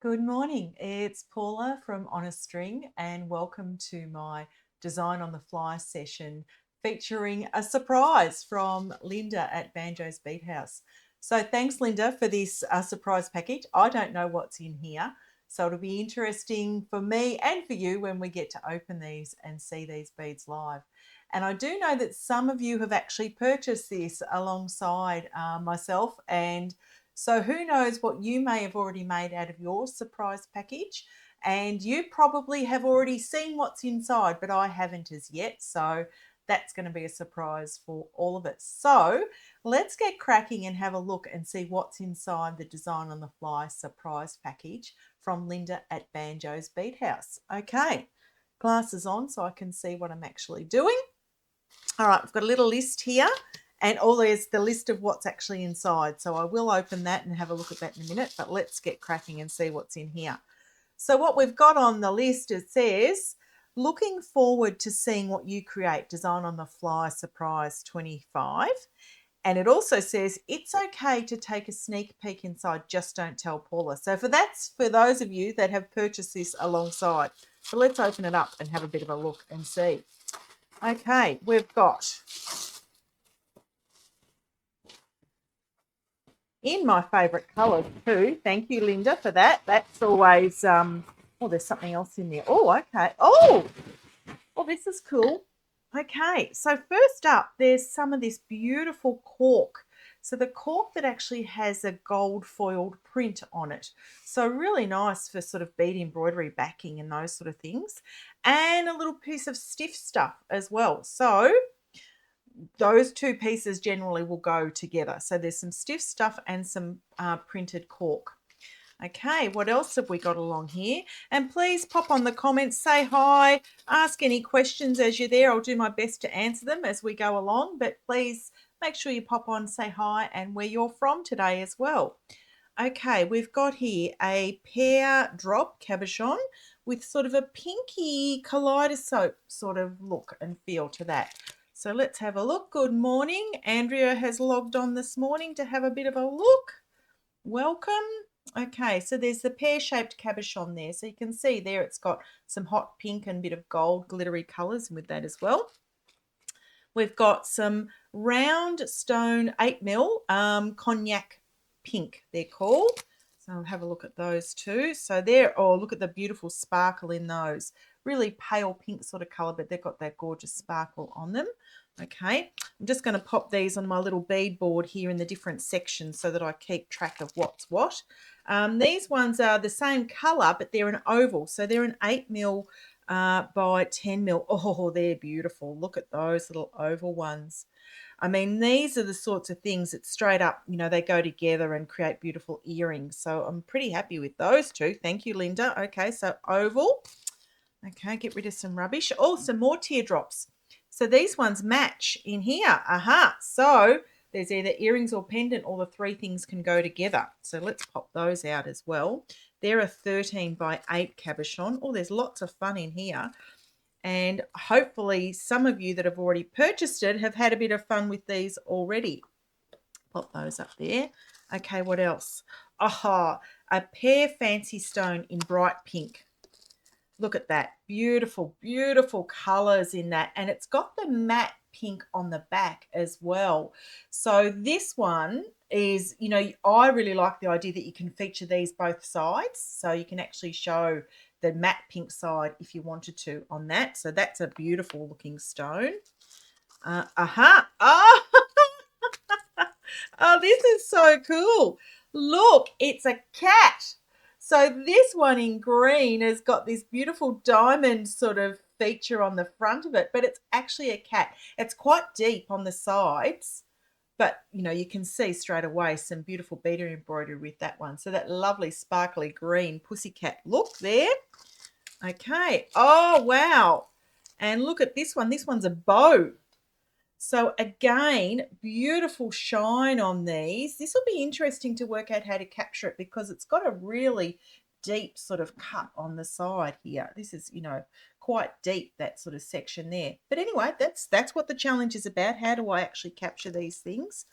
Good morning, it's Paula from Honest String and welcome to my Design on the Fly session featuring a surprise from Lynda at Banjo's Bead House. So thanks Lynda for this surprise package. I don't know what's in here, so it'll be interesting for me and for you when we get to open these and see these beads live. And I do know that some of you have actually purchased this alongside myself, and so who knows what you may have already made out of your surprise package, and you probably have already seen what's inside, but I haven't as yet. So that's going to be a surprise for all of us. So let's get cracking and have a look and see what's inside the Design on the Fly surprise package from Lynda at Banjo's Bead House. Okay, glasses on so I can see what I'm actually doing. All right, I've got a little list here, and there's the list of what's actually inside. So I will open that and have a look at that in a minute, but let's get cracking and see what's in here. So what we've got on the list, it says, looking forward to seeing what you create, Design on the Fly Surprise 25. And it also says, it's okay to take a sneak peek inside, just don't tell Paula. So that's for those of you that have purchased this alongside. So let's open it up and have a bit of a look and see. Okay, we've got in my favourite colours too. Thank you, Lynda, for that. That's always, oh, there's something else in there. Oh, okay. Oh, this is cool. Okay, so first up, there's some of this beautiful cork. So the cork that actually has a gold foiled print on it. So really nice for sort of bead embroidery backing and those sort of things. And a little piece of stiff stuff as well. So those two pieces generally will go together. So there's some stiff stuff and some printed cork. Okay, what else have we got along here? And please pop on the comments, say hi, ask any questions as you're there. I'll do my best to answer them as we go along, but please make sure you pop on, say hi, and where you're from today as well. Okay, we've got here a pear drop cabochon with sort of a pinky kaleidoscope sort of look and feel to that. So let's have a look. Good morning. Andrea has logged on this morning to have a bit of a look. Welcome. Okay, so there's the pear-shaped cabochon there. So you can see there it's got some hot pink and a bit of gold glittery colours with that as well. We've got some round stone 8mm cognac pink, they're called. So I'll have a look at those too. So there, oh, look at the beautiful sparkle in those. Really pale pink sort of colour, but they've got that gorgeous sparkle on them. Okay, I'm just going to pop these on my little bead board here in the different sections so that I keep track of what's what. These ones are the same colour, but they're an oval. So they're an 8mm by 10mm. Oh, they're beautiful. Look at those little oval ones. I mean, these are the sorts of things that straight up, you know, they go together and create beautiful earrings. So I'm pretty happy with those two. Thank you, Lynda. Okay, so oval. Okay, get rid of some rubbish. Oh, some more teardrops. So these ones match in here. Aha. So there's either earrings or pendant, or the three things can go together. So let's pop those out as well. They're a 13 by 8 cabochon. Oh, there's lots of fun in here. And hopefully some of you that have already purchased it have had a bit of fun with these already. Pop those up there. Okay, what else? Aha, a pear fancy stone in bright pink. Look at that. Beautiful, beautiful colours in that. And it's got the matte pink on the back as well. So this one is, you know, I really like the idea that you can feature these both sides. So you can actually show the matte pink side if you wanted to on that. So that's a beautiful looking stone. Oh, oh, this is so cool. Look, it's a cat. So this one in green has got this beautiful diamond sort of feature on the front of it, but it's actually a cat. It's quite deep on the sides, but, you know, you can see straight away some beautiful beader embroidery with that one. So that lovely sparkly green pussycat look there. Okay. Oh, wow. And look at this one. This one's a bow. So again, beautiful shine on these. This will be interesting to work out how to capture it because it's got a really deep sort of cut on the side here. This is, you know, quite deep, that sort of section there. But anyway, that's what the challenge is about. How do I actually capture these things?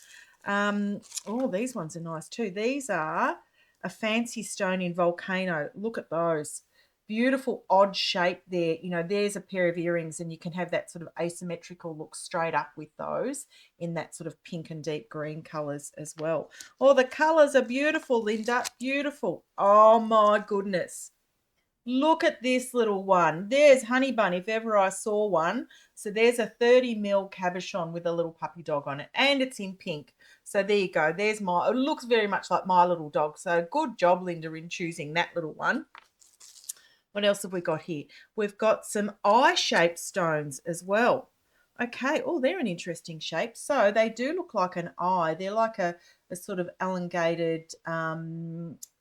Oh, these ones are nice too. These are a fancy stone in volcano. Look at those. Beautiful odd shape there. You know, there's a pair of earrings, and you can have that sort of asymmetrical look straight up with those in that sort of pink and deep green colours as well. Oh, the colours are beautiful, Lynda. Beautiful. Oh my goodness. Look at this little one. There's Honey Bun, if ever I saw one. So there's a 30 mil cabochon with a little puppy dog on it, and it's in pink. So there you go. There's my, it looks very much like my little dog. So good job, Lynda, in choosing that little one. What else have we got here? We've got some eye-shaped stones as well. Okay, oh, they're an interesting shape. So they do look like an eye. They're like a sort of elongated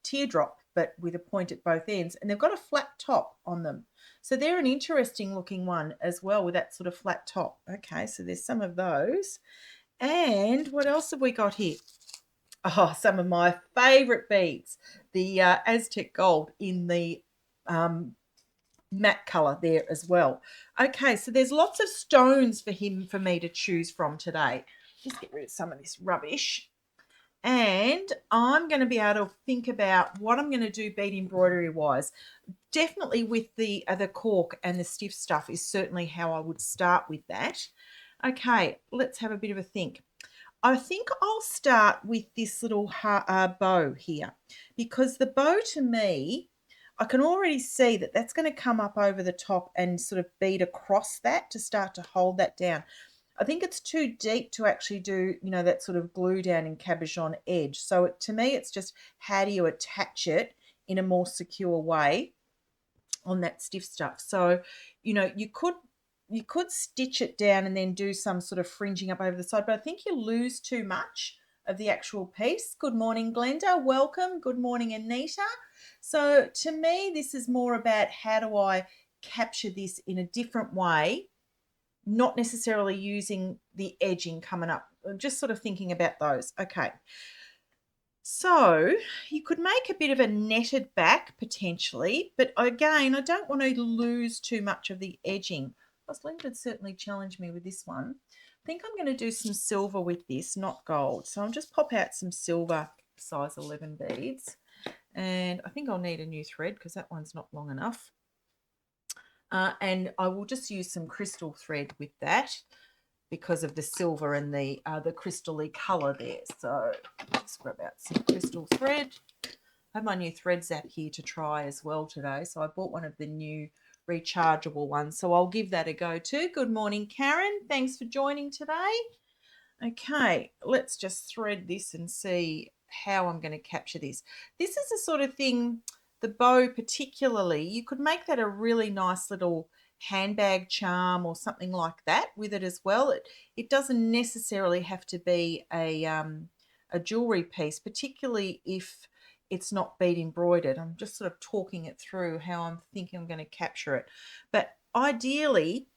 teardrop, but with a point at both ends. And they've got a flat top on them. So they're an interesting looking one as well with that sort of flat top. Okay, so there's some of those. And what else have we got here? Oh, some of my favourite beads. The Aztec gold in the matte colour there as well. Okay, so there's lots of stones for me to choose from today. Just get rid of some of this rubbish. And I'm going to be able to think about what I'm going to do bead embroidery wise. Definitely with the cork and the stiff stuff is certainly how I would start with that. Okay, let's have a bit of a think. I think I'll start with this little bow here, because the bow to me, I can already see that that's going to come up over the top and sort of bead across that to start to hold that down. I think it's too deep to actually do, you know, that sort of glue down and cabochon edge. So to me, it's just how do you attach it in a more secure way on that stiff stuff. So, you know, you could stitch it down and then do some sort of fringing up over the side, but I think you lose too much of the actual piece. Good morning, Glenda. Welcome. Good morning, Anita. So to me, this is more about how do I capture this in a different way, not necessarily using the edging coming up, just sort of thinking about those. Okay. So you could make a bit of a netted back potentially, but again, I don't want to lose too much of the edging. Lynda certainly challenged me with this one. I think I'm going to do some silver with this, not gold. So I'll just pop out some silver size 11 beads. And I think I'll need a new thread because that one's not long enough. And I will just use some crystal thread with that because of the silver and the crystal-y colour there. So just grab out some crystal thread. I have my new thread zap here to try as well today. So I bought one of the new rechargeable ones. So I'll give that a go too. Good morning, Karen. Thanks for joining today. Okay, let's just thread this and see how I'm going to capture this. This is the sort of thing, the bow particularly, you could make that a really nice little handbag charm or something like that with it as well. It doesn't necessarily have to be a jewelry piece, particularly if it's not bead embroidered. I'm just sort of talking it through how I'm thinking I'm going to capture it. But ideally,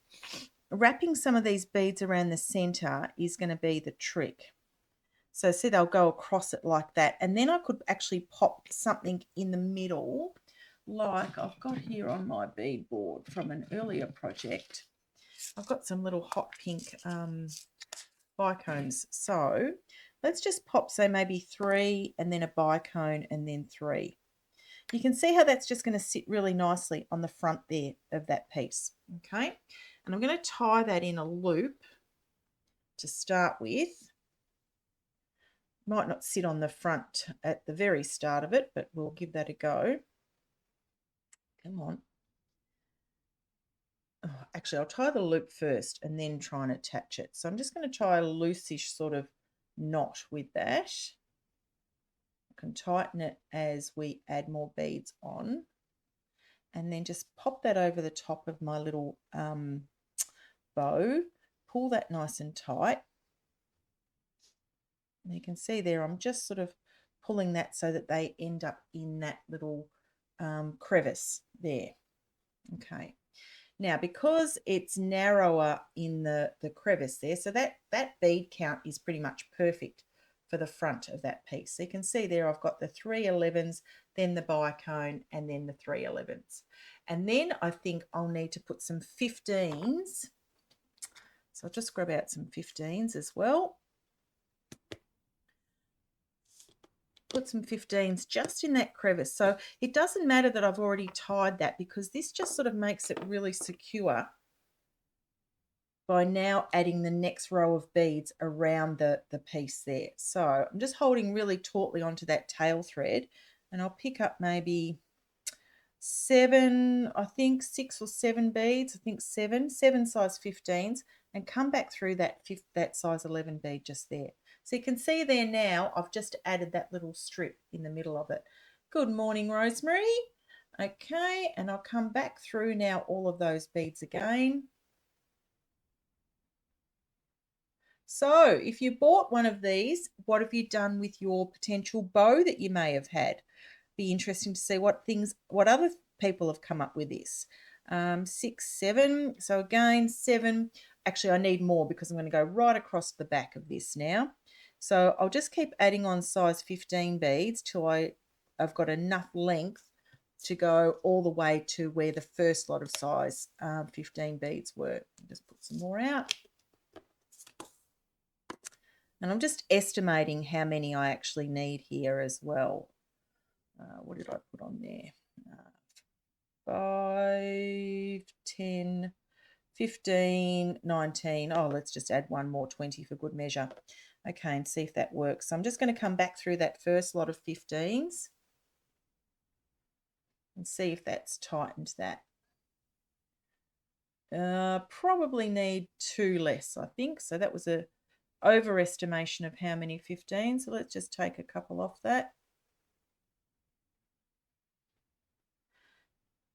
wrapping some of these beads around the center is going to be the trick. So see, they'll go across it like that. And then I could actually pop something in the middle, like I've got here on my bead board from an earlier project. I've got some little hot pink bicones. So let's just pop, say, maybe 3 and then a bicone and then 3. You can see how that's just going to sit really nicely on the front there of that piece. Okay. And I'm going to tie that in a loop to start with. Might not sit on the front at the very start of it, but we'll give that a go. Come on. Oh, actually, I'll tie the loop first and then try and attach it. So I'm just going to tie a loosish sort of knot with that. I can tighten it as we add more beads on. And then just pop that over the top of my little bow. Pull that nice and tight. And you can see there, I'm just sort of pulling that so that they end up in that little crevice there. Okay. Now, because it's narrower in the crevice there, so that bead count is pretty much perfect for the front of that piece. So you can see there I've got the 3 11s, then the bicone, and then the 3 11s. And then I think I'll need to put some 15s. So I'll just grab out some 15s as well. put some 15s just in that crevice. So it doesn't matter that I've already tied that, because this just sort of makes it really secure by now adding the next row of beads around the piece there. So I'm just holding really tautly onto that tail thread, and I'll pick up maybe 7, I think 6 or 7 beads, I think 7 size 15s, and come back through that size 11 bead just there. So you can see there now I've just added that little strip in the middle of it. Good morning, Rosemary. Okay, and I'll come back through now all of those beads again. So if you bought one of these, what have you done with your potential bow that you may have had? Be interesting to see what other people have come up with this. 6, 7. So again, 7. Actually, I need more because I'm going to go right across the back of this now. So I'll just keep adding on size 15 beads till I've got enough length to go all the way to where the first lot of size 15 beads were. Just put some more out. And I'm just estimating how many I actually need here as well. What did I put on there? 5, 10, 15, 19. Oh, let's just add one more, 20 for good measure. Okay, and see if that works. So I'm just going to come back through that first lot of 15s and see if that's tightened that. Probably need 2 less, I think. So that was a overestimation of how many 15. So let's just take a couple off that.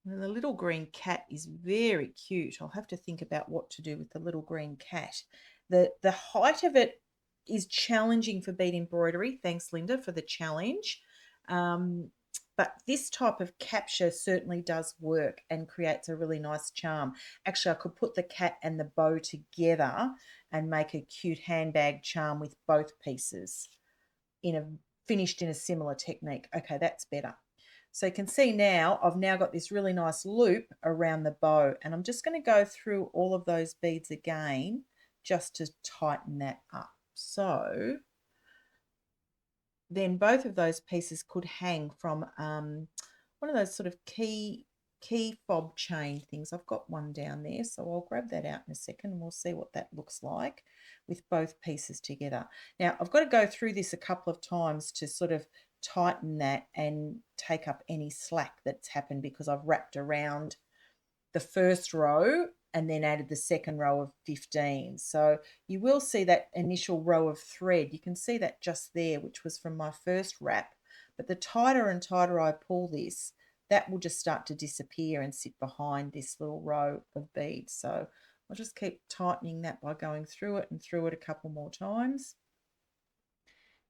And the little green cat is very cute. I'll have to think about what to do with the little green cat. The height of it is challenging for bead embroidery. Thanks, Lynda, for the challenge. But this type of capture certainly does work and creates a really nice charm. Actually, I could put the cat and the bow together and make a cute handbag charm with both pieces finished in a similar technique. Okay, that's better. So you can see now I've now got this really nice loop around the bow, and I'm just going to go through all of those beads again just to tighten that up. So then both of those pieces could hang from one of those sort of key fob chain things. I've got one down there, so I'll grab that out in a second and we'll see what that looks like with both pieces together. Now I've got to go through this a couple of times to sort of tighten that and take up any slack that's happened, because I've wrapped around the first row and then added the second row of 15. So you will see that initial row of thread. You can see that just there, which was from my first wrap. But the tighter and tighter I pull this, that will just start to disappear and sit behind this little row of beads. So I'll just keep tightening that by going through it and through it a couple more times.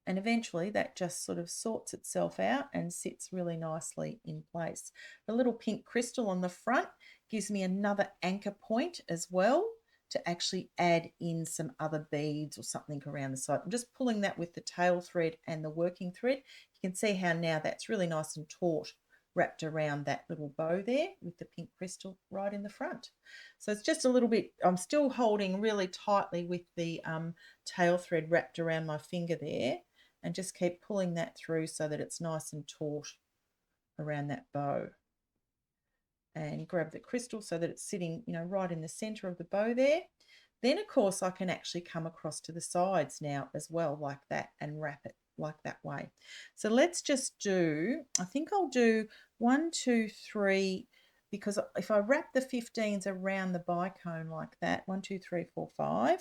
And eventually that just sort of sorts itself out and sits really nicely in place. The little pink crystal on the front gives me another anchor point as well to actually add in some other beads or something around the side. I'm just pulling that with the tail thread and the working thread. You can see how now that's really nice and taut wrapped around that little bow there with the pink crystal right in the front. So it's just a little bit, I'm still holding really tightly with the tail thread wrapped around my finger there, and just keep pulling that through so that it's nice and taut around that bow. And grab the crystal so that it's sitting, right in the center of the bow there. Then, of course, I can actually come across to the sides now as well, like that, and wrap it like that way. So let's just do, I think I'll do 1, 2, 3, because if I wrap the 15s around the bicone like that, 1, 2, 3, 4, 5,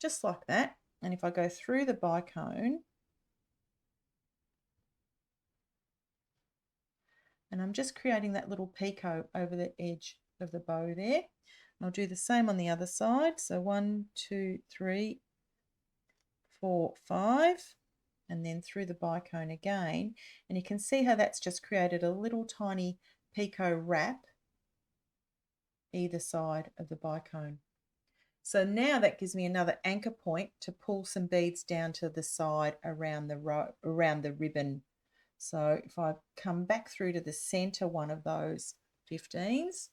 just like that. And if I go through the bicone, and I'm just creating that little picot over the edge of the bow there. And I'll do the same on the other side. So 1, 2, 3, 4, 5, and then through the bicone again. And you can see how that's just created a little tiny picot wrap either side of the bicone. So now that gives me another anchor point to pull some beads down to the side around the ribbon. So if I come back through to the center one of those 15s,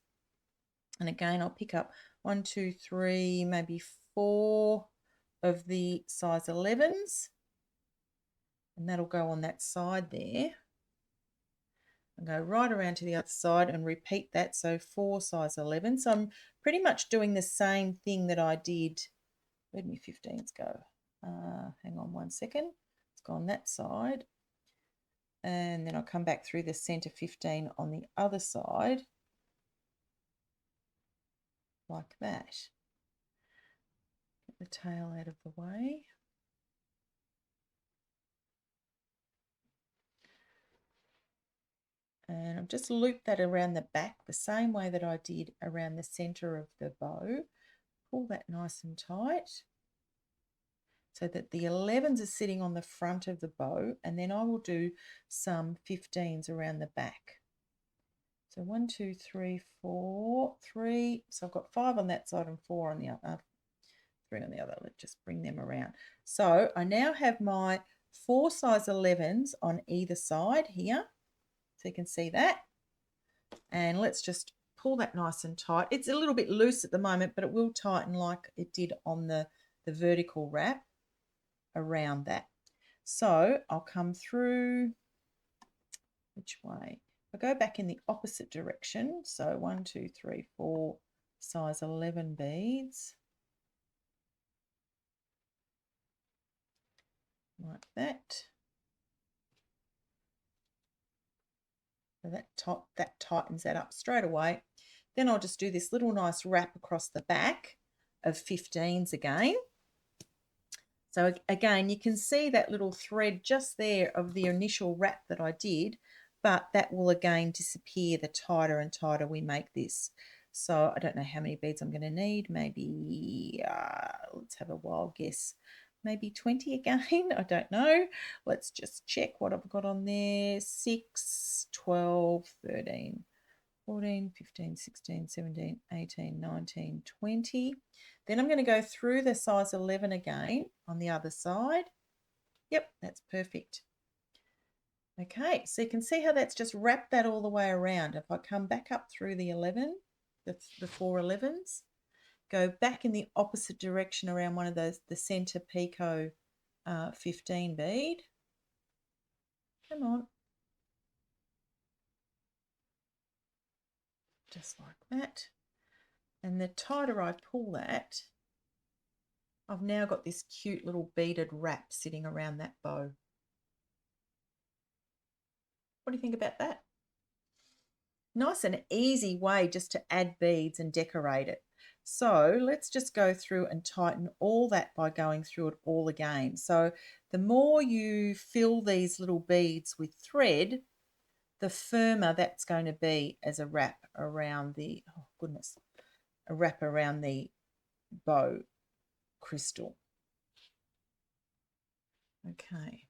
and again I'll pick up 1, 2, 3, maybe 4 of the size 11s, and that'll go on that side there. And go right around to the other side and repeat that. So 4 size 11. So I'm pretty much doing the same thing that I did. Where'd my 15s go? Hang on 1 second. It's gone that side. And then I'll come back through the center 15 on the other side. Like that. Get the tail out of the way. And I've just looped that around the back the same way that I did around the center of the bow. Pull that nice and tight so that the 11s are sitting on the front of the bow, and then I will do some 15s around the back. So 1, 2, 3, 4, 3. So I've got 5 on that side and 4 on the other, 3 on the other. Let's just bring them around. So I now have my 4 size 11s on either side here. So you can see that. And let's just pull that nice and tight. It's a little bit loose at the moment, but it will tighten like it did on the vertical wrap around that. So I'll come through, which way? I go back in the opposite direction. So 1, 2, 3, 4 size 11 beads. Like that. So that tightens that up straight away. Then I'll just do this little nice wrap across the back of 15s again. So again, you can see that little thread just there of the initial wrap that I did, but that will again disappear the tighter and tighter we make this. So I don't know how many beads I'm going to need. Maybe, let's have a wild guess, maybe 20 again. I don't know. Let's just check what I've got on there. 6, 12, 13, 14, 15, 16, 17, 18, 19, 20. Then I'm going to go through the size 11 again on the other side. Yep, that's perfect. Okay, so you can see how that's just wrapped that all the way around. If I come back up through the 11, the 4 11s, go back in the opposite direction around one of those, the center picot 15 bead. Come on. Just like that. And the tighter I pull that, I've now got this cute little beaded wrap sitting around that bow. What do you think about that? Nice and easy way just to add beads and decorate it. So let's just go through and tighten all that by going through it all again. So the more you fill these little beads with thread, the firmer that's going to be as a wrap around the, oh goodness, a wrap around the bow crystal. Okay.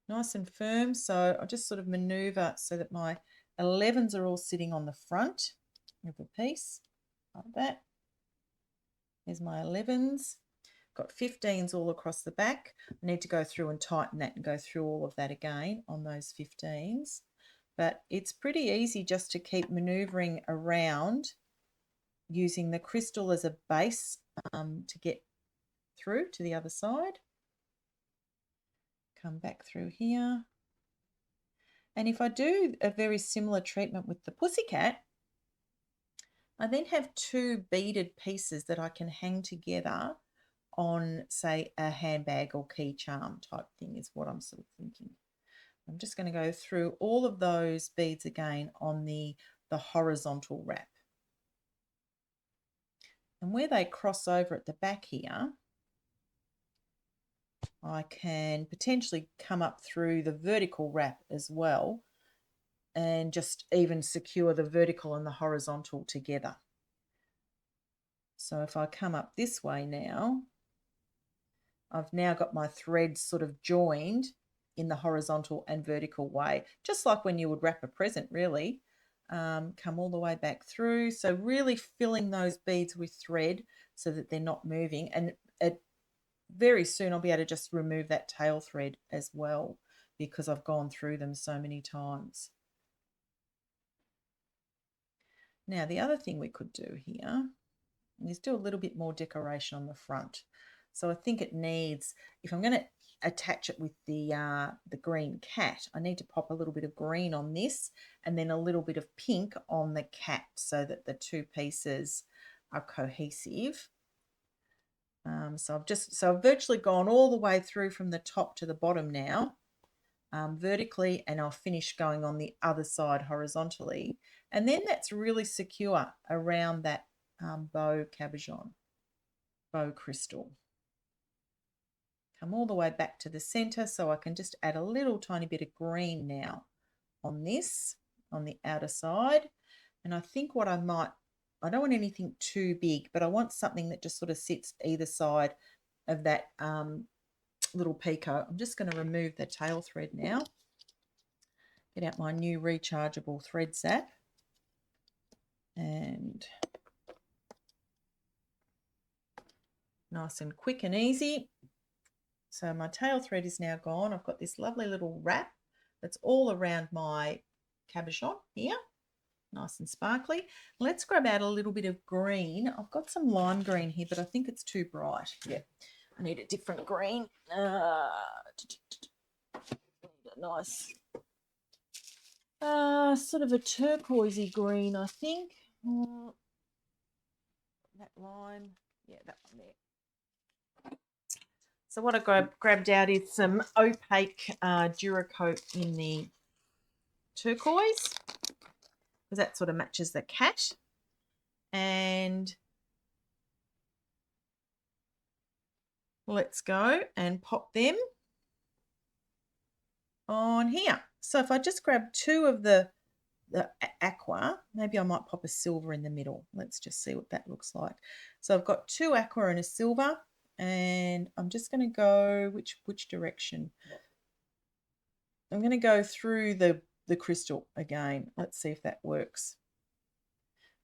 Nice and firm. So I'll just sort of maneuver so that my 11s are all sitting on the front of the piece like that. There's my 11s. Got 15s all across the back. I need to go through and tighten that and go through all of that again on those 15s. But it's pretty easy just to keep maneuvering around using the crystal as a base to get through to the other side. Come back through here. And if I do a very similar treatment with the pussycat, I then have 2 beaded pieces that I can hang together on, say, a handbag or key charm type thing is what I'm sort of thinking. I'm just going to go through all of those beads again on the horizontal wrap. And where they cross over at the back here, I can potentially come up through the vertical wrap as well and just even secure the vertical and the horizontal together. So if I come up this way now, I've now got my threads sort of joined in the horizontal and vertical way, just like when you would wrap a present, really. Come all the way back through. So really filling those beads with thread so that they're not moving. And very soon I'll be able to just remove that tail thread as well because I've gone through them so many times. Now, the other thing we could do here is do a little bit more decoration on the front. So I think it needs, if I'm going to attach it with the green cat, I need to pop a little bit of green on this and then a little bit of pink on the cat so that the two pieces are cohesive. So I've virtually gone all the way through from the top to the bottom now, vertically, and I'll finish going on the other side horizontally, and then that's really secure around that bow cabochon, bow crystal. Come all the way back to the center, so I can just add a little tiny bit of green now on this, on the outer side. And I think what I don't want anything too big, but I want something that just sort of sits either side of that little picot. I'm just going to remove the tail thread now. Get out my new rechargeable thread zap. And nice and quick and easy. So my tail thread is now gone. I've got this lovely little wrap that's all around my cabochon here. Nice and sparkly. Let's grab out a little bit of green. I've got some lime green here, but I think it's too bright. Yeah, I need a different green. Nice, sort of a turquoisey green, I think. That lime, yeah, that one there. So what I grabbed out is some opaque Duracoat in the turquoise, because that sort of matches the cat. And let's go and pop them on here. So if I just grab two of the aqua, maybe I might pop a silver in the middle. Let's just see what that looks like. So I've got two aqua and a silver, and I'm just going to go which direction. I'm going to go through the crystal again. Let's see if that works.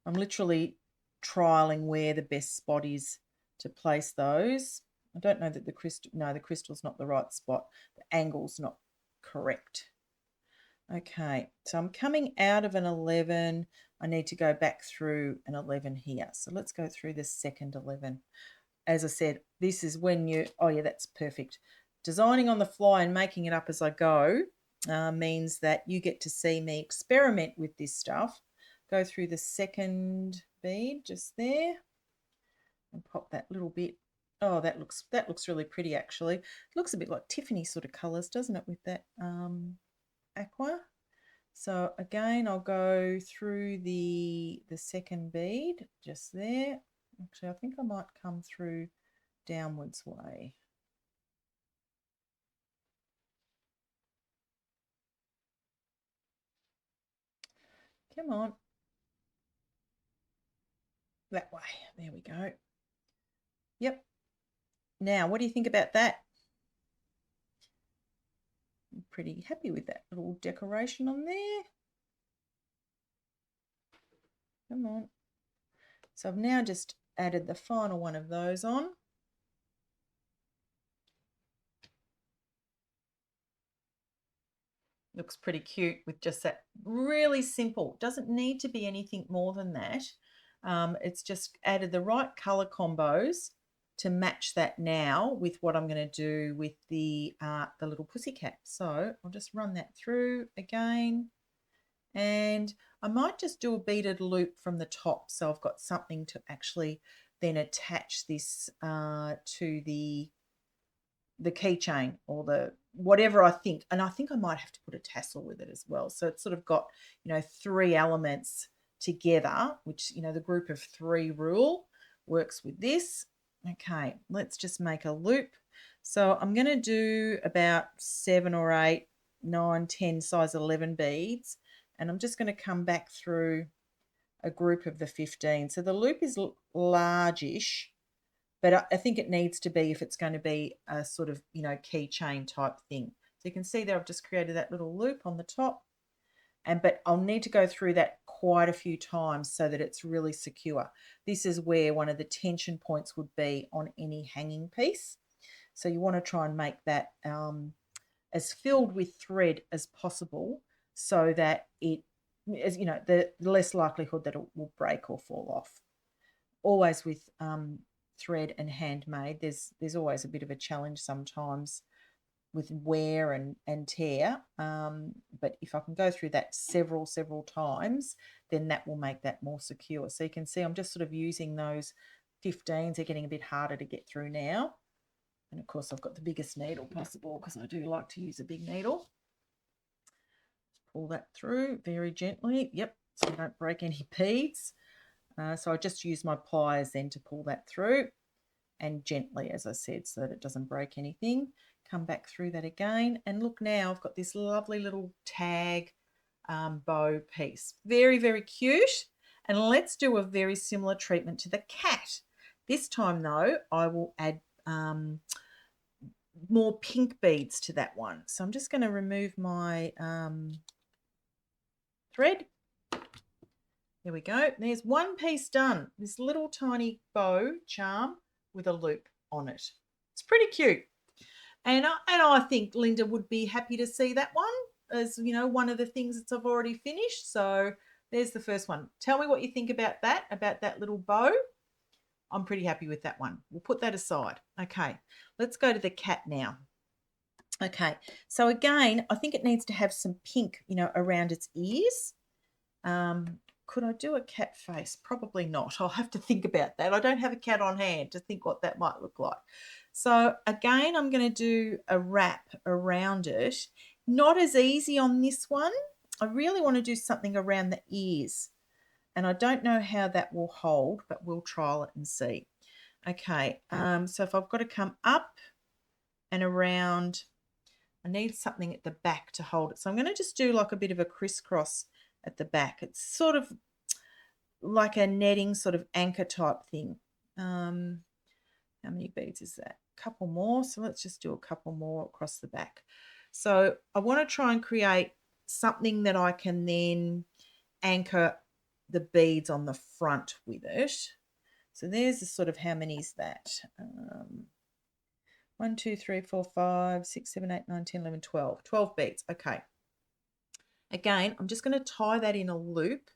I'm literally trialing where the best spot is to place those. I don't know that the crystal's not the right spot. The angle's not correct. Okay, so I'm coming out of an 11. I need to go back through an 11 here. So let's go through the second 11. As I said, this is when oh yeah, that's perfect. Designing on the fly and making it up as I go means that you get to see me experiment with this stuff. Go through the second bead just there and pop that little bit. Oh, that looks really pretty actually. It looks a bit like Tiffany sort of colours, doesn't it, with that aqua. So again, I'll go through the second bead just there. Actually, I think I might come through downwards way. Come on. That way. There we go. Yep. Now, what do you think about that? I'm pretty happy with that little decoration on there. Come on. So I've now just added the final one of those on. Looks pretty cute with just that, really simple. Doesn't need to be anything more than that. It's just added the right colour combos to match that now with what I'm going to do with the little pussycat. So I'll just run that through again, and I might just do a beaded loop from the top, so I've got something to actually then attach this to the keychain or the whatever I think. And I think I might have to put a tassel with it as well. So it's sort of got, three elements together, which, the group of three rule works with this. Okay, let's just make a loop. So I'm going to do about 7 or 8, 9, 10 size 11 beads. And I'm just going to come back through a group of the 15. So the loop is largish, but I think it needs to be if it's going to be a sort of, keychain type thing. So you can see there I've just created that little loop on the top, but I'll need to go through that quite a few times so that it's really secure. This is where one of the tension points would be on any hanging piece. So you want to try and make that as filled with thread as possible so that it is, the less likelihood that it will break or fall off. Always with thread and handmade, there's always a bit of a challenge sometimes with wear and tear. But if I can go through that several times, then that will make that more secure. So you can see I'm just sort of using those 15s. They're getting a bit harder to get through now. And of course I've got the biggest needle possible because I do like to use a big needle. Just pull that through very gently. Yep, so I don't break any beads. So I just use my pliers then to pull that through, and gently, as I said, so that it doesn't break anything. Come back through that again, and look, now I've got this lovely little tag bow piece. Very, very cute. And let's do a very similar treatment to the cat. This time though, I will add more pink beads to that one. So I'm just going to remove my thread. There we go. There's one piece done. This little tiny bow charm with a loop on it. It's pretty cute. And I think Lynda would be happy to see that one as, you know, one of the things that I've already finished. So there's the first one. Tell me what you think about that little bow. I'm pretty happy with that one. We'll put that aside. Okay, let's go to the cat now. Okay, so again, I think it needs to have some pink, you know, around its ears. Could I do a cat face? Probably not. I'll have to think about that. I don't have a cat on hand to think what that might look like. So again, I'm going to do a wrap around it. Not as easy on this one. I really want to do something around the ears. And I don't know how that will hold, but we'll trial it and see. Okay, so if I've got to come up and around, I need something at the back to hold it. So I'm going to just do like a bit of a crisscross at the back. It's sort of like a netting sort of anchor type thing. How many beads is that? A couple more. So let's just do a couple more across the back. So I want to try and create something that I can then anchor the beads on the front with it. So there's the sort of, how many is that? 1, 2, 3, 4, 5, 6, 7, 8, 9, 10, 11, 12. 12 beads. Okay. Again, I'm just going to tie that in a loop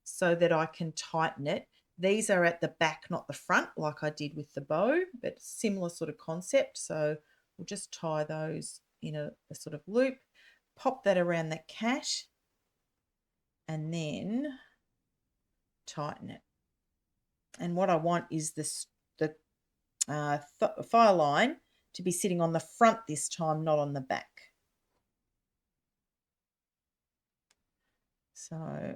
so that I can tighten it. These are at the back, not the front, like I did with the bow, but similar sort of concept. So we'll just tie those in a sort of loop, pop that around that cat, and then tighten it. And what I want is the file line to be sitting on the front this time, not on the back. So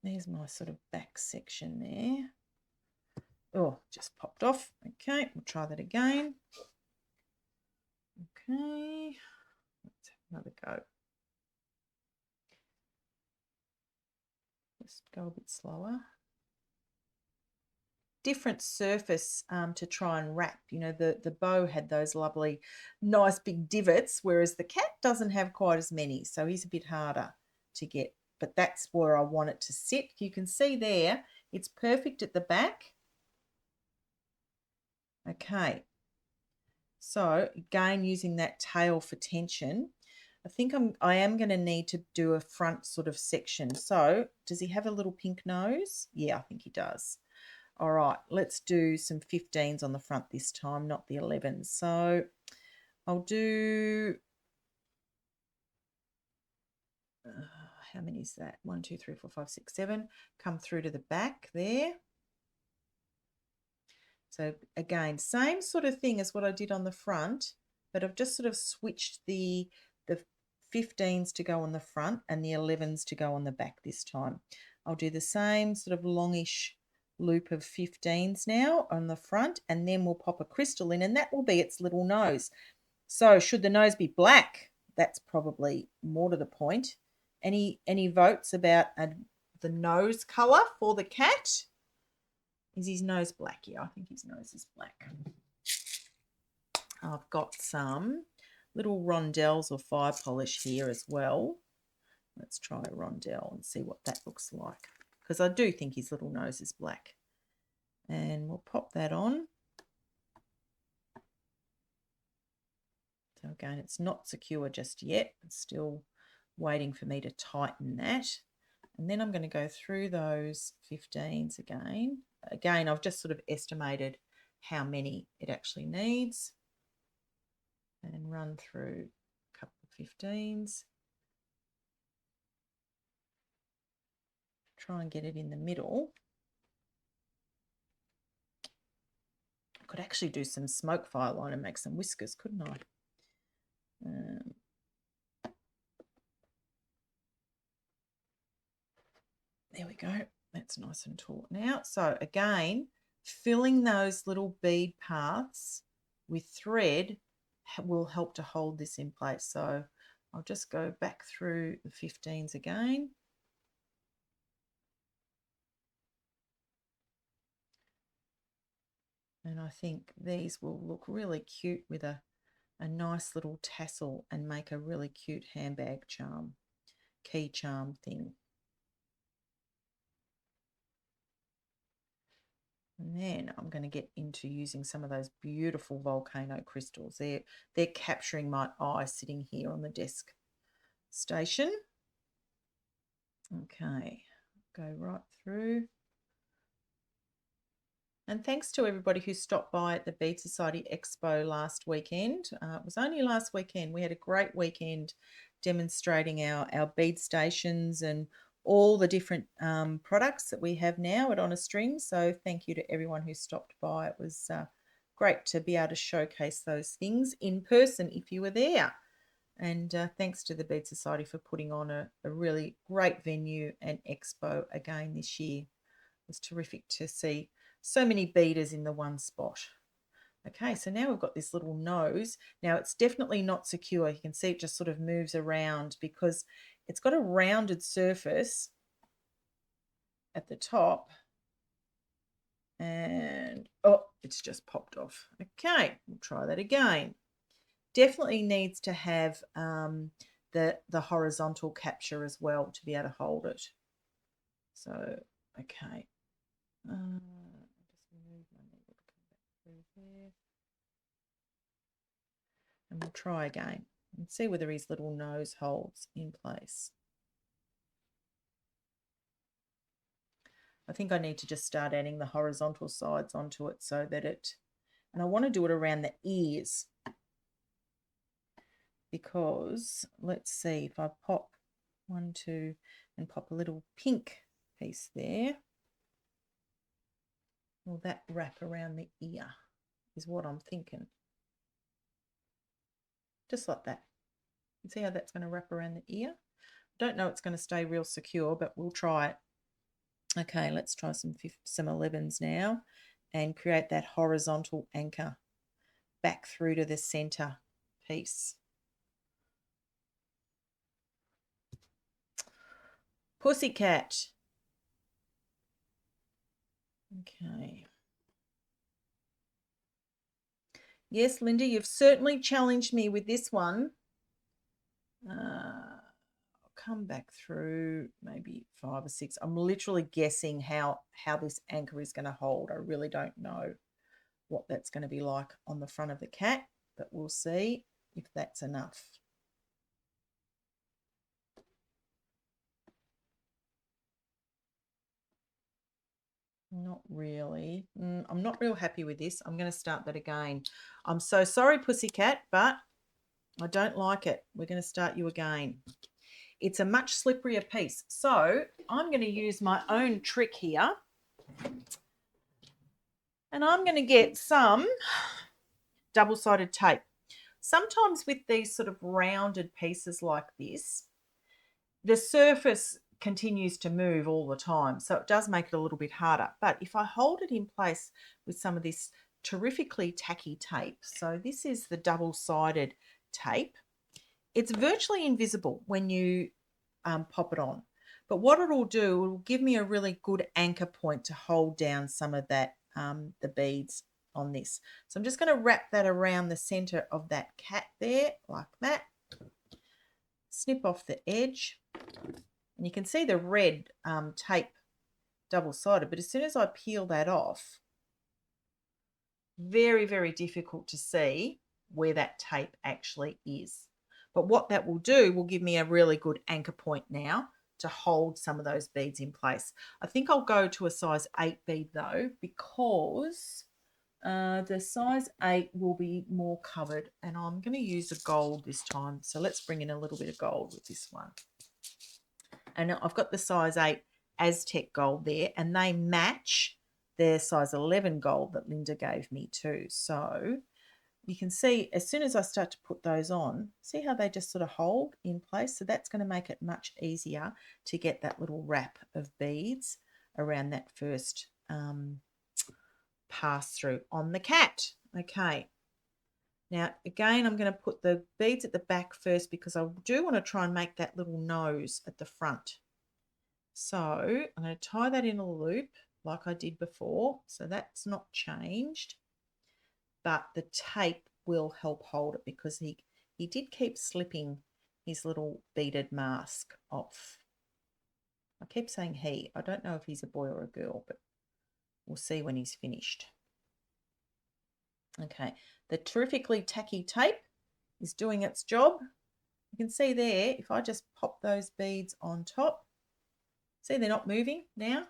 there's my sort of back section there. Oh, just popped off. Okay, we'll try that again. Okay, let's have another go. Just go a bit slower. Different surface to try and wrap. You know, the bow had those lovely, nice big divots, whereas the cat doesn't have quite as many, so he's a bit harder to get. But that's where I want it to sit. You can see there, it's perfect at the back. Okay, so again, using that tail for tension, I think I am going to need to do a front sort of section. So does he have a little pink nose? Yeah, I think he does. All right, let's do some 15s on the front this time, not the 11s. So I'll do, how many is that? 1, 2, 3, 4, 5, 6, 7. Come through to the back there. So again, same sort of thing as what I did on the front, but I've just sort of switched the 15s to go on the front and the 11s to go on the back this time. I'll do the same sort of longish loop of 15s now on the front, and then we'll pop a crystal in, and that will be its little nose. So should the nose be black? That's probably more to the point. Any votes about the nose colour for the cat? Is his nose black? Yeah, I think his nose is black. I've got some little rondelles or fire polish here as well. Let's try a rondelle and see what that looks like, because I do think his little nose is black. And we'll pop that on. So again, it's not secure just yet. It's still waiting for me to tighten that. And then I'm going to go through those 15s again. Again, I've just sort of estimated how many it actually needs. and run through a couple of 15s. Try and get it in the middle. I could actually do some smoke fire line and make some whiskers, couldn't I? There we go. That's nice and taut now. So again, filling those little bead paths with thread will help to hold this in place. So I'll just go back through the 15s again. And I think these will look really cute with a nice little tassel and make a really cute handbag charm, key charm thing. And then I'm going to get into using some of those beautiful volcano crystals. They're capturing my eye sitting here on the desk station. Okay, go right through. And thanks to everybody who stopped by at the Bead Society Expo last weekend. It was only last weekend. We had a great weekend demonstrating our bead stations and all the different products that we have now at On a String. So thank you to everyone who stopped by. It was great to be able to showcase those things in person if you were there. And thanks to the Bead Society for putting on a really great venue and expo again this year. It was terrific to see so many beaders in the one spot. Okay, so now we've got this little nose. Now it's definitely not secure. You can see it just sort of moves around because it's got a rounded surface at the top. And, oh, it's just popped off. Okay, we'll try that again. Definitely needs to have the horizontal capture as well to be able to hold it. So, okay. Just move my needle to come back through there. And we'll try again and see whether his little nose holds in place. I think I need to just start adding the horizontal sides onto it so that and I want to do it around the ears, because let's see if I pop 1, 2 and pop a little pink piece there. Will that wrap around the ear is what I'm thinking. Just like that. You see how that's going to wrap around the ear? Don't know it's going to stay real secure, but we'll try it. Okay, let's try some 11s now and create that horizontal anchor back through to the center piece. Pussycat. Okay. Yes, Lynda, you've certainly challenged me with this one. I'll come back through maybe 5 or 6. I'm literally guessing how this anchor is going to hold. I really don't know what that's going to be like on the front of the cat, but we'll see if that's enough. Not really. I'm not real happy with this. I'm going to start that again. I'm so sorry, Pussycat, but I don't like it. We're going to start you again. It's a much slipperier piece. So I'm going to use my own trick here. And I'm going to get some double-sided tape. Sometimes with these sort of rounded pieces like this, the surface continues to move all the time. So it does make it a little bit harder. But if I hold it in place with some of this terrifically tacky tape, so this is the double-sided tape, it's virtually invisible when you pop it on. But what it'll do, it will give me a really good anchor point to hold down some of that, the beads on this. So I'm just going to wrap that around the center of that cat there, like that. Snip off the edge. And you can see the red tape double-sided, but as soon as I peel that off, very, very difficult to see where that tape actually is. But what that will do will give me a really good anchor point now to hold some of those beads in place. I think I'll go to a size 8 bead though, because The size 8 will be more covered, and I'm going to use a gold this time. So let's bring in a little bit of gold with this one. And I've got the size 8 Aztec gold there, and they match their size 11 gold that Lynda gave me too. So you can see as soon as I start to put those on, see how they just sort of hold in place? So that's going to make it much easier to get that little wrap of beads around that first pass through on the cat. Okay. Now, again, I'm going to put the beads at the back first because I do want to try and make that little nose at the front. So I'm going to tie that in a loop like I did before. So that's not changed, but the tape will help hold it because he did keep slipping his little beaded mask off. I keep saying he. I don't know if he's a boy or a girl, but we'll see when he's finished. Okay, the terrifically tacky tape is doing its job. You can see there, if I just pop those beads on top, see they're not moving now.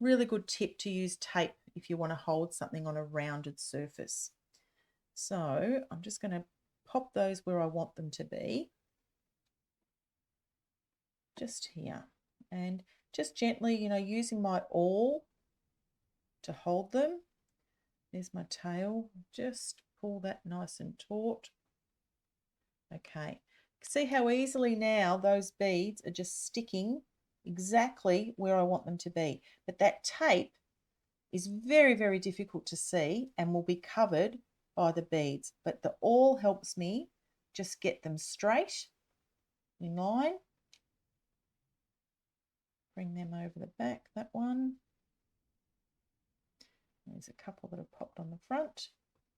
Really good tip to use tape if you want to hold something on a rounded surface. So I'm just going to pop those where I want them to be, just here, and just gently, you know, using my awl to hold them. There's my tail. Just pull that nice and taut. Okay, see how easily now those beads are just sticking exactly where I want them to be. But that tape is very, very difficult to see and will be covered by the beads. But the awl helps me just get them straight in line. Bring them over the back, that one. There's a couple that have popped on the front.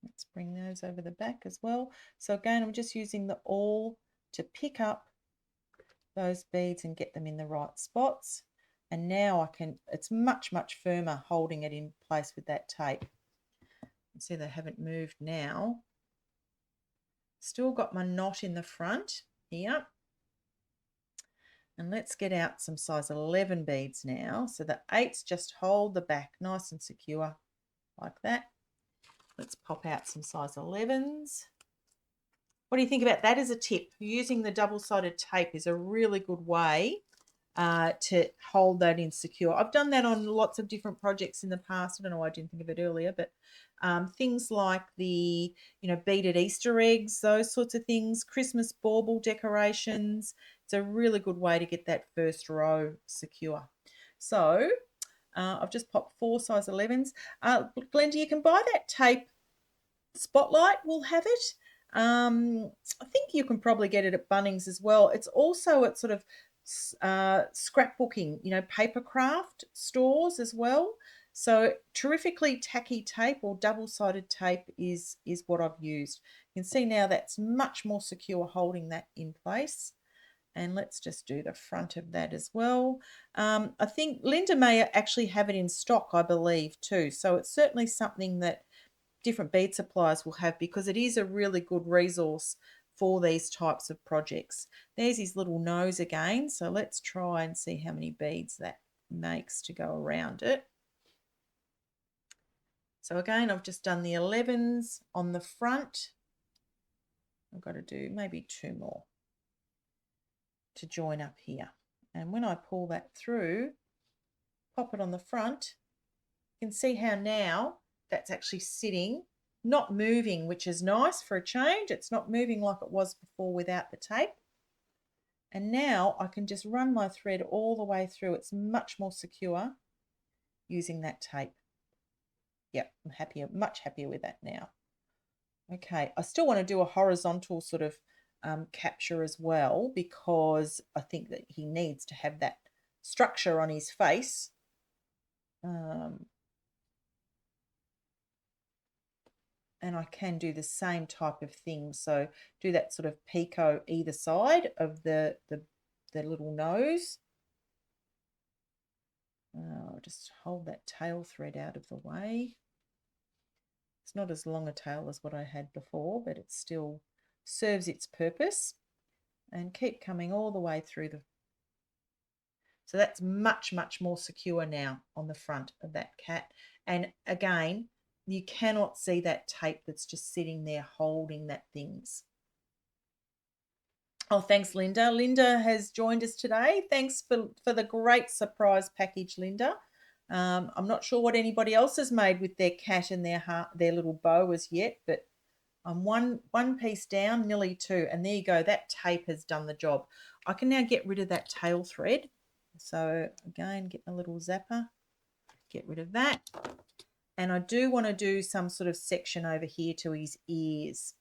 Let's bring those over the back as well. So again, I'm just using the awl to pick up those beads and get them in the right spots. And now I can, it's much, much firmer holding it in place with that tape. You see they haven't moved now. Still got my knot in the front here. And let's get out some size 11 beads now. So the 8s just hold the back nice and secure like that. Let's pop out some size 11s. What do you think about that as a tip? Using the double-sided tape is a really good way to hold that in secure. I've done that on lots of different projects in the past. I don't know why I didn't think of it earlier, but things like the, you know, beaded Easter eggs, those sorts of things, Christmas bauble decorations. It's a really good way to get that first row secure. So I've just popped 4 size 11s. Glenda, you can buy that tape. Spotlight will have it. I think you can probably get it at Bunnings as well. It's also at sort of scrapbooking, you know, paper craft stores as well. So terrifically tacky tape or double-sided tape is what I've used. You can see now that's much more secure holding that in place. And let's just do the front of that as well. I think Lynda may actually have it in stock, I believe, too. So it's certainly something that different bead suppliers will have because it is a really good resource for these types of projects. There's his little nose again. So let's try and see how many beads that makes to go around it. So again, I've just done the 11s on the front. I've got to do maybe 2 more to join up here. And when I pull that through, pop it on the front, you can see how now that's actually sitting, not moving, which is nice for a change. It's not moving like it was before without the tape. And now I can just run my thread all the way through. It's much more secure using that tape. Yep, I'm happier, much happier with that now. Okay, I still want to do a horizontal sort of capture as well because I think that he needs to have that structure on his face. And I can do the same type of thing. So do that sort of picot either side of the little nose. I'll just hold that tail thread out of the way. It's not as long a tail as what I had before, but it still serves its purpose. And keep coming all the way through the... So that's much, much more secure now on the front of that cat. And again, you cannot see that tape that's just sitting there holding that things. Oh, thanks, Lynda. Lynda has joined us today. Thanks for the great surprise package, Lynda. I'm not sure what anybody else has made with their cat and their little bow as yet, but I'm one piece down, nearly two, and there you go. That tape has done the job. I can now get rid of that tail thread. So again, get a little zapper, get rid of that. And I do want to do some sort of section over here to his ears.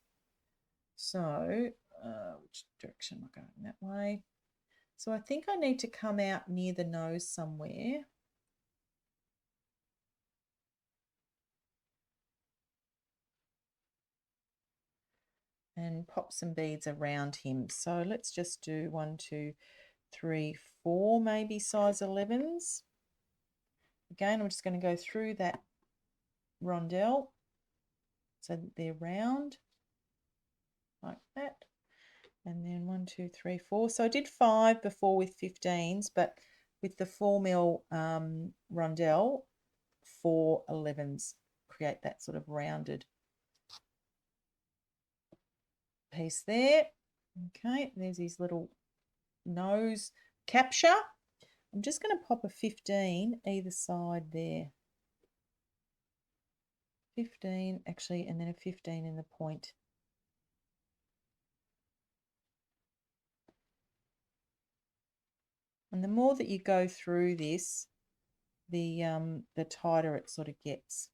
So which direction am I going? That way. So I think I need to come out near the nose somewhere. And pop some beads around him. So let's just do 1, 2, 3, 4, maybe size 11s. Again, I'm just going to go through that rondelle so that they're round like that. And then 1, 2, 3, 4. So I did 5 before with 15s, but with the 4mm rondelle, 4 11s create that sort of rounded piece there. Okay, there's his little nose capture. I'm just going to pop a 15 either side there. 15 actually, and then a 15 in the point. And the more that you go through this, the tighter it sort of gets.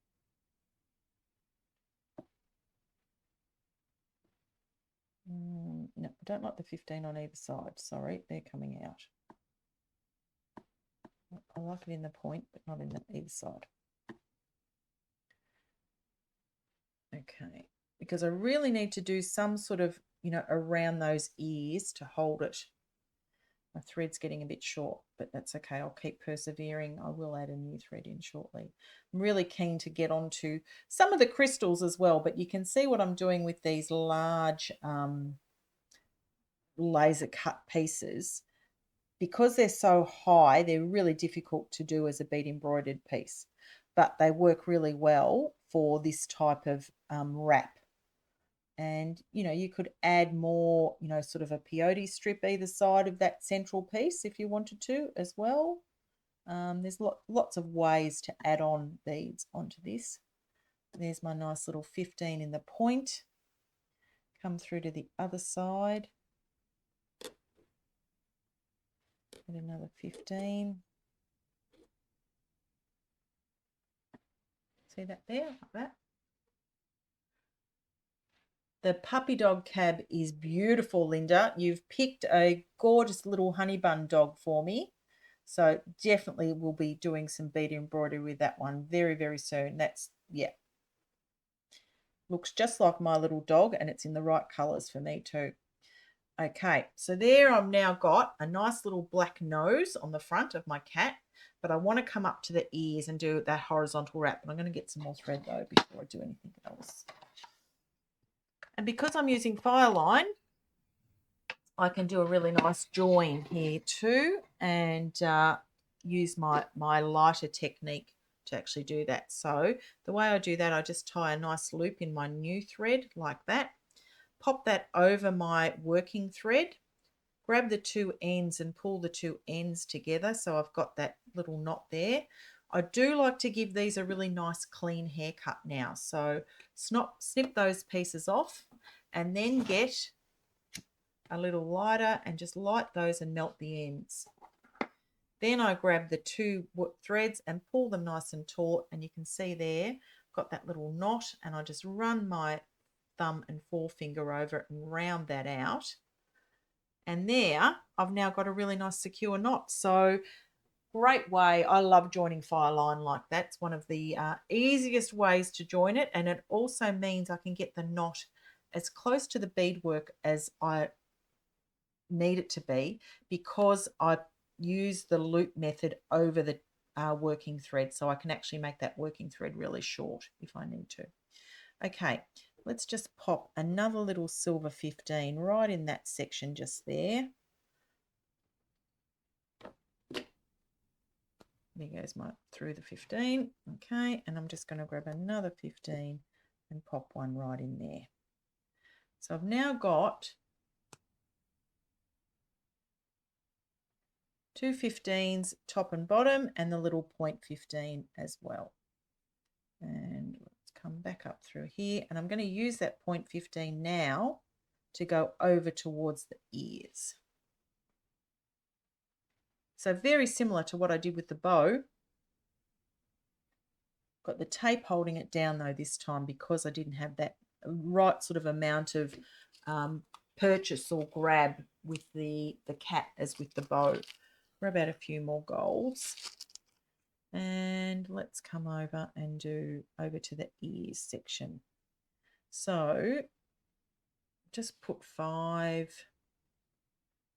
No, I don't like the 15 on either side. Sorry, they're coming out. I like it in the point, but not in either side. Okay, because I really need to do some sort of, around those ears to hold it. My thread's getting a bit short, but that's okay. I'll keep persevering. I will add a new thread in shortly. I'm really keen to get onto some of the crystals as well, but you can see what I'm doing with these large laser cut pieces. Because they're so high, they're really difficult to do as a bead embroidered piece, but they work really well for this type of wrap. And, you could add more, sort of a peyote strip either side of that central piece if you wanted to as well. There's lots of ways to add on beads onto this. There's my nice little 15 in the point. Come through to the other side. And another 15. See that there, like that? The puppy dog cab is beautiful, Lynda. You've picked a gorgeous little honey bun dog for me. So definitely we'll be doing some bead embroidery with that one very, very soon. Yeah. Looks just like my little dog, and it's in the right colours for me too. Okay, so there I've now got a nice little black nose on the front of my cat, but I want to come up to the ears and do that horizontal wrap. And I'm going to get some more thread though before I do anything else. And because I'm using Fireline, I can do a really nice join here too, and use my lighter technique to actually do that. So the way I do that, I just tie a nice loop in my new thread like that, pop that over my working thread, grab the two ends and pull the two ends together so I've got that little knot there. I do like to give these a really nice clean haircut now. So snip those pieces off and then get a little lighter and just light those and melt the ends. Then I grab the two threads and pull them nice and taut, and you can see there, got that little knot, and I just run my thumb and forefinger over it and round that out. And there, I've now got a really nice secure knot. So great way. I love joining Fireline like that. It's one of the easiest ways to join it, and it also means I can get the knot as close to the beadwork as I need it to be, because I use the loop method over the working thread, so I can actually make that working thread really short if I need to. Okay, let's just pop another little silver 15 right in that section just there. there goes my through the 15. Okay, and I'm just going to grab another 15 and pop one right in there. So I've now got 2 15s top and bottom and the little point 15 as well. And let's come back up through here, and I'm going to use that point 15 now to go over towards the ears. So very similar to what I did with the bow. Got the tape holding it down though this time because I didn't have that right sort of amount of purchase or grab with the cat as with the bow. Grab out a few more golds. And let's come over and do over to the ears section. So just put 5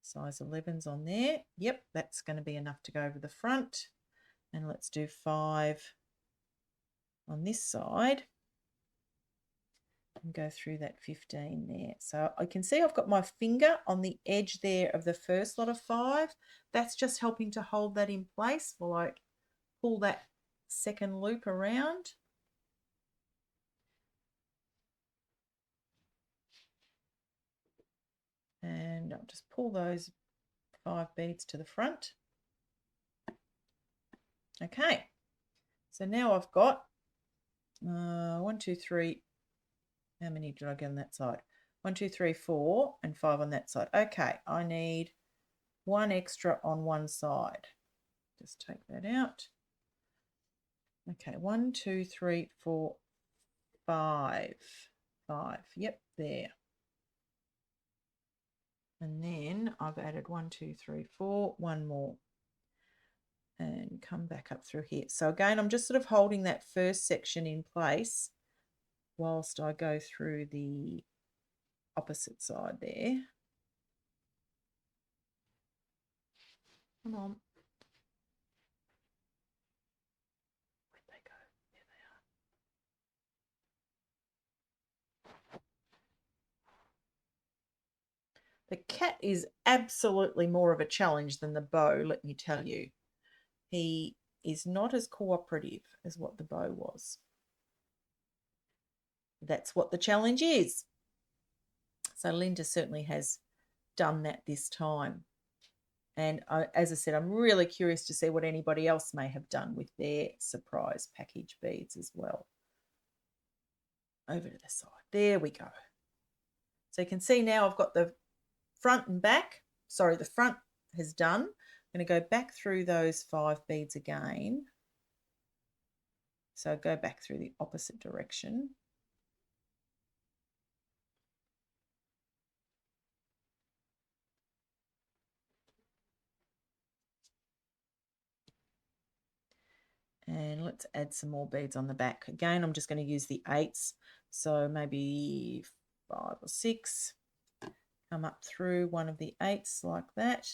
size 11s on there. Yep, that's going to be enough to go over the front. And let's do 5 on this side and go through that 15 there. So I can see I've got my finger on the edge there of the first lot of 5. That's just helping to hold that in place while I pull that second loop around. And I'll just pull those 5 beads to the front. Okay, so now I've got 1 2 3, how many did I get on that side? 1 2 3 4 and 5 on that side. Okay, I need 1 extra on one side. Just take that out. Okay, 1 2 3 4 5. Yep, there. And then I've added 1 2 3 4, one more, and come back up through here. So again, I'm just sort of holding that first section in place whilst I go through the opposite side there. Come on. Where'd they go? There they are. The cat is absolutely more of a challenge than the bow, let me tell you. He is not as cooperative as what the bow was. That's what the challenge is. So Lynda certainly has done that this time. And as I said, I'm really curious to see what anybody else may have done with their surprise package beads as well. Over to the side. There we go. So you can see now I've got the front and back. Sorry, the front has done. I'm going to go back through those 5 beads again. So go back through the opposite direction. And let's add some more beads on the back. Again, I'm just going to use the 8s. So maybe 5 or 6. Come up through one of the 8s like that.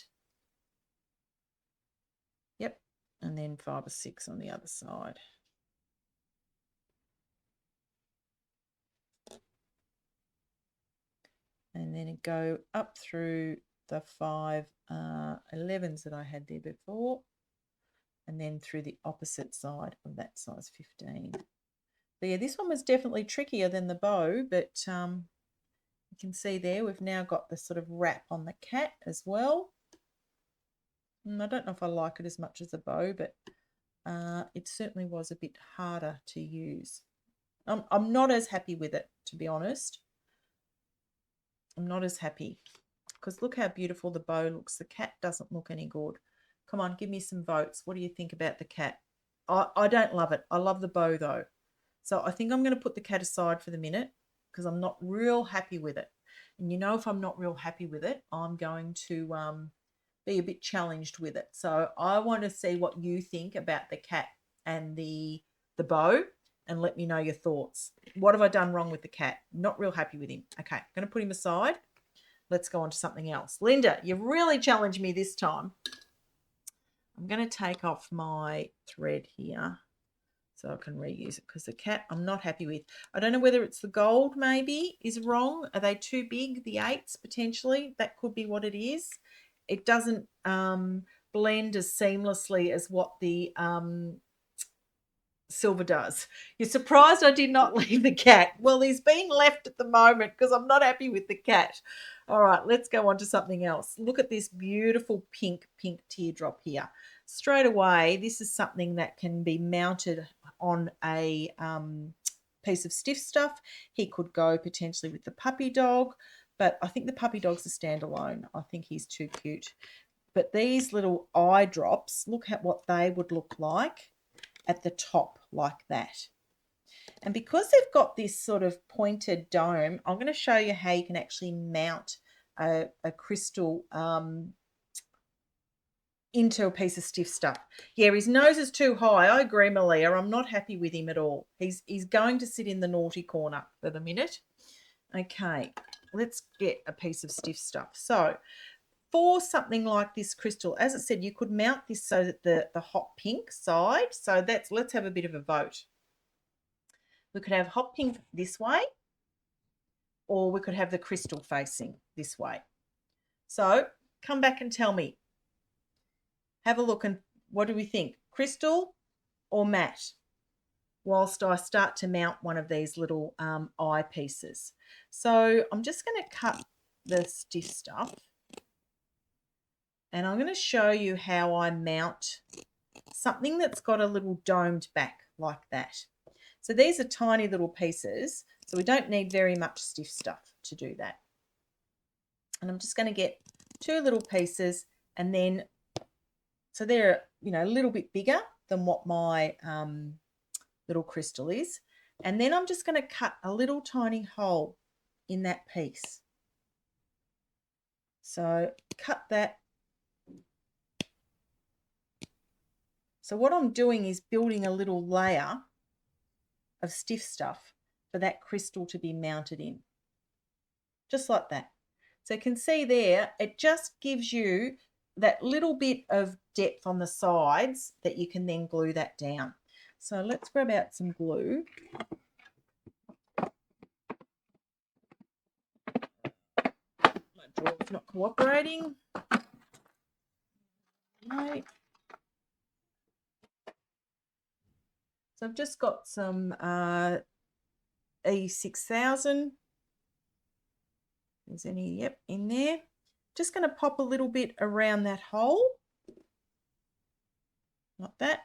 Yep. And then 5 or 6 on the other side. And then go up through the 5 11s that I had there before. And then through the opposite side of that size 15. But yeah, this one was definitely trickier than the bow, but you can see there we've now got the sort of wrap on the cat as well. And I don't know if I like it as much as the bow, but it certainly was a bit harder to use. I'm not as happy with it, to be honest. I'm not as happy because look how beautiful the bow looks. The cat doesn't look any good. Come on, give me some votes. What do you think about the cat? I don't love it. I love the bow though. So I think I'm going to put the cat aside for the minute because I'm not real happy with it. And you know, if I'm not real happy with it, I'm going to be a bit challenged with it. So I want to see what you think about the cat and the bow and let me know your thoughts. What have I done wrong with the cat? Not real happy with him. Okay, I'm going to put him aside. Let's go on to something else. Lynda, you've really challenged me this time. I'm going to take off my thread here so I can reuse it because the cat I'm not happy with. I don't know whether it's the gold maybe is wrong. Are they too big, the 8s potentially? That could be what it is. It doesn't blend as seamlessly as what the silver does. You're surprised I did not leave the cat. Well, he's being left at the moment because I'm not happy with the cat. All right, let's go on to something else. Look at this beautiful pink teardrop here. Straight away, this is something that can be mounted on a piece of stiff stuff. He could go potentially with the puppy dog, but I think the puppy dog's a standalone. I think he's too cute. But these little eye drops, look at what they would look like at the top like that. And because they've got this sort of pointed dome, I'm going to show you how you can actually mount a crystal into a piece of stiff stuff. Yeah, his nose is too high. I agree, Malia. I'm not happy with him at all. He's going to sit in the naughty corner for the minute. Okay, let's get a piece of stiff stuff. So for something like this crystal, as I said, you could mount this so that the hot pink side, so let's have a bit of a vote. We could have hot pink this way, or we could have the crystal facing this way. So come back and tell me. Have a look and what do we think? Crystal or matte? Whilst I start to mount one of these little eye pieces. So I'm just going to cut the stiff stuff. And I'm going to show you how I mount something that's got a little domed back like that. So these are tiny little pieces, so we don't need very much stiff stuff to do that. And I'm just going to get two little pieces, and then, so they're, a little bit bigger than what my little crystal is. And then I'm just going to cut a little tiny hole in that piece. So cut that. So what I'm doing is building a little layer of stiff stuff for that crystal to be mounted in. Just like that. So you can see there, it just gives you that little bit of depth on the sides that you can then glue that down. So let's grab out some glue. My drawer's not cooperating. No. So I've just got some E6000. There's any, yep, in there. Just going to pop a little bit around that hole. Like that.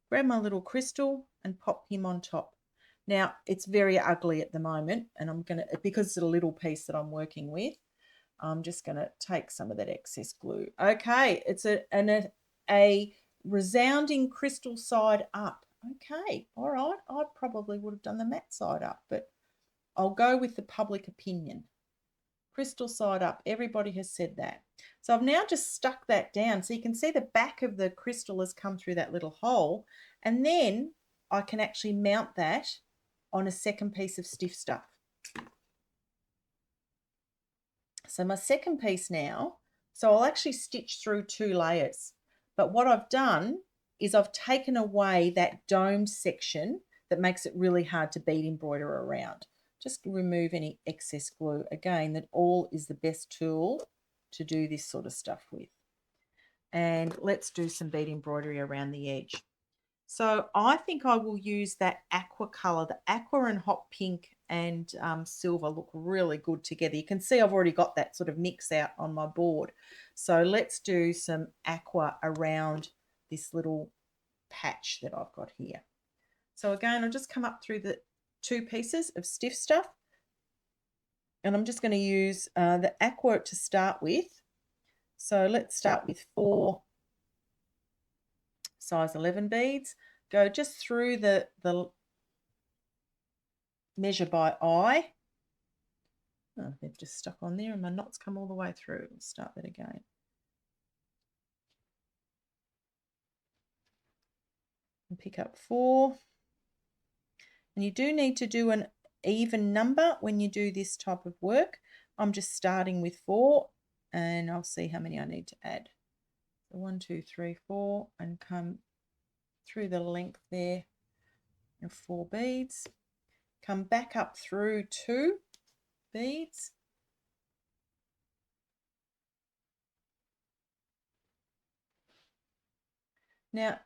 Grab my little crystal and pop him on top. Now, it's very ugly at the moment, and I'm going to, because it's a little piece that I'm working with, I'm just going to take some of that excess glue. Okay, it's a resounding crystal side up. Okay, all right. I probably would have done the matte side up, but I'll go with the public opinion. Crystal side up. Everybody has said that. So I've now just stuck that down. So you can see the back of the crystal has come through that little hole. And then I can actually mount that on a second piece of stiff stuff. So my second piece now, so I'll actually stitch through two layers. But what I've done is I've taken away that domed section that makes it really hard to bead embroider around. Just remove any excess glue. Again, that all is the best tool to do this sort of stuff with. And let's do some bead embroidery around the edge. So I think I will use that aqua colour. The aqua and hot pink and silver look really good together. You can see I've already got that sort of mix out on my board. So let's do some aqua around this little patch that I've got here. So again, I'll just come up through the two pieces of stiff stuff, and I'm just going to use the aqua to start with. So let's start with 4 size 11 beads. Go just through the measure by eye. Oh, they've just stuck on there and my knots come all the way through. Let's start that again. And pick up 4. And you do need to do an even number when you do this type of work. I'm just starting with 4 and I'll see how many I need to add. So 1, 2, 3, 4, and come through the length there of 4 beads. Come back up through 2 beads. Now,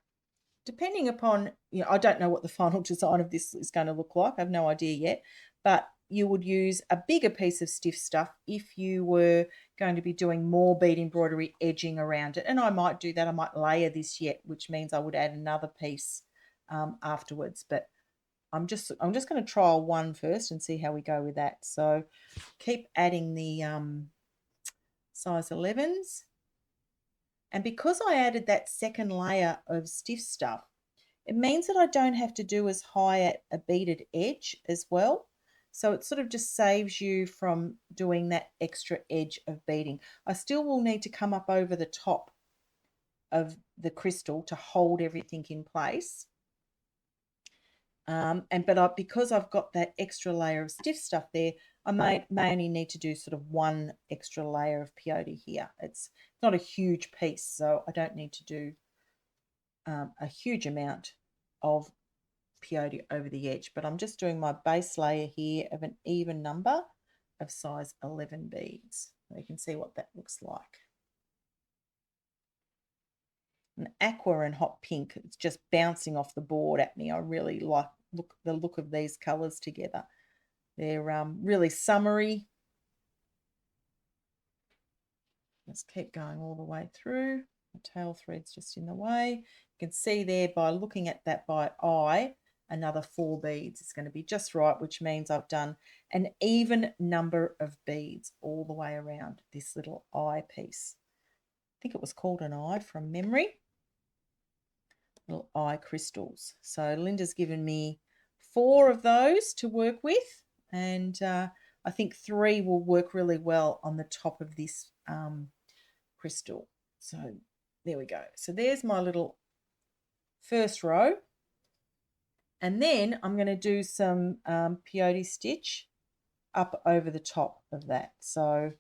depending upon, I don't know what the final design of this is going to look like. I have no idea yet, but you would use a bigger piece of stiff stuff if you were going to be doing more bead embroidery edging around it. And I might do that. I might layer this yet, which means I would add another piece afterwards. But I'm just going to trial one first and see how we go with that. So keep adding the size 11s. And because I added that second layer of stiff stuff, it means that I don't have to do as high at a beaded edge as well. So it sort of just saves you from doing that extra edge of beading. I still will need to come up over the top of the crystal to hold everything in place. Because I've got that extra layer of stiff stuff there, I may only need to do sort of one extra layer of peyote here. It's not a huge piece, so I don't need to do a huge amount of peyote over the edge, but I'm just doing my base layer here of an even number of size 11 beads. So you can see what that looks like. An aqua and hot pink, it's just bouncing off the board at me. I really like the look of these colours together. They're really summery. Let's keep going all the way through. The tail thread's just in the way. You can see there by looking at that by eye, another 4 beads is going to be just right, which means I've done an even number of beads all the way around this little eye piece. I think it was called an eye from memory. Little eye crystals. So Lynda's given me 4 of those to work with, and I think 3 will work really well on the top of this crystal. So there we go. So there's my little first row. And then I'm going to do some peyote stitch up over the top of that. So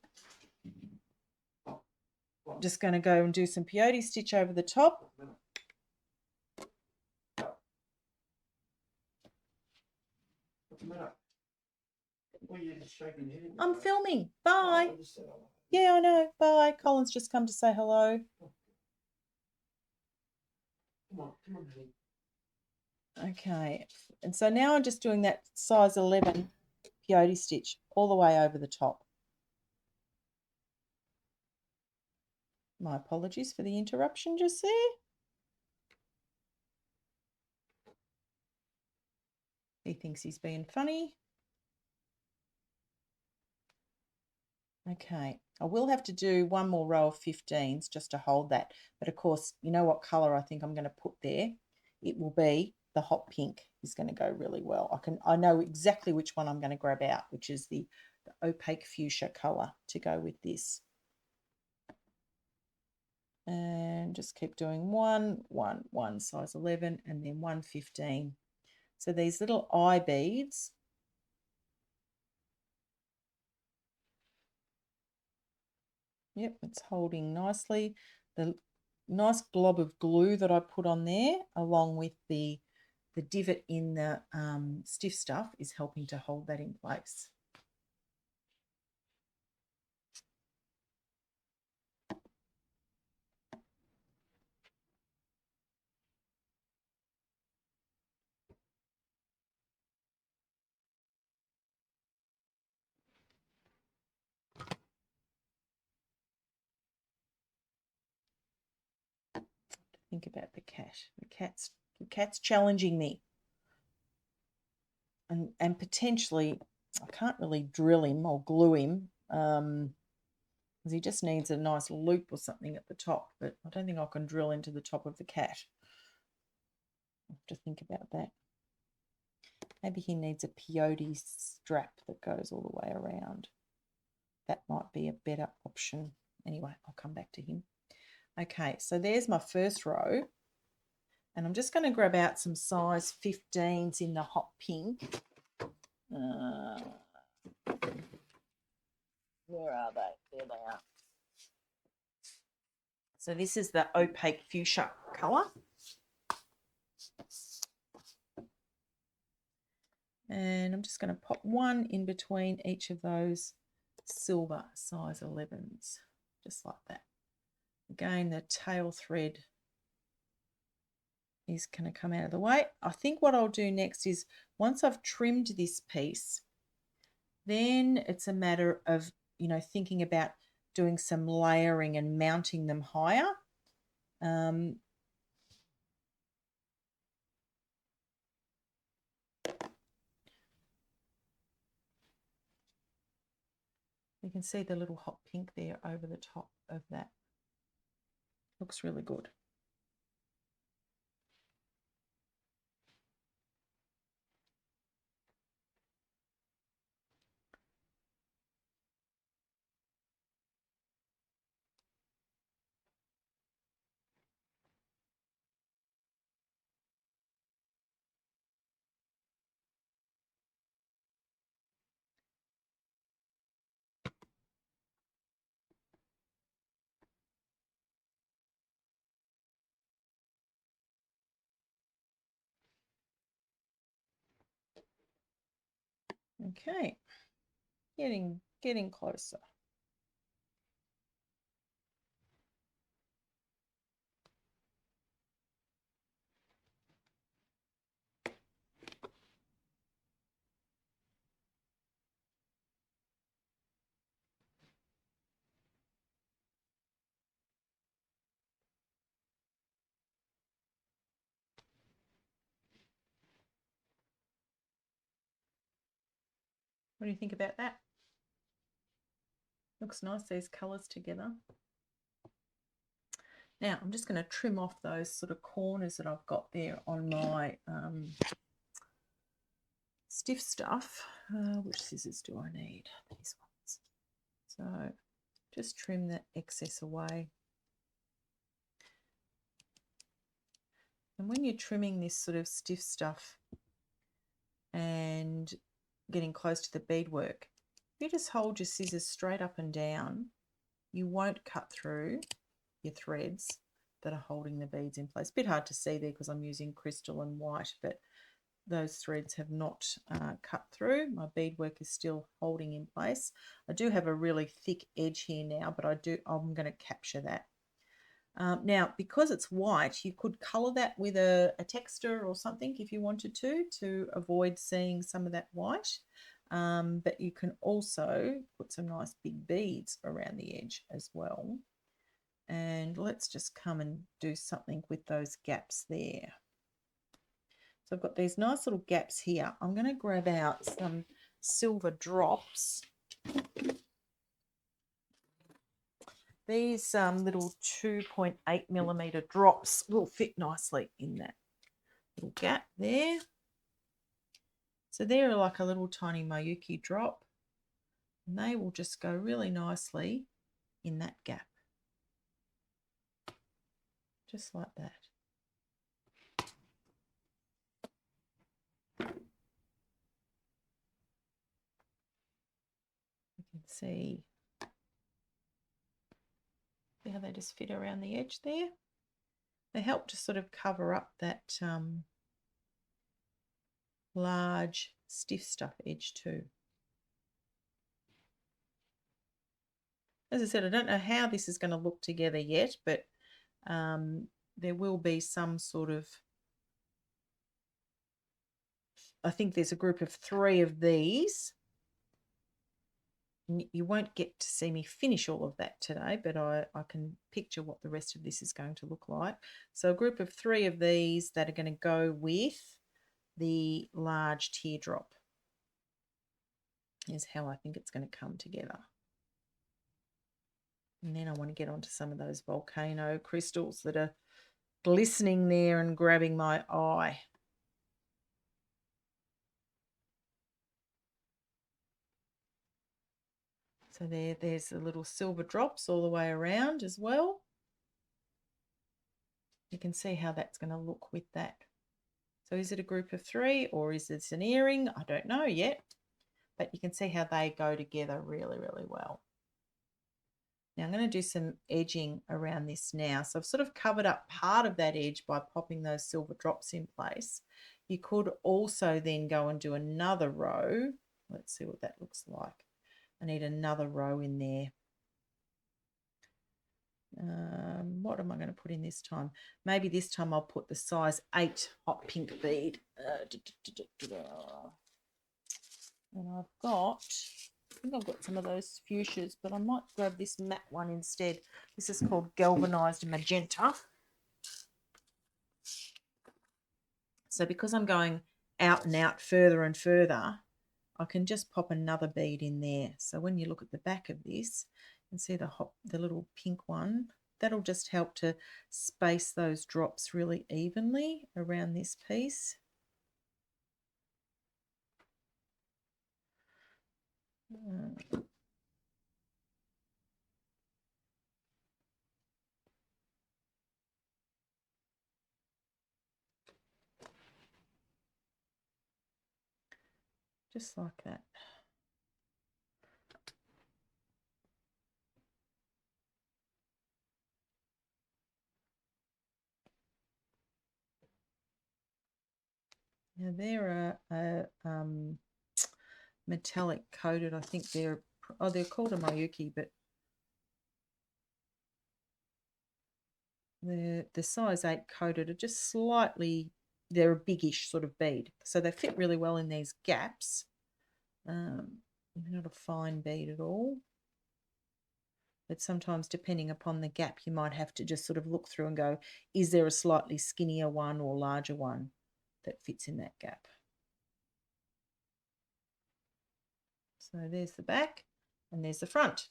I'm just going to go and do some peyote stitch over the top. I'm filming. Bye. Yeah, I know. Bye. Colin's just come to say hello. Come on, okay, and so now I'm just doing that size 11 peyote stitch all the way over the top. My apologies for the interruption just there. He thinks he's being funny. Okay, I will have to do one more row of 15s just to hold that. But of course, you know what colour I think I'm going to put there? It will be the hot pink is going to go really well. I know exactly which one I'm going to grab out, which is the opaque fuchsia colour to go with this. And just keep doing 1, 1, 1, size 11, and then 1, 15. So these little eye beads, yep, it's holding nicely. The nice glob of glue that I put on there, along with the divot in the stiff stuff, is helping to hold that in place. Think about the cat. The cat's challenging me. And potentially, I can't really drill him or glue him because he just needs a nice loop or something at the top, but I don't think I can drill into the top of the cat. I have to think about that. Maybe he needs a peyote strap that goes all the way around. That might be a better option. Anyway, I'll come back to him. Okay, so there's my first row. And I'm just going to grab out some size 15s in the hot pink. Where are they? There they are. So this is the opaque fuchsia colour. And I'm just going to pop one in between each of those silver size 11s, just like that. Again, the tail thread is going to come out of the way. I think what I'll do next is once I've trimmed this piece, then it's a matter of, you know, thinking about doing some layering and mounting them higher. You can see the little hot pink there over the top of that. Looks really good. Okay, getting closer. What do you think about that? Looks nice, these colours together. Now I'm just going to trim off those sort of corners that I've got there on my stiff stuff. Which scissors do I need? These ones. So just trim that excess away. And when you're trimming this sort of stiff stuff and getting close to the beadwork, if you just hold your scissors straight up and down, you won't cut through your threads that are holding the beads in place. A bit hard to see there because I'm using crystal and white, but those threads have not cut through. My beadwork is still holding in place. I do have a really thick edge here now, but I'm going to capture that. Now, because it's white, you could colour that with a texture or something if you wanted to avoid seeing some of that white. But you can also put some nice big beads around the edge as well. And let's just come and do something with those gaps there. So I've got these nice little gaps here. I'm going to grab out some silver drops. These little 2.8mm drops will fit nicely in that little gap there. So they're like a little tiny Mayuki drop, and they will just go really nicely in that gap. Just like that. You can see how they just fit around the edge there. They help to sort of cover up that large stiff stuff edge too. As I said, I don't know how this is going to look together yet, but there will be some sort of, I think there's a group of 3 of these. You won't get to see me finish all of that today, but I can picture what the rest of this is going to look like. So a group of 3 of these that are going to go with the large teardrop is how I think it's going to come together. And then I want to get onto some of those volcano crystals that are glistening there and grabbing my eye. So there's the little silver drops all the way around as well. You can see how that's going to look with that. So is it a group of 3 or is it an earring? I don't know yet, but you can see how they go together really, really well. Now I'm going to do some edging around this now. So I've sort of covered up part of that edge by popping those silver drops in place. You could also then go and do another row. Let's see what that looks like. I need another row in there. what am I going to put in this time? Maybe this time I'll put the size 8 hot pink bead. And I think I've got some of those fuchsias, but I might grab this matte one instead. This is called galvanized magenta. So because I'm going out and out further and further, I can just pop another bead in there. So when you look at the back of this and see the little pink one, that'll just help to space those drops really evenly around this piece. Just like that. Now they're metallic coated. I think they're called a Miyuki, but the size 8 coated are just slightly, they're a biggish sort of bead, so they fit really well in these gaps. Not a fine bead at all, but sometimes depending upon the gap you might have to just sort of look through and go, is there a slightly skinnier one or larger one that fits in that gap? So there's the back and there's the front.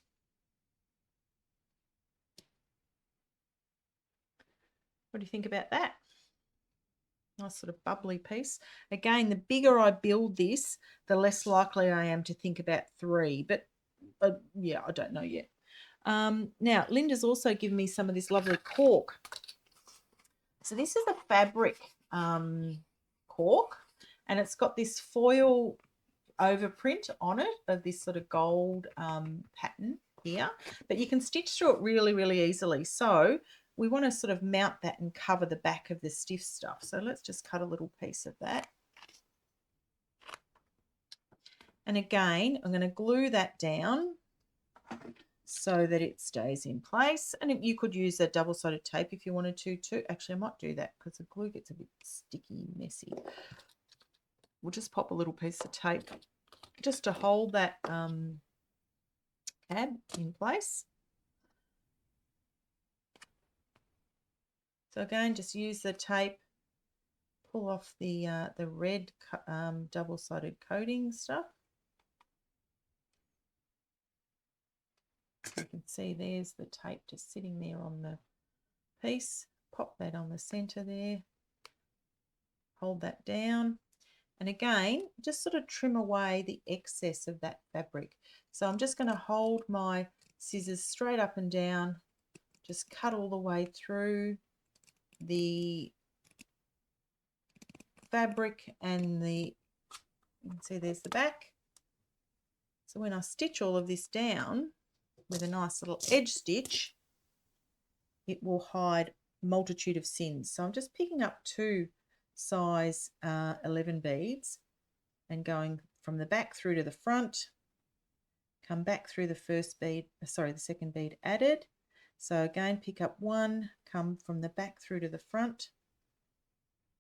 What do you think about that? Nice sort of bubbly piece. Again, the bigger I build this, the less likely I am to think about 3. But yeah, I don't know yet. Now, Lynda's also given me some of this lovely cork. So this is a fabric cork, and it's got this foil overprint on it of this sort of gold pattern here. But you can stitch through it really, really easily. So we want to sort of mount that and cover the back of the stiff stuff. So let's just cut a little piece of that. And again, I'm going to glue that down so that it stays in place. And you could use a double-sided tape if you wanted to too. Actually, I might do that because the glue gets a bit sticky, messy. We'll just pop a little piece of tape just to hold that tab in place. So again, just use the tape, pull off the red double-sided coating stuff. You can see there's the tape just sitting there on the piece. Pop that on the center there. Hold that down. And again, just sort of trim away the excess of that fabric. So I'm just going to hold my scissors straight up and down, just cut all the way through the fabric and you can see there's the back. So when I stitch all of this down with a nice little edge stitch, it will hide a multitude of sins. So I'm just picking up 2 size 11 beads and going from the back through to the front, come back through the the second bead added. So again, pick up 1, come from the back through to the front,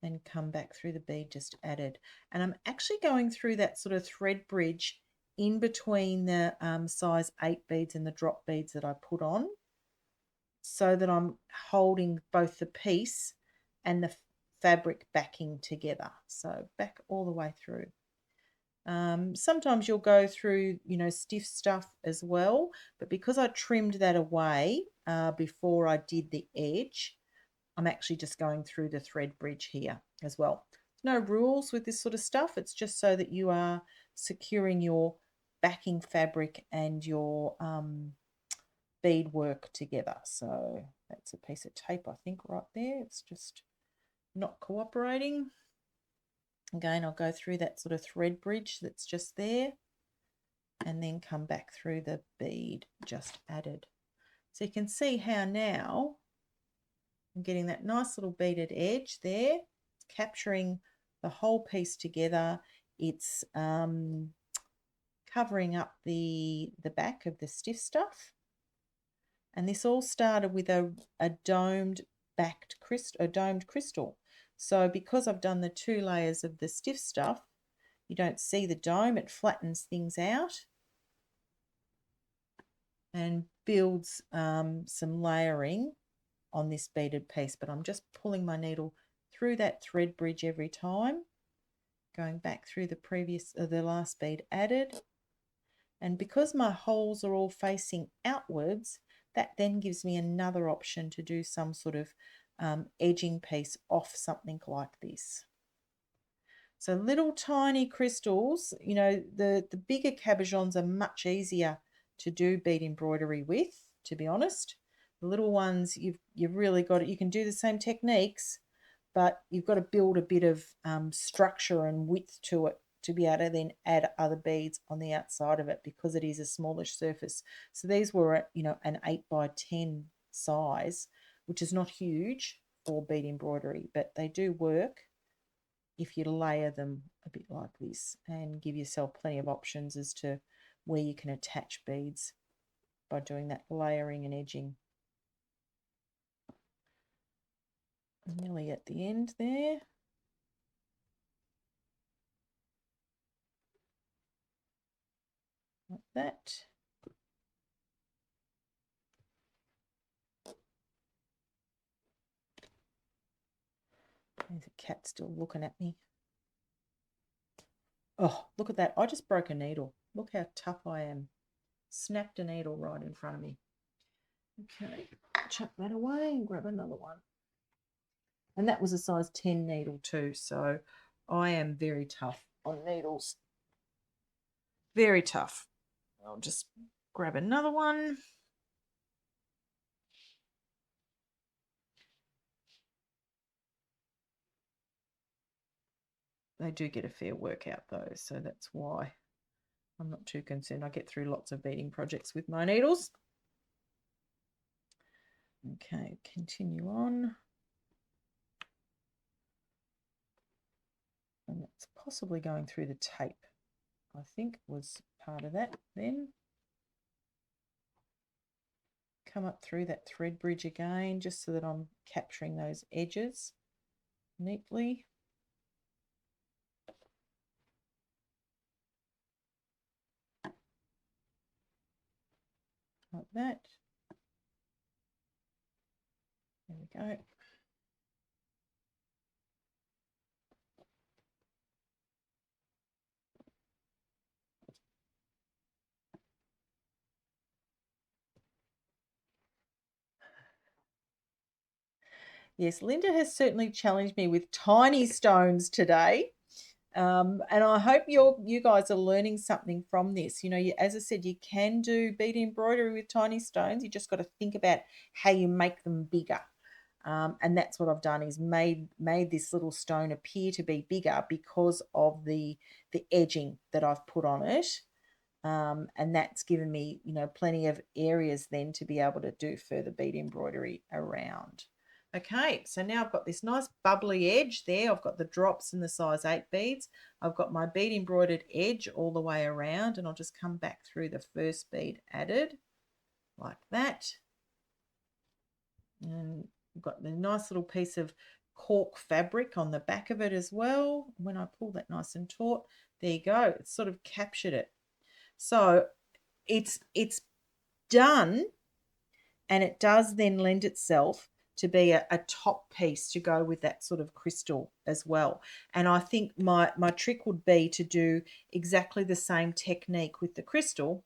and come back through the bead just added. And I'm actually going through that sort of thread bridge in between the size 8 beads and the drop beads that I put on, so that I'm holding both the piece and the fabric backing together. So back all the way through. Sometimes you'll go through, stiff stuff as well, but because I trimmed that away before I did the edge, I'm actually just going through the thread bridge here as well. No rules with this sort of stuff. It's just so that you are securing your backing fabric and your bead work together. So that's a piece of tape, I think, right there. It's just not cooperating. Again, I'll go through that sort of thread bridge that's just there and then come back through the bead just added. So you can see how now I'm getting that nice little beaded edge there, capturing the whole piece together. It's covering up the back of the stiff stuff. And this all started with a domed crystal. So because I've done the 2 layers of the stiff stuff, you don't see the dome, it flattens things out and builds some layering on this beaded piece. But I'm just pulling my needle through that thread bridge every time, going back through the last bead added. And because my holes are all facing outwards, that then gives me another option to do some sort of edging piece off something like this. So little tiny crystals, you know, the bigger cabochons are much easier to do bead embroidery with, to be honest. The little ones, you've really got it. You can do the same techniques, but you've got to build a bit of structure and width to it to be able to then add other beads on the outside of it, because it is a smallish surface. So these were, you know, an 8x10 size, which is not huge for bead embroidery, but they do work if you layer them a bit like this and give yourself plenty of options as to where you can attach beads by doing that layering and edging. Nearly at the end there. Like that. There's a cat still looking at me. Oh, look at that. I just broke a needle. Look how tough I am. Snapped a needle right in front of me. Okay, chuck that away and grab another one. And that was a size 10 needle too, so I am very tough on needles. Very tough. I'll just grab another one. They do get a fair workout though, so that's why I'm not too concerned. I get through lots of beading projects with my needles. Okay, continue on. And that's possibly going through the tape, I think was part of that then. Come up through that thread bridge again, just so that I'm capturing those edges neatly. Like that. There we go. Yes, Lynda has certainly challenged me with tiny stones today. And I hope you guys are learning something from this. You know, as I said, you can do bead embroidery with tiny stones. You just got to think about how you make them bigger. And that's what I've done, is made this little stone appear to be bigger because of the edging that I've put on it. And that's given me, you know, plenty of areas then to be able to do further bead embroidery around. Okay, so now I've got this nice bubbly edge there. I've got the drops in the size 8 beads. I've got my bead embroidered edge all the way around, and I'll just come back through the first bead added like that. And I've got the nice little piece of cork fabric on the back of it as well. When I pull that nice and taut, there you go. It's sort of captured it. So it's done, and it does then lend itself to be a top piece to go with that sort of crystal as well. And I think my trick would be to do exactly the same technique with the crystal.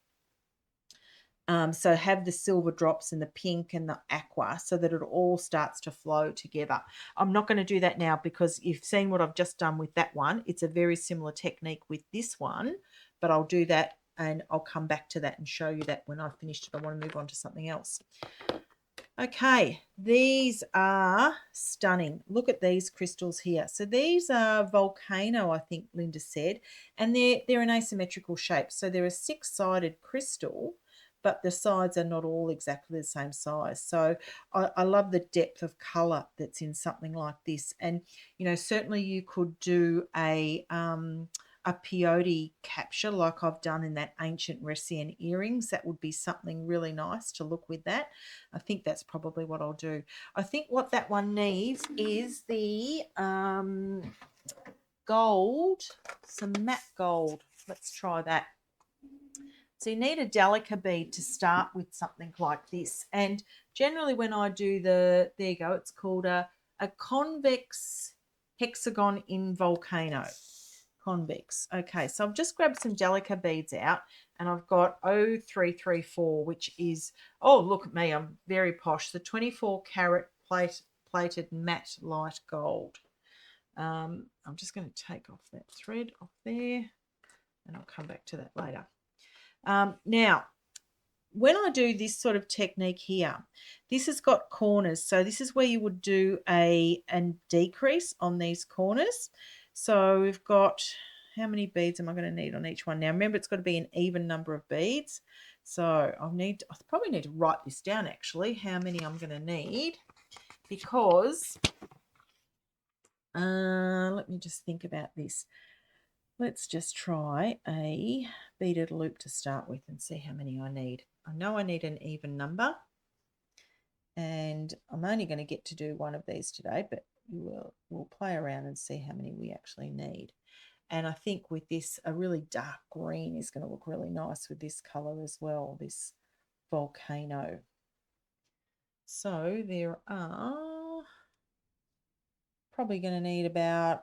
So have the silver drops and the pink and the aqua so that it all starts to flow together. I'm not going to do that now because you've seen what I've just done with that one. It's a very similar technique with this one, but I'll do that and I'll come back to that and show you that when I've finished it. I want to move on to something else. Okay, these are stunning. Look at these crystals here. So these are volcano, I think Lynda said, and they're an asymmetrical shape. So they're a 6-sided crystal, but the sides are not all exactly the same size. So I love the depth of colour that's in something like this. And, you know, certainly you could do a a peyote capture like I've done in that ancient Ressian earrings. That would be something really nice to look with that. I think that's probably what I'll do. I think what that one needs is the gold, some matte gold. Let's try that. So you need a delicate bead to start with something like this. And generally when I do there you go, it's called a convex hexagon in volcano. Convex. Okay, so I've just grabbed some delicate beads out and I've got 0334, which is, oh, look at me, I'm very posh. The 24 carat plated matte light gold. I'm just going to take off that thread off there and I'll come back to that later. Now, when I do this sort of technique here, this has got corners. So this is where you would do a decrease on these corners. So we've got, how many beads am I going to need on each one? Now, remember, it's got to be an even number of beads. So I probably need to write this down, actually, how many I'm going to need, because let me just think about this. Let's just try a beaded loop to start with and see how many I need. I know I need an even number, and I'm only going to get to do one of these today, but we'll play around and see how many we actually need. And I think with this, a really dark green is going to look really nice with this colour as well, this volcano. So there are probably going to need about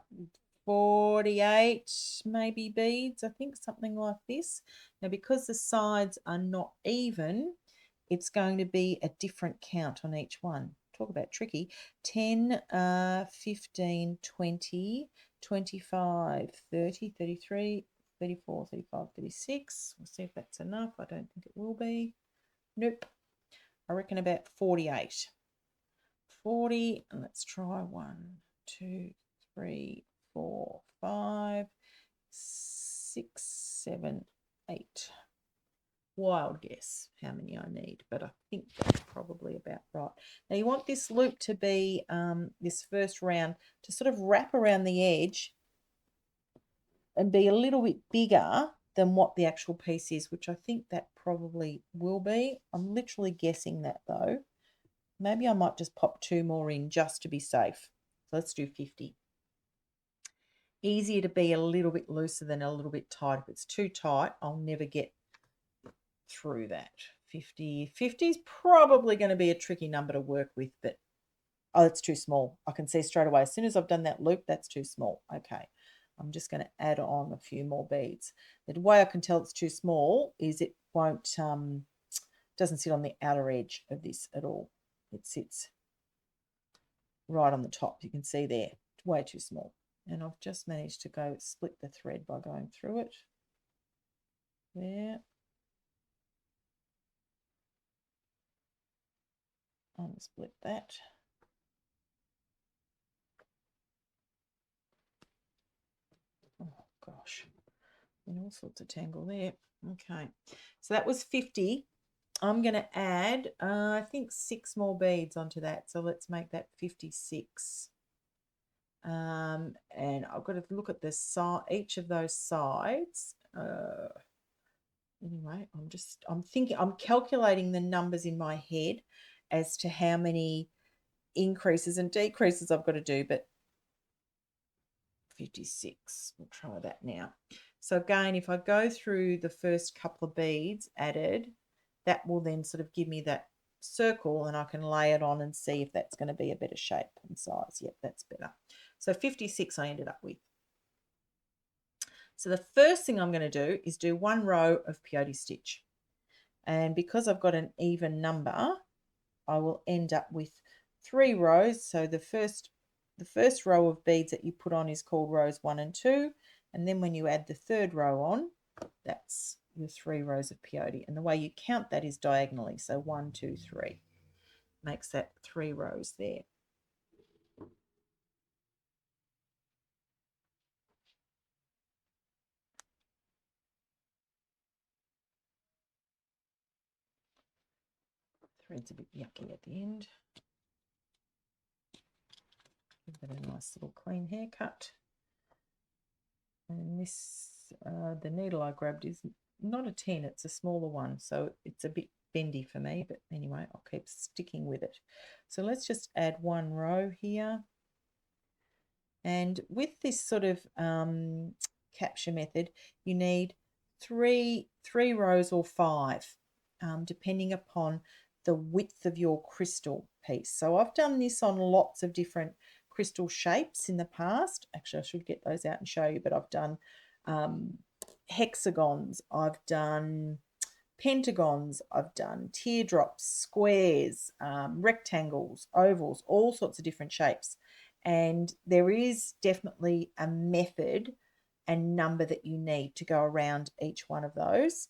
48 maybe beads, I think, something like this. Now, because the sides are not even, it's going to be a different count on each one. Talk about tricky. 10, 15, 20, 25, 30, 33, 34, 35, 36. We'll see if that's enough. I don't think it will be. Nope. I reckon about 48. 40, and let's try 1, 2, 3, 4, 5, 6, 7, 8. Wild guess how many I need, but I think that's probably about right. Now you want this loop to be, this first round, to sort of wrap around the edge and be a little bit bigger than what the actual piece is, which I think that probably will be. I'm literally guessing that though. Maybe I might just pop 2 more in just to be safe. So let's do 50. Easier to be a little bit looser than a little bit tight. If it's too tight, I'll never get through that. 50 is probably going to be a tricky number to work with, but oh, it's too small. I can see straight away as soon as I've done that loop, that's too small. Okay, I'm just going to add on a few more beads. The way I can tell it's too small is it won't doesn't sit on the outer edge of this at all. It sits right on the top. You can see there, it's way too small. And I've just managed to go split the thread by going through it. There. Unsplit that. Oh gosh, and all sorts of tangle there. Okay, so that was 50. I'm going to add, I think 6 more beads onto that. So let's make that 56. And I've got to look at the side, each of those sides. Anyway, I'm calculating the numbers in my head as to how many increases and decreases I've got to do, but 56, we'll try that now. So again, if I go through the first couple of beads added, that will then sort of give me that circle and I can lay it on and see if that's going to be a better shape and size. Yep, that's better. So 56 I ended up with. So the first thing I'm going to do is do 1 row of peyote stitch. And because I've got an even number, I will end up with 3 rows. So the first row of beads that you put on is called rows 1 and 2. And then when you add the 3rd row on, that's your 3 rows of peyote. And the way you count that is diagonally. So 1, 2, 3 makes that 3 rows there. Thread's a bit yucky at the end. Give it a nice little clean haircut. And this, the needle I grabbed is not a 10, it's a smaller one. So it's a bit bendy for me, but anyway, I'll keep sticking with it. So let's just add one row here. And with this sort of capture method, you need three rows or five, depending upon the width of your crystal piece. So I've done this on lots of different crystal shapes in the past. Actually, I should get those out and show you, but I've done hexagons, I've done pentagons, I've done teardrops, squares, rectangles, ovals, all sorts of different shapes. And there is definitely a method and number that you need to go around each one of those.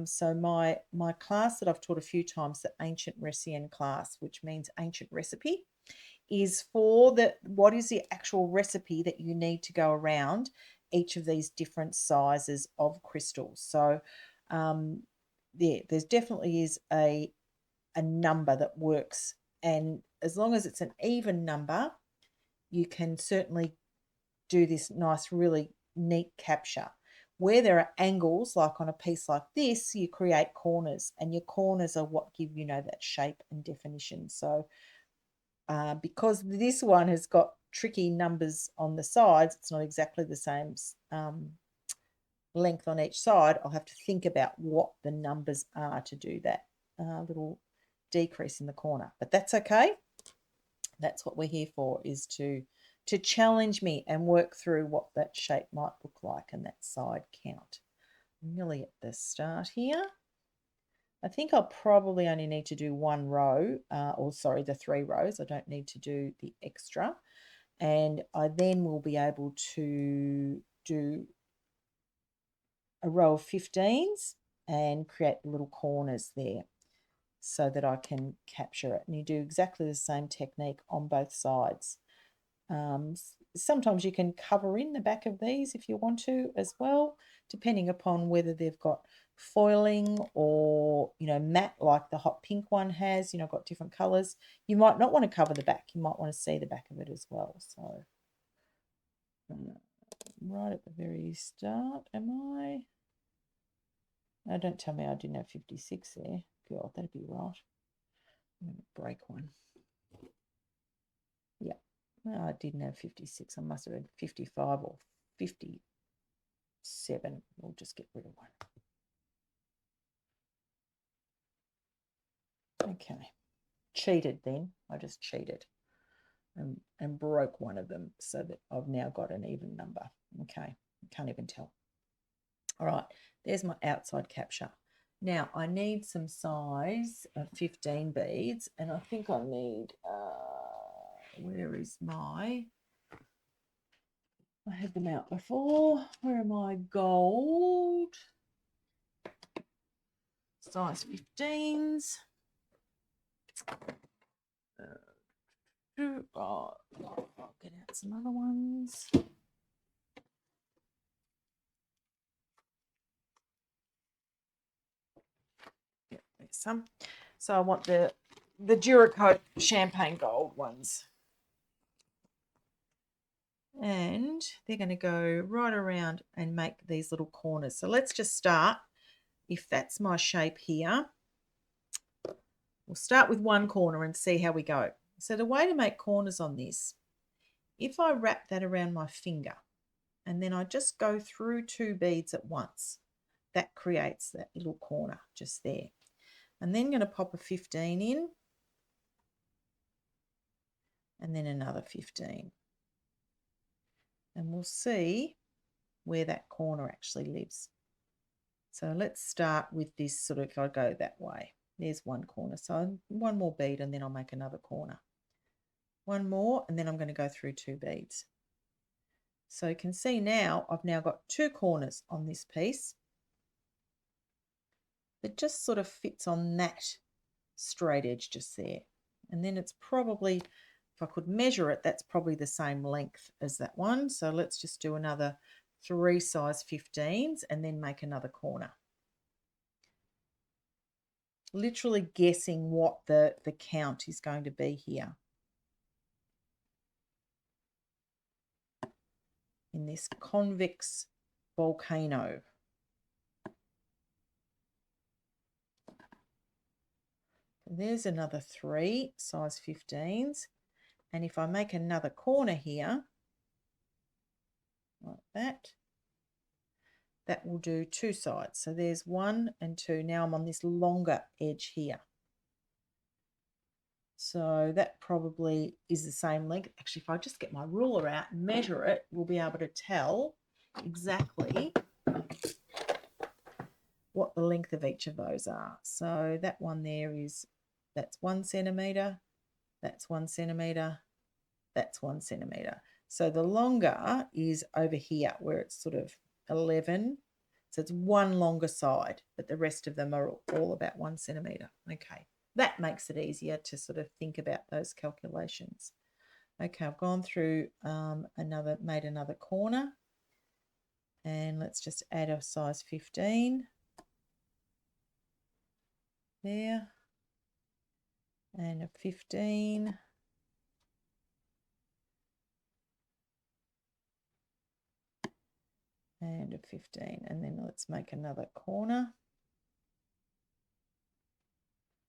So my class that I've taught a few times, the Ancient Recipe class, which means ancient recipe, is for what is the actual recipe that you need to go around each of these different sizes of crystals. So there's definitely is a number that works, and as long as it's an even number, you can certainly do this nice, really neat capture. Where there are angles, like on a piece like this, you create corners, and your corners are what give that shape and definition. So because this one has got tricky numbers on the sides, it's not exactly the same length on each side. I'll have to think about what the numbers are to do that little decrease in the corner, but that's okay. That's what we're here for, is to challenge me and work through what that shape might look like and that side count. I'm nearly at the start here. I think I'll probably only need to do one row, or sorry, the 3 rows. I don't need to do the extra. And I then will be able to do a row of 15s and create little corners there so that I can capture it. And you do exactly the same technique on both sides. Sometimes you can cover in the back of these if you want to as well, depending upon whether they've got foiling or matte, like the hot pink one has, got different colors. You might not want to cover the back, you might want to see the back of it as well. So right at the very start, don't tell me I didn't have 56 there. God, that'd be right. I'm going to break one. Yeah, no, I didn't have 56. I must have had 55 or 57. We'll just get rid of one. Okay, cheated then. I just cheated and broke one of them so that I've now got an even number. Okay, can't even tell. All right, there's my outside capture. Now I need some size of 15 beads, and I think I need, where is my, I had them out before. Where are my gold? Size 15s. I'll get out some other ones. Yeah, there's some. So I want the Duracoat champagne gold ones. And they're going to go right around and make these little corners. So let's just start. If that's my shape here, we'll start with one corner and see how we go. So the way to make corners on this, if I wrap that around my finger and then I just go through 2 beads at once, that creates that little corner just there. And then I'm going to pop a 15 in and then another 15. And we'll see where that corner actually lives. So let's start with this sort of, if I go that way, there's one corner. So one more bead and then I'll make another corner. One more and then I'm going to go through 2 beads. So you can see now I've now got 2 corners on this piece that just sort of fits on that straight edge just there. And then it's probably, if I could measure it, that's probably the same length as that one. So let's just do another 3 size 15s and then make another corner. Literally guessing what the count is going to be here. in this convex volcano. There's another 3 size 15s. And if I make another corner here, like that, that will do 2 sides. So there's 1 and 2. Now I'm on this longer edge here. So that probably is the same length. Actually, if I just get my ruler out and measure it, we'll be able to tell exactly what the length of each of those are. So that one there is, that's 1 centimetre, that's 1 centimetre, that's 1 centimetre. So the longer is over here where it's sort of 11. So it's one longer side, but the rest of them are all about 1 centimetre. Okay, that makes it easier to sort of think about those calculations. Okay, I've gone through made another corner, and let's just add a size 15 there, and a 15. And a 15, and then let's make another corner.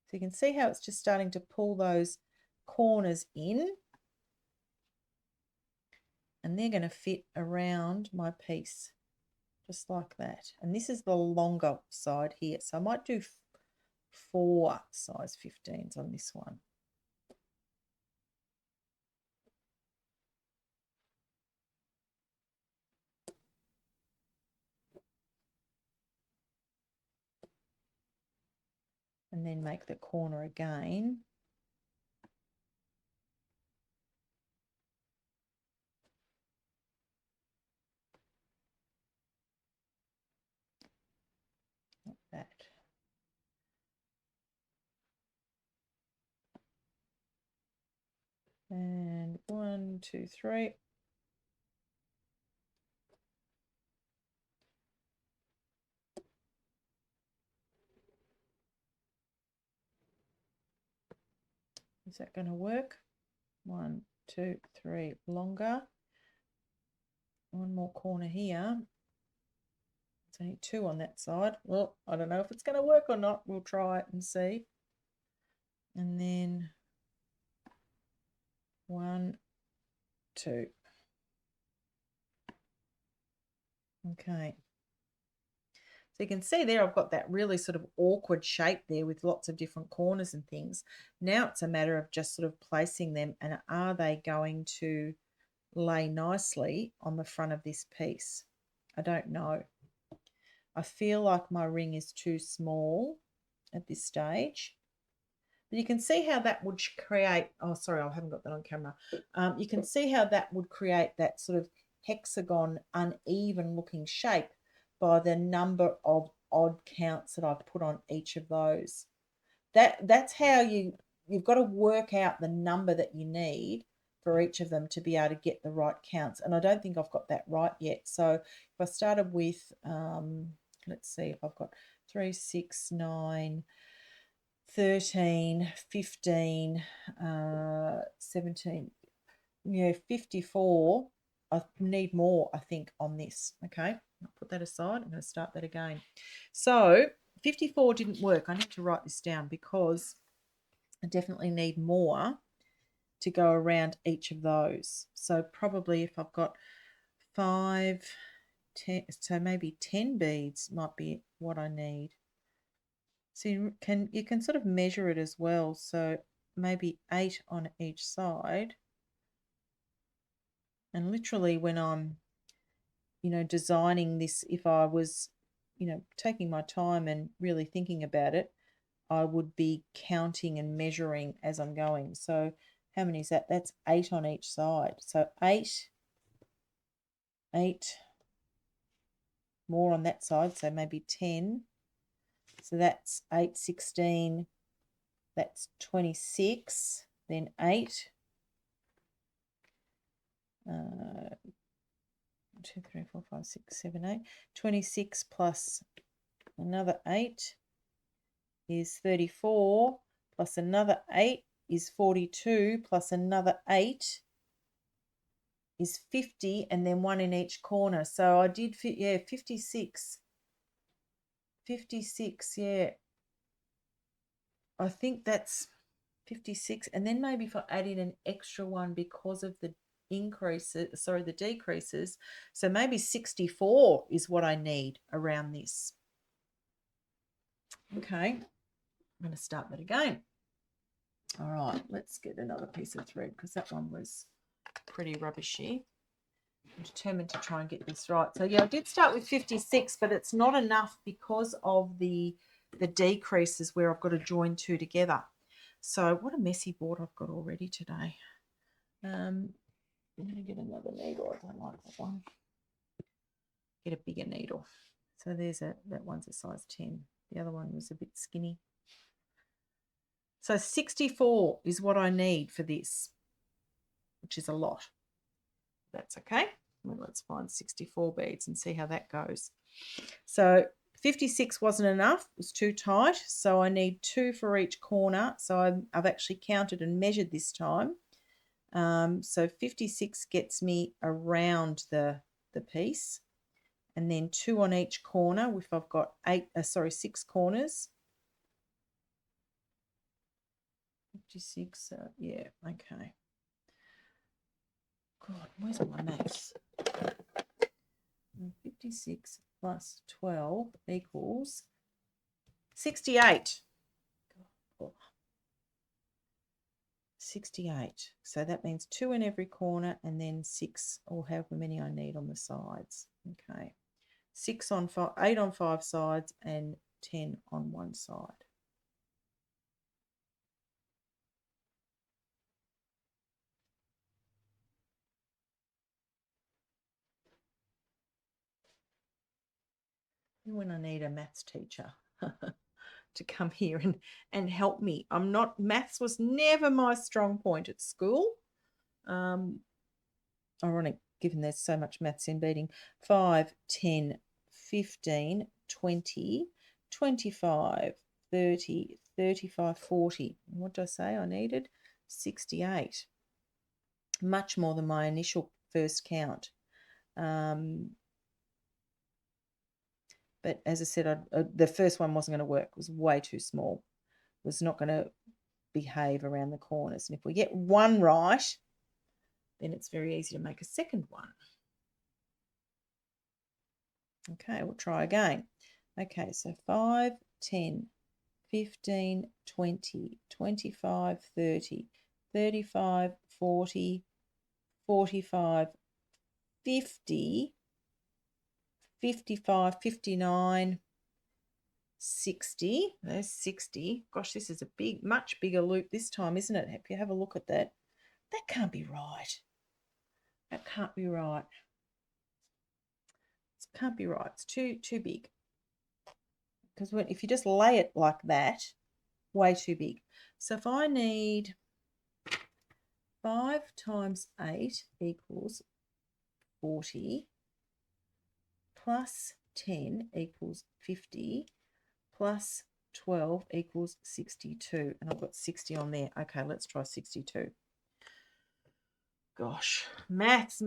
So you can see how it's just starting to pull those corners in, and they're going to fit around my piece just like that. And this is the longer side here, so I might do 4 size 15s on this one. And then make the corner again. Like that. And 1, 2, 3. Is that going to work? 1, 2, 3 longer. One more corner here. It's only 2 on that side. Well, I don't know if it's going to work or not. We'll try it and see. And then 1, 2. Okay. So you can see there I've got that really sort of awkward shape there with lots of different corners and things. Now it's a matter of just sort of placing them, and are they going to lay nicely on the front of this piece? I don't know. I feel like my ring is too small at this stage. But you can see how that would create, oh, sorry, I haven't got that on camera. You can see how that would create that sort of hexagon, uneven looking shape by the number of odd counts that I've put on each of those. That's how you've got to work out the number that you need for each of them to be able to get the right counts. And I don't think I've got that right yet. So if I started with, let's see if I've got 3, 6, 9, 13, 15, 17, 54. I need more, I think, on this. Okay, I'll put that aside. I'm going to start that again. So 54 didn't work. I need to write this down because I definitely need more to go around each of those. So probably if I've got 5, 10, so maybe 10 beads might be what I need. So you can sort of measure it as well. So maybe 8 on each side. And literally when I'm, designing this, if I was, taking my time and really thinking about it, I would be counting and measuring as I'm going. So how many is that? That's 8 on each side. So 8 more on that side. So maybe 10. So that's 8, 16. That's 26. Then 8. 2, 3, 4, 5, 6, 7, 8. 26 plus another 8 is 34, plus another 8 is 42, plus another 8 is 50 and then 1 in each corner. So I did, 56. 56, yeah. I think that's 56. And then maybe if I add in an extra one because of the the decreases. So maybe 64 is what I need around this. Okay, I'm going to start that again. All right, let's get another piece of thread because that one was pretty rubbishy. I'm determined to try and get this right. So yeah, I did start with 56, but it's not enough because of the decreases where I've got to join two together. So what a messy board I've got already today. I'm going to get another needle. I don't like that one. Get a bigger needle. So there's that one's a size 10. The other one was a bit skinny. So 64 is what I need for this, which is a lot. That's okay. Well, let's find 64 beads and see how that goes. So 56 wasn't enough. It was too tight. So I need 2 for each corner. So I've actually counted and measured this time. So 56 gets me around the piece. And then 2 on each corner if I've got 6 corners. 56, yeah, okay. God, where's my maths? 56 plus 12 equals 68. 68. So that means 2 in every corner and then 6 or however many I need on the sides. Okay. 8 on 5 sides and 10 on one side. And when I need a maths teacher to come here and help me. Maths was never my strong point at school. Ironic, given there's so much maths in beading. 5, 10, 15, 20, 25, 30, 35, 40. What did I say I needed? 68. Much more than my initial first count. But as I said, the first one wasn't going to work. It was way too small. It was not going to behave around the corners. And if we get one right, then it's very easy to make a second one. Okay, we'll try again. Okay, so 5, 10, 15, 20, 25, 30, 35, 40, 45, 50, 55, 59, 60. There's 60. Gosh, this is a much bigger loop this time, isn't it? If you have a look at that, that can't be right. That can't be right. It can't be right. It's too big. Because if you just lay it like that, way too big. So if I need 5 times 8 equals 40 plus 10 equals 50 plus 12 equals 62. And I've got 60 on there. Okay, let's try 62. Gosh, maths.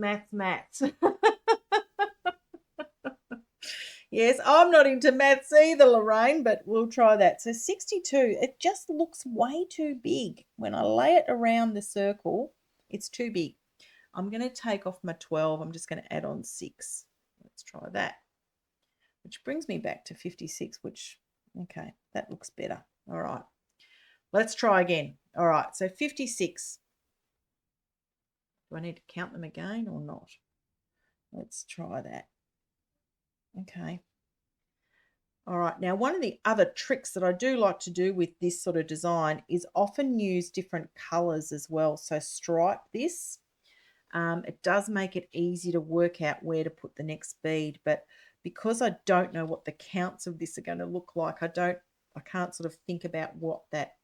Yes, I'm not into maths either, Lorraine, but we'll try that. So 62, it just looks way too big. When I lay it around the circle, it's too big. I'm going to take off my 12. I'm just going to add on 6. Let's try that. Which brings me back to 56, which, okay, that looks better. All right, let's try again. All right, so 56. Do I need to count them again or not? Let's try that. Okay. All right, now one of the other tricks that I do like to do with this sort of design is often use different colours as well. So stripe this. It does make it easy to work out where to put the next bead, but because I don't know what the counts of this are going to look like, I can't sort of think about what that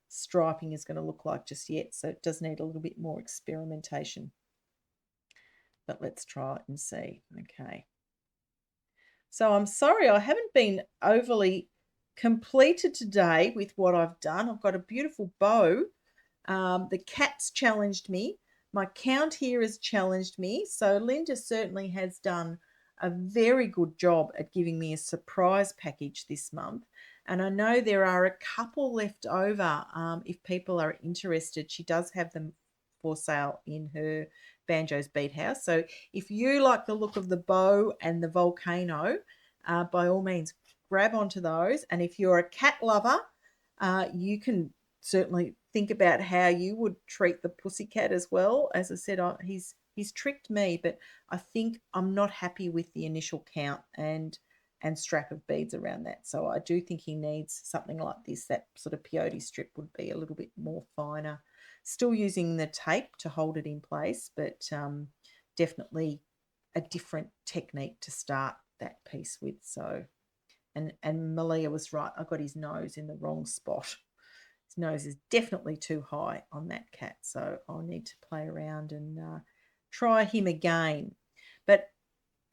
striping is going to look like just yet. So it does need a little bit more experimentation. But let's try it and see. Okay. So I'm sorry I haven't been overly completed today with what I've done. I've got a beautiful bow. The cats challenged me My count here has challenged me. So Lynda certainly has done a very good job at giving me a surprise package this month. And I know there are a couple left over if people are interested. She does have them for sale in her Banjo's Bead House. So if you like the look of the bow and the volcano, by all means, grab onto those. And if you're a cat lover, you can certainly think about how you would treat the pussycat as well. As I said, he's tricked me, but I think I'm not happy with the initial count and strap of beads around that. So I do think he needs something like this. That sort of peyote strip would be a little bit more finer. Still using the tape to hold it in place, but definitely a different technique to start that piece with. So, and Malia was right. I got his nose in the wrong spot. His nose is definitely too high on that cat, so I'll need to play around and try him again. But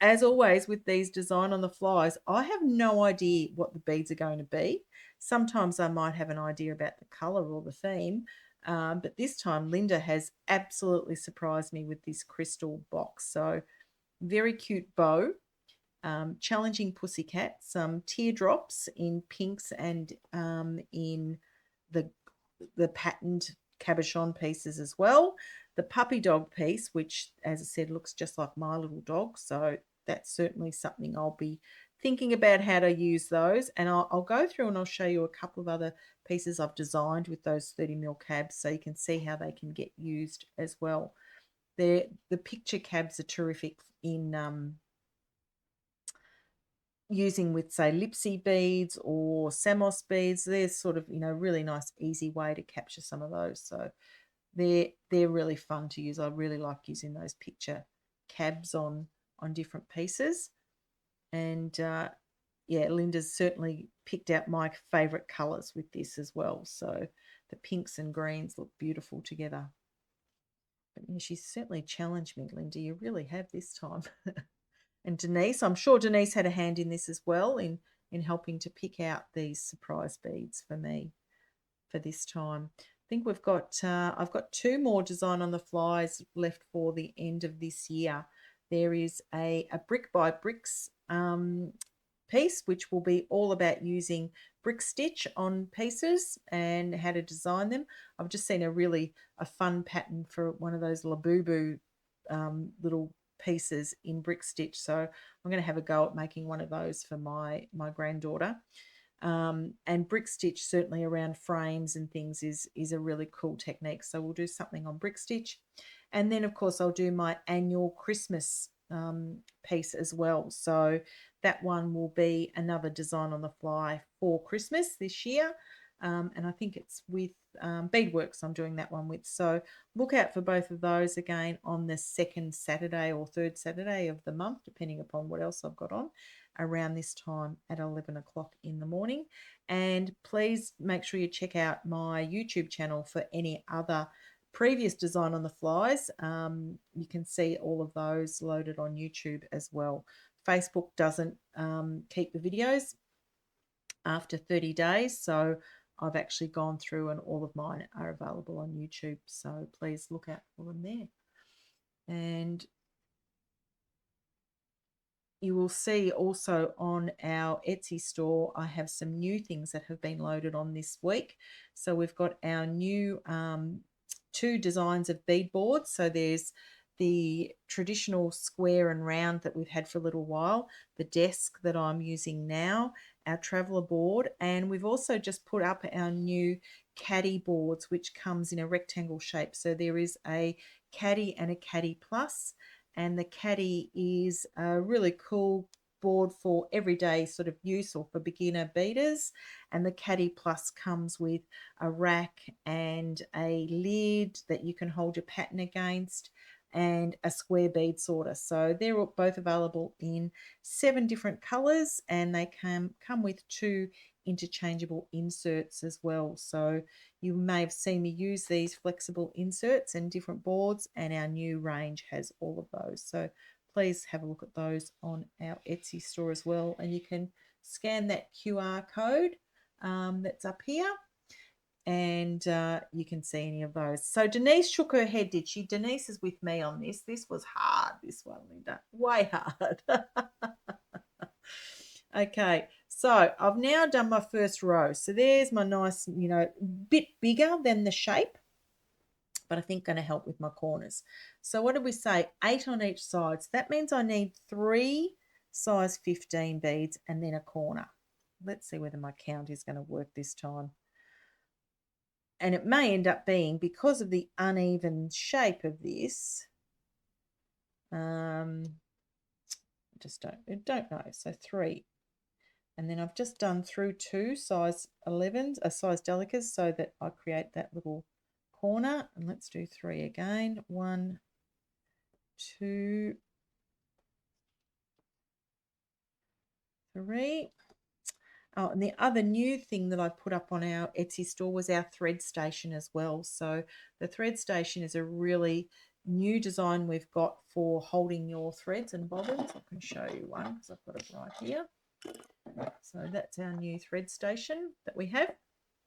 as always with these design on the flies, I have no idea what the beads are going to be. Sometimes I might have an idea about the colour or the theme, but this time Lynda has absolutely surprised me with this crystal box. So very cute bow, challenging pussycat, some teardrops in pinks and in the patterned cabochon pieces as well. The puppy dog piece, which, as I said, looks just like my little dog. So that's certainly something I'll be thinking about how to use those. And I'll go through and I'll show you a couple of other pieces I've designed with those 30mm cabs so you can see how they can get used as well. The picture cabs are terrific in using with, say, Lipsy beads or Samos beads. There's sort of, really nice, easy way to capture some of those. So they're really fun to use. I really like using those picture cabs on different pieces. And yeah, Lynda's certainly picked out my favourite colours with this as well. So the pinks and greens look beautiful together. But yeah, she's certainly challenged me, Lynda. You really have this time. And Denise, I'm sure Denise had a hand in this as well in helping to pick out these surprise beads for me for this time. I think we've got I've got two more design on the flies left for the end of this year. There is a brick by bricks piece, which will be all about using brick stitch on pieces and how to design them. I've just seen a fun pattern for one of those Labubu little pieces in brick stitch, so I'm going to have a go at making one of those for my granddaughter. And brick stitch certainly around frames and things is a really cool technique, so we'll do something on brick stitch. And then of course I'll do my annual Christmas piece as well, so that one will be another design on the fly for Christmas this year. And I think it's with Beadworks I'm doing that one with. So look out for both of those again on the second Saturday or third Saturday of the month, depending upon what else I've got on, around this time at 11 o'clock in the morning. And please make sure you check out my YouTube channel for any other previous design on the flies. You can see all of those loaded on YouTube as well. Facebook doesn't keep the videos after 30 days, so I've actually gone through and all of mine are available on YouTube, so please look out for them there. And you will see also on our Etsy store, I have some new things that have been loaded on this week. So we've got our new 2 designs of bead boards. So there's the traditional square and round that we've had for a little while, the desk that I'm using now, our traveller board, and we've also just put up our new caddy boards, which comes in a rectangle shape. So there is a caddy and a caddy plus, and the caddy is a really cool board for everyday sort of use or for beginner beaders, and the caddy plus comes with a rack and a lid that you can hold your pattern against and a square bead sorter. So they're both available in 7 different colors, and they come with 2 interchangeable inserts as well. So you may have seen me use these flexible inserts in different boards, and our new range has all of those. So please have a look at those on our Etsy store as well, and you can scan that QR code that's up here. and you can see any of those. So Denise shook her head, did she? Denise is with me on this. This was hard, this one, Lynda. Way hard. Okay, so I've now done my first row. So there's my nice, bit bigger than the shape, but I think going to help with my corners. So what did we say? 8 on each side. So that means I need 3 size 15 beads and then a corner. Let's see whether my count is going to work this time. And it may end up being, because of the uneven shape of this, just don't know. So 3. And then I've just done through 2 size 11s, size delicas, so that I create that little corner. And let's do 3 again. 1, 2, 3. Oh, and the other new thing that I put up on our Etsy store was our thread station as well. So the thread station is a really new design we've got for holding your threads and bobbins. I can show you one because I've got it right here. So that's our new thread station that we have.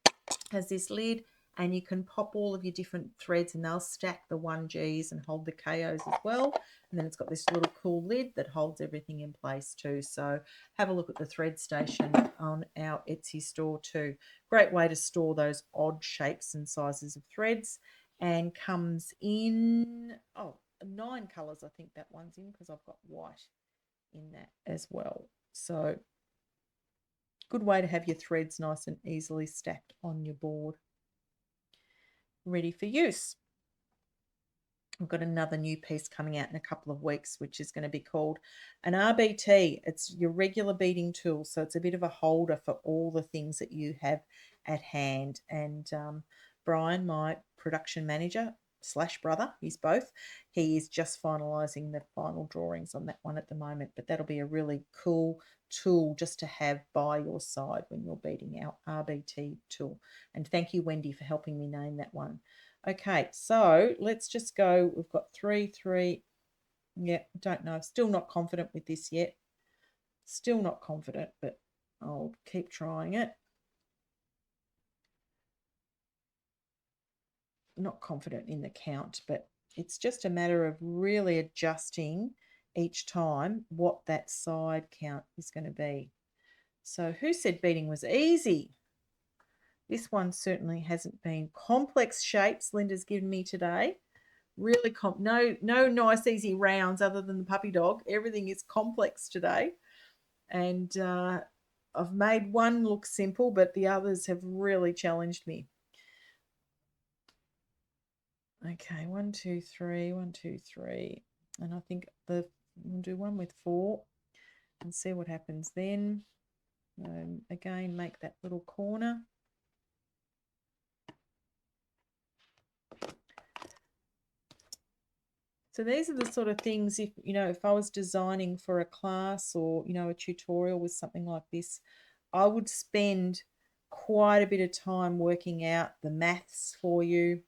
It has this lid, and you can pop all of your different threads and they'll stack the 1Gs and hold the KOs as well. And then it's got this little cool lid that holds everything in place too. So have a look at the thread station on our Etsy store too. Great way to store those odd shapes and sizes of threads, and comes in 9 colours. I think that one's in, because I've got white in that as well. So good way to have your threads nice and easily stacked on your board, ready for use. We've got another new piece coming out in a couple of weeks, which is going to be called an RBT. It's your regular beading tool, so it's a bit of a holder for all the things that you have at hand. And Brian, my production manager / brother, he's both, he is just finalising the final drawings on that one at the moment, but that'll be a really cool tool just to have by your side when you're beading our RBT tool. And thank you, Wendy, for helping me name that one. Okay, so let's just go. We've got 3, 3. Yeah, don't know. Still not confident with this yet. Still not confident, but I'll keep trying it. Not confident in the count, but it's just a matter of really adjusting each time what that side count is going to be. So who said beading was easy? This one certainly hasn't been. Complex shapes Lynda's given me today. Really no nice easy rounds other than the puppy dog. Everything is complex today. And I've made one look simple, but the others have really challenged me. Okay, 1, 2, 3, 1, 2, 3. And I think we'll do one with 4 and see what happens then. Again, make that little corner. So these are the sort of things, if I was designing for a class or, a tutorial with something like this, I would spend quite a bit of time working out the maths for you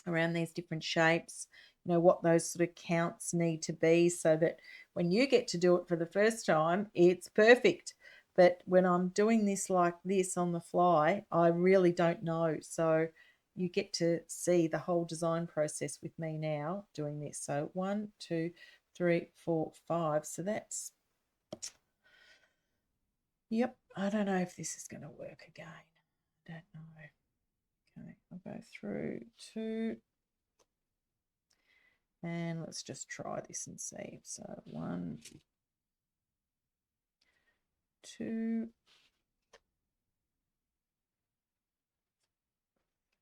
around these different shapes, what those sort of counts need to be, so that when you get to do it for the first time, it's perfect. But when I'm doing this like this on the fly, I really don't know. So you get to see the whole design process with me now doing this. So 1, 2, 3, 4, 5. So that's, yep, I don't know if this is going to work again. I don't know. Okay, I'll go through 2. And let's just try this and see. So 1, 2,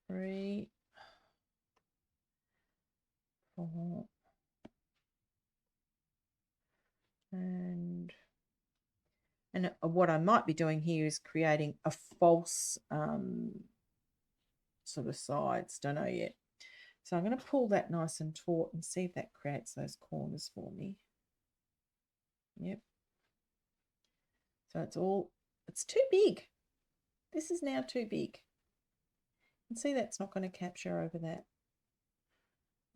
3, 4, and what I might be doing here is creating a false sort of sides. Don't know yet. So I'm going to pull that nice and taut and see if that creates those corners for me. Yep. So it's too big. This is now too big. And see, that's not going to capture over that.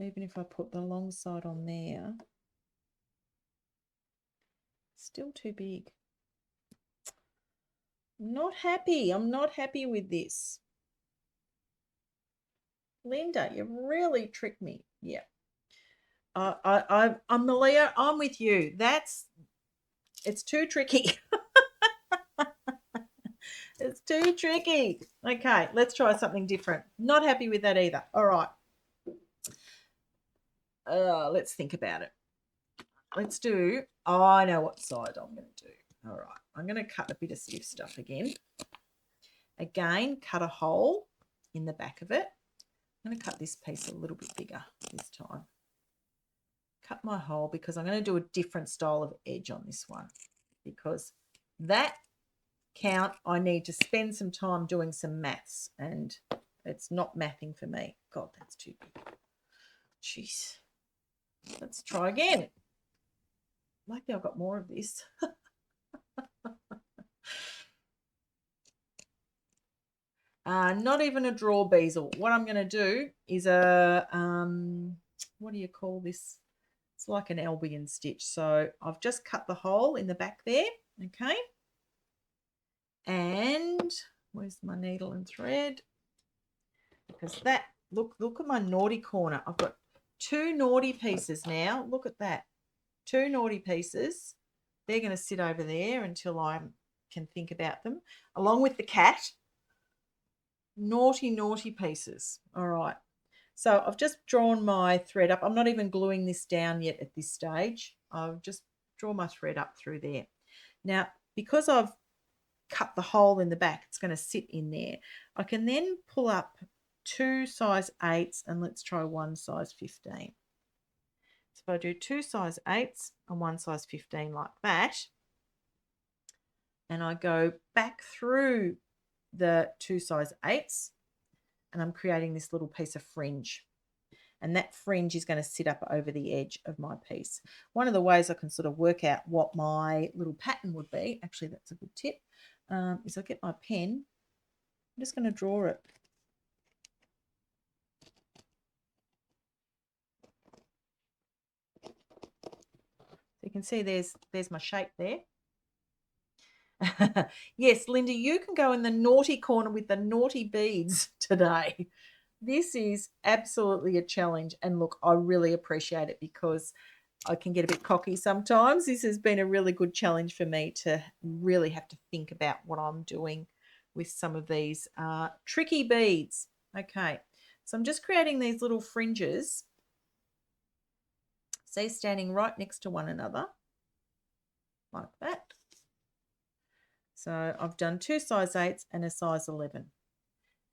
Even if I put the long side on there, still too big. Not happy. I'm not happy with this. Lynda, you really tricked me. Yeah. I'm Malia. I'm with you. It's too tricky. It's too tricky. Okay, let's try something different. Not happy with that either. All right. Let's think about it. Let's do, I know what side I'm going to do. All right. I'm going to cut a bit of stiff stuff again. Again, cut a hole in the back of it. I'm going to cut this piece a little bit bigger this time. Cut my hole because I'm going to do a different style of edge on this one, because that count, I need to spend some time doing some maths, and it's not mathing for me. God, that's too big. Jeez. Let's try again. Maybe I've got more of this. Not even a draw bezel. What I'm going to do is a, what do you call this? It's like an Albion stitch. So I've just cut the hole in the back there, okay? And where's my needle and thread? Because that, look at my naughty corner. I've got 2 naughty pieces now. Look at that. 2 naughty pieces. They're going to sit over there until I can think about them, along with the cat. Naughty, naughty pieces. All right. So I've just drawn my thread up. I'm not even gluing this down yet at this stage. I've just drawn my thread up through there. Now, because I've cut the hole in the back, it's going to sit in there. I can then pull up 2 size 8s and let's try 1 size 15. So if I do 2 size 8s and 1 size 15 like that, and I go back through the 2 size 8s, and I'm creating this little piece of fringe, and that fringe is going to sit up over the edge of my piece. One of the ways I can sort of work out what my little pattern would be, actually that's a good tip, is I get my pen. I'm just going to draw it. So you can see there's my shape there. Yes, Lynda, you can go in the naughty corner with the naughty beads today. This is absolutely a challenge, and look, I really appreciate it because I can get a bit cocky sometimes. This has been a really good challenge for me to really have to think about what I'm doing with some of these tricky beads. Okay, so I'm just creating these little fringes, see, standing right next to one another like that. So I've done 2 size 8s and a size 11.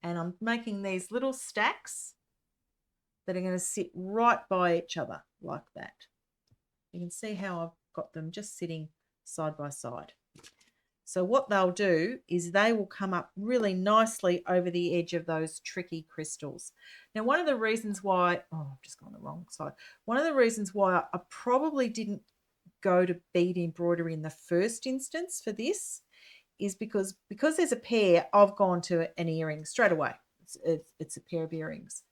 And I'm making these little stacks that are going to sit right by each other like that. You can see how I've got them just sitting side by side. So what they'll do is they will come up really nicely over the edge of those tricky crystals. Now, one of the reasons why, I've just gone the wrong side. One of the reasons why I probably didn't go to bead embroidery in the first instance for this is because there's a pair, I've gone to an earring straight away. It's a pair of earrings.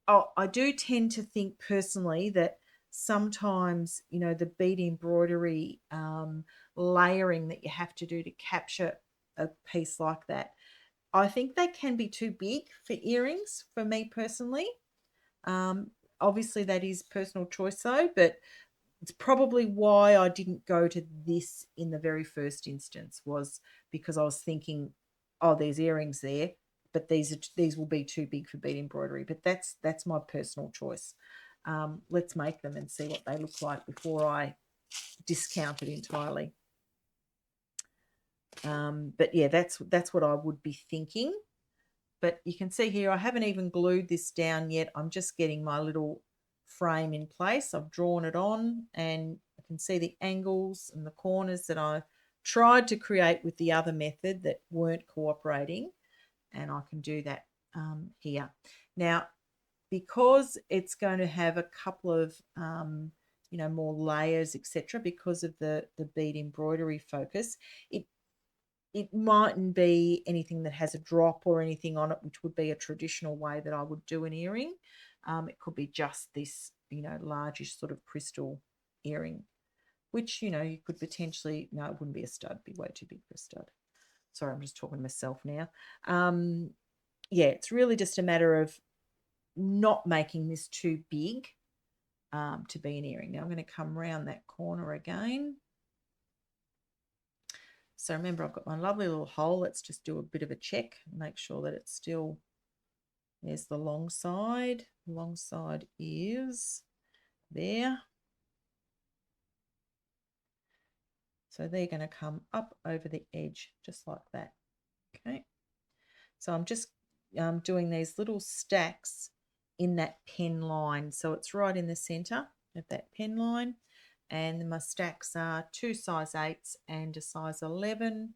I do tend to think personally that sometimes, you know, the bead embroidery layering that you have to do to capture a piece like that, I think they can be too big for earrings for me personally. Obviously that is personal choice though, but it's probably why I didn't go to this in the very first instance, was because I was thinking, oh, there's earrings there, but these will be too big for bead embroidery. But that's my personal choice. Let's make them and see what they look like before I discount it entirely. But yeah, that's what I would be thinking. But you can see here, I haven't even glued this down yet. I'm just getting my little frame in place. I've drawn it on, and I can see the angles and the corners that I tried to create with the other method that weren't cooperating, and I can do that here. Now, because it's going to have a couple of you know, more layers, etc., because of the bead embroidery focus, it mightn't be anything that has a drop or anything on it, which would be a traditional way that I would do an earring. It could be just this, you know, largish sort of crystal earring, which, you know, you could potentially, no, it wouldn't be a stud, it'd be way too big for a stud. Sorry, I'm just talking to myself now. Yeah, it's really just a matter of not making this too big to be an earring. Now I'm going to come around that corner again. So remember, I've got my lovely little hole. Let's just do a bit of a check, make sure that it's still, there's the long side. The long side is there. So they're going to come up over the edge just like that. Okay. So I'm just doing these little stacks in that pen line. So it's right in the center of that pen line. And my stacks are 2 size 8s and a size 11.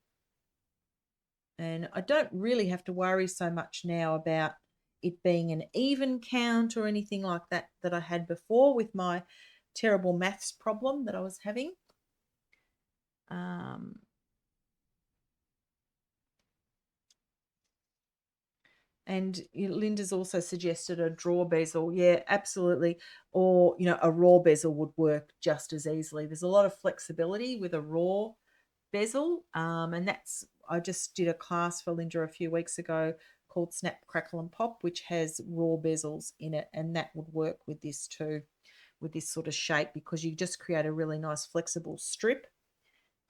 And I don't really have to worry so much now about it being an even count or anything like that that I had before with my terrible maths problem that I was having. And Lynda's also suggested a draw bezel. Yeah, absolutely. Or, a raw bezel would work just as easily. There's a lot of flexibility with a raw bezel. And I just did a class for Lynda a few weeks ago called Snap, Crackle and Pop, which has raw bezels in it. And that would work with this too, with this sort of shape, because you just create a really nice flexible strip.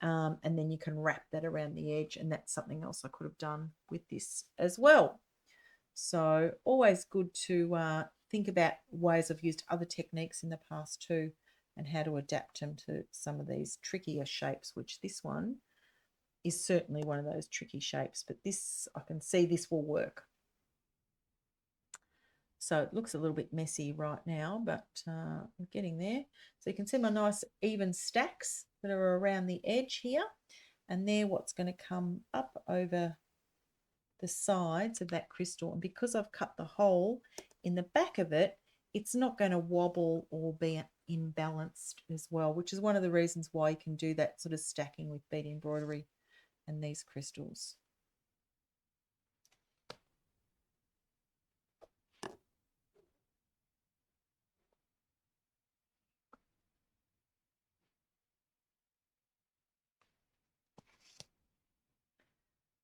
And then you can wrap that around the edge. And that's something else I could have done with this as well. So always good to think about ways I've used other techniques in the past too, and how to adapt them to some of these trickier shapes, which this one is certainly one of those tricky shapes, but this, I can see this will work. So it looks a little bit messy right now, but we're getting there. So you can see my nice even stacks that are around the edge here, and they're what's going to come up over the sides of that crystal. And because I've cut the hole in the back of it, it's not going to wobble or be imbalanced as well, which is one of the reasons why you can do that sort of stacking with bead embroidery and these crystals.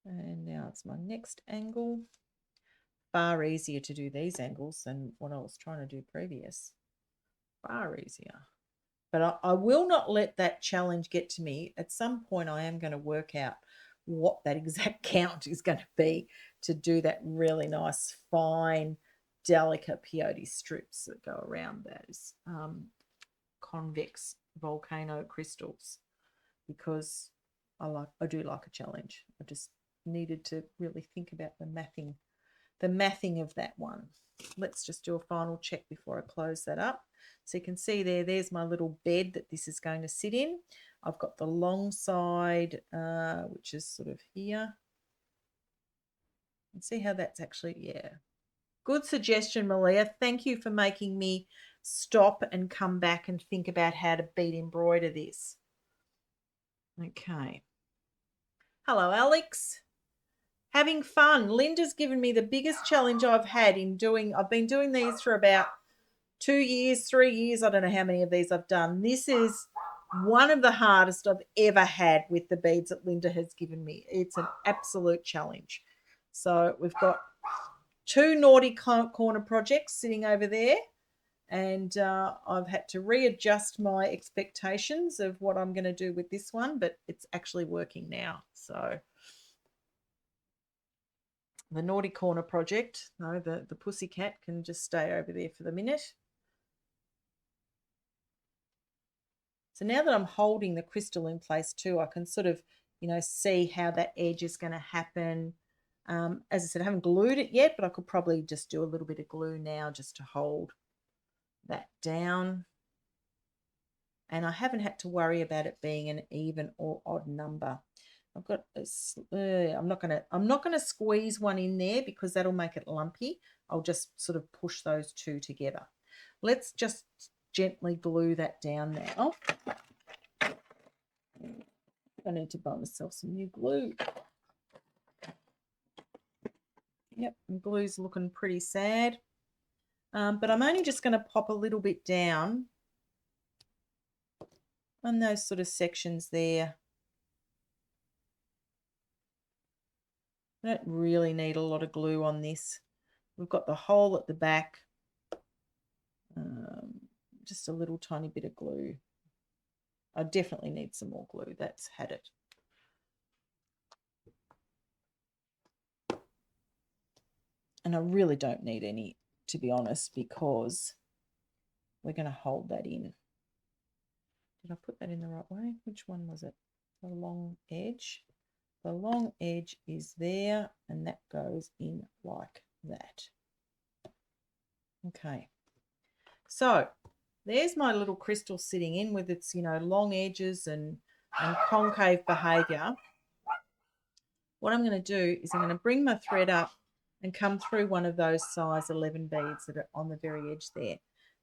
And now it's my next angle. Far easier to do these angles than what I was trying to do previous. Far easier. But I will not let that challenge get to me. At some point, I am going to work out what that exact count is going to be to do that really nice, fine, delicate peyote strips that go around those convex volcano crystals, because I do like a challenge. I just needed to really think about the mathing of that one. Let's just do a final check before I close that up. So you can see there's my little bed that this is going to sit in. I've got the long side, which is sort of here. And see how that's actually, yeah. Good suggestion, Malia. Thank you for making me stop and come back and think about how to bead embroider this. Okay. Hello, Alex. Having fun. Lynda's given me the biggest challenge I've had I've been doing these for about 2 years, 3 years. I don't know how many of these I've done. This is one of the hardest I've ever had with the beads that Lynda has given me. It's an absolute challenge. So we've got 2 naughty corner projects sitting over there, and I've had to readjust my expectations of what I'm going to do with this one, but it's actually working now. So the naughty corner project, no, the pussycat can just stay over there for the minute. So now that I'm holding the crystal in place too, I can sort of, see how that edge is going to happen. As I said, I haven't glued it yet, but I could probably just do a little bit of glue now just to hold that down. And I haven't had to worry about it being an even or odd number. I've got I'm not gonna squeeze one in there because that'll make it lumpy. I'll just sort of push those two together. Let's just gently glue that down now. I need to buy myself some new glue. Yep, and glue's looking pretty sad. But I'm only just going to pop a little bit down on those sort of sections there. I don't really need a lot of glue on this. We've got the hole at the back. just a little tiny bit of glue. I definitely need some more glue. That's had it. And I really don't need any, to be honest, because we're going to hold that in. Did I put that in the right way? Which one was it? The long edge. The long edge is there, and that goes in like that. Okay. So there's my little crystal sitting in with its, long edges and concave behavior. What I'm going to do is I'm going to bring my thread up and come through one of those size 11 beads that are on the very edge there.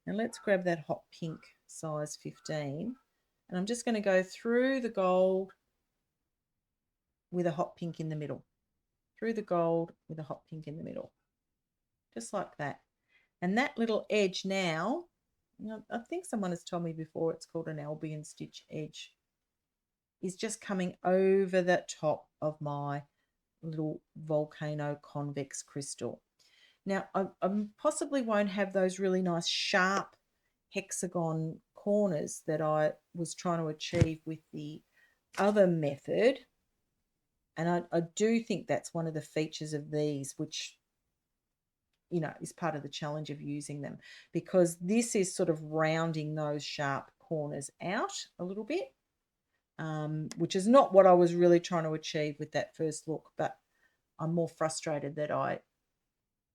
Now let's grab that hot pink size 15, and I'm just going to go through the gold with a hot pink in the middle, through the gold with a hot pink in the middle, just like that. And that little edge now, I think someone has told me before it's called an Albion stitch edge, is just coming over the top of my little volcano convex crystal. Now, I possibly won't have those really nice sharp hexagon corners that I was trying to achieve with the other method. And I do think that's one of the features of these, which, is part of the challenge of using them, because this is sort of rounding those sharp corners out a little bit, which is not what I was really trying to achieve with that first look, but I'm more frustrated that I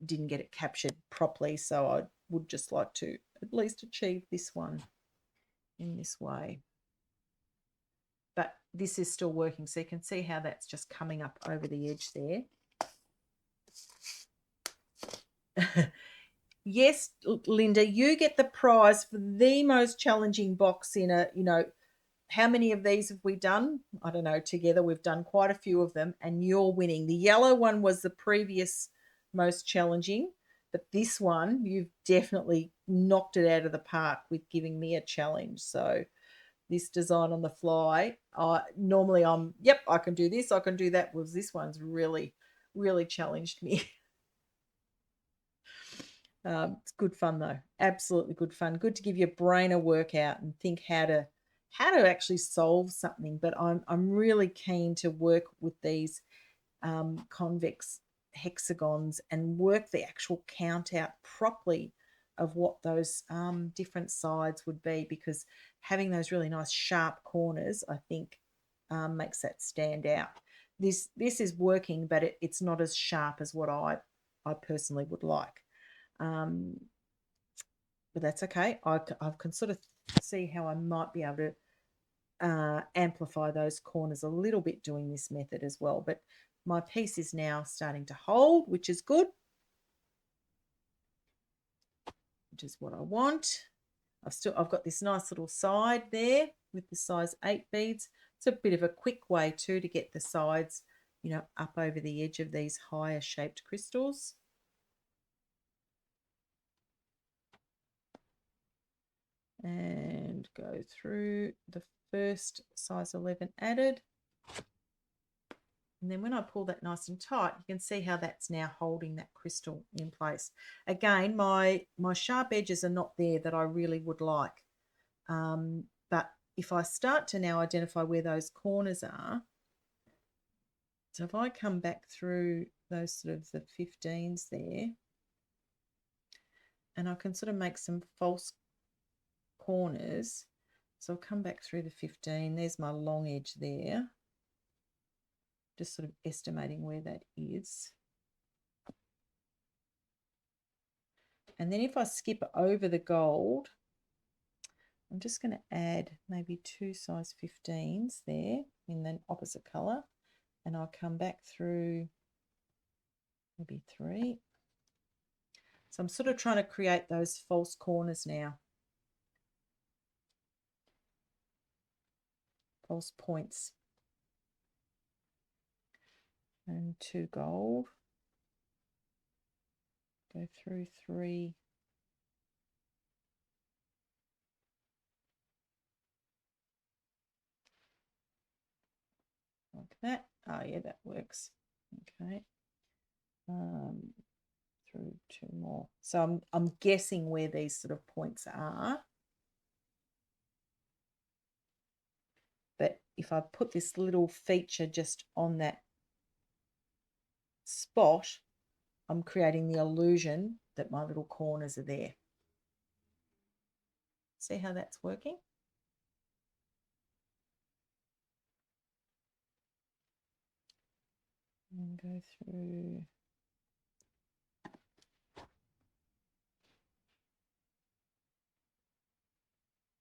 didn't get it captured properly, so I would just like to at least achieve this one in this way. But this is still working, so you can see how that's just coming up over the edge there. Yes, Lynda, you get the prize for the most challenging box in a, how many of these have we done? I don't know, together we've done quite a few of them, and you're winning. The yellow one was the previous most challenging, but this one, you've definitely knocked it out of the park with giving me a challenge. So this design on the fly, normally I can do this, I can do that. Was this one's really, really challenged me. It's good fun though, absolutely good fun. Good to give your brain a workout and think how to actually solve something. But I'm really keen to work with these convex hexagons and work the actual count out properly of what those different sides would be, because having those really nice sharp corners, I think, makes that stand out. This is working, but it's not as sharp as what I personally would like. But that's okay. I can sort of see how I might be able to amplify those corners a little bit doing this method as well. But my piece is now starting to hold, which is good, which is what I want. I've got this nice little side there with the size 8 beads. It's a bit of a quick way too to get the sides, up over the edge of these higher shaped crystals. And go through the first size 11 added. And then when I pull that nice and tight, you can see how that's now holding that crystal in place. Again, my sharp edges are not there that I really would like. But if I start to now identify where those corners are, so if I come back through those sort of the 15s there, and I can sort of make some false corners. So I'll come back through the 15. There's my long edge there. Just sort of estimating where that is. And then if I skip over the gold, I'm just going to add maybe 2 size 15s there in the opposite colour. And I'll come back through maybe 3. So I'm sort of trying to create those false corners now. False points. And 2 gold. Go through 3. Like that. Oh yeah, that works. Okay. Through 2 more. So I'm guessing where these sort of points are. if I put this little feature just on that spot, I'm creating the illusion that my little corners are there. See how that's working? And go through.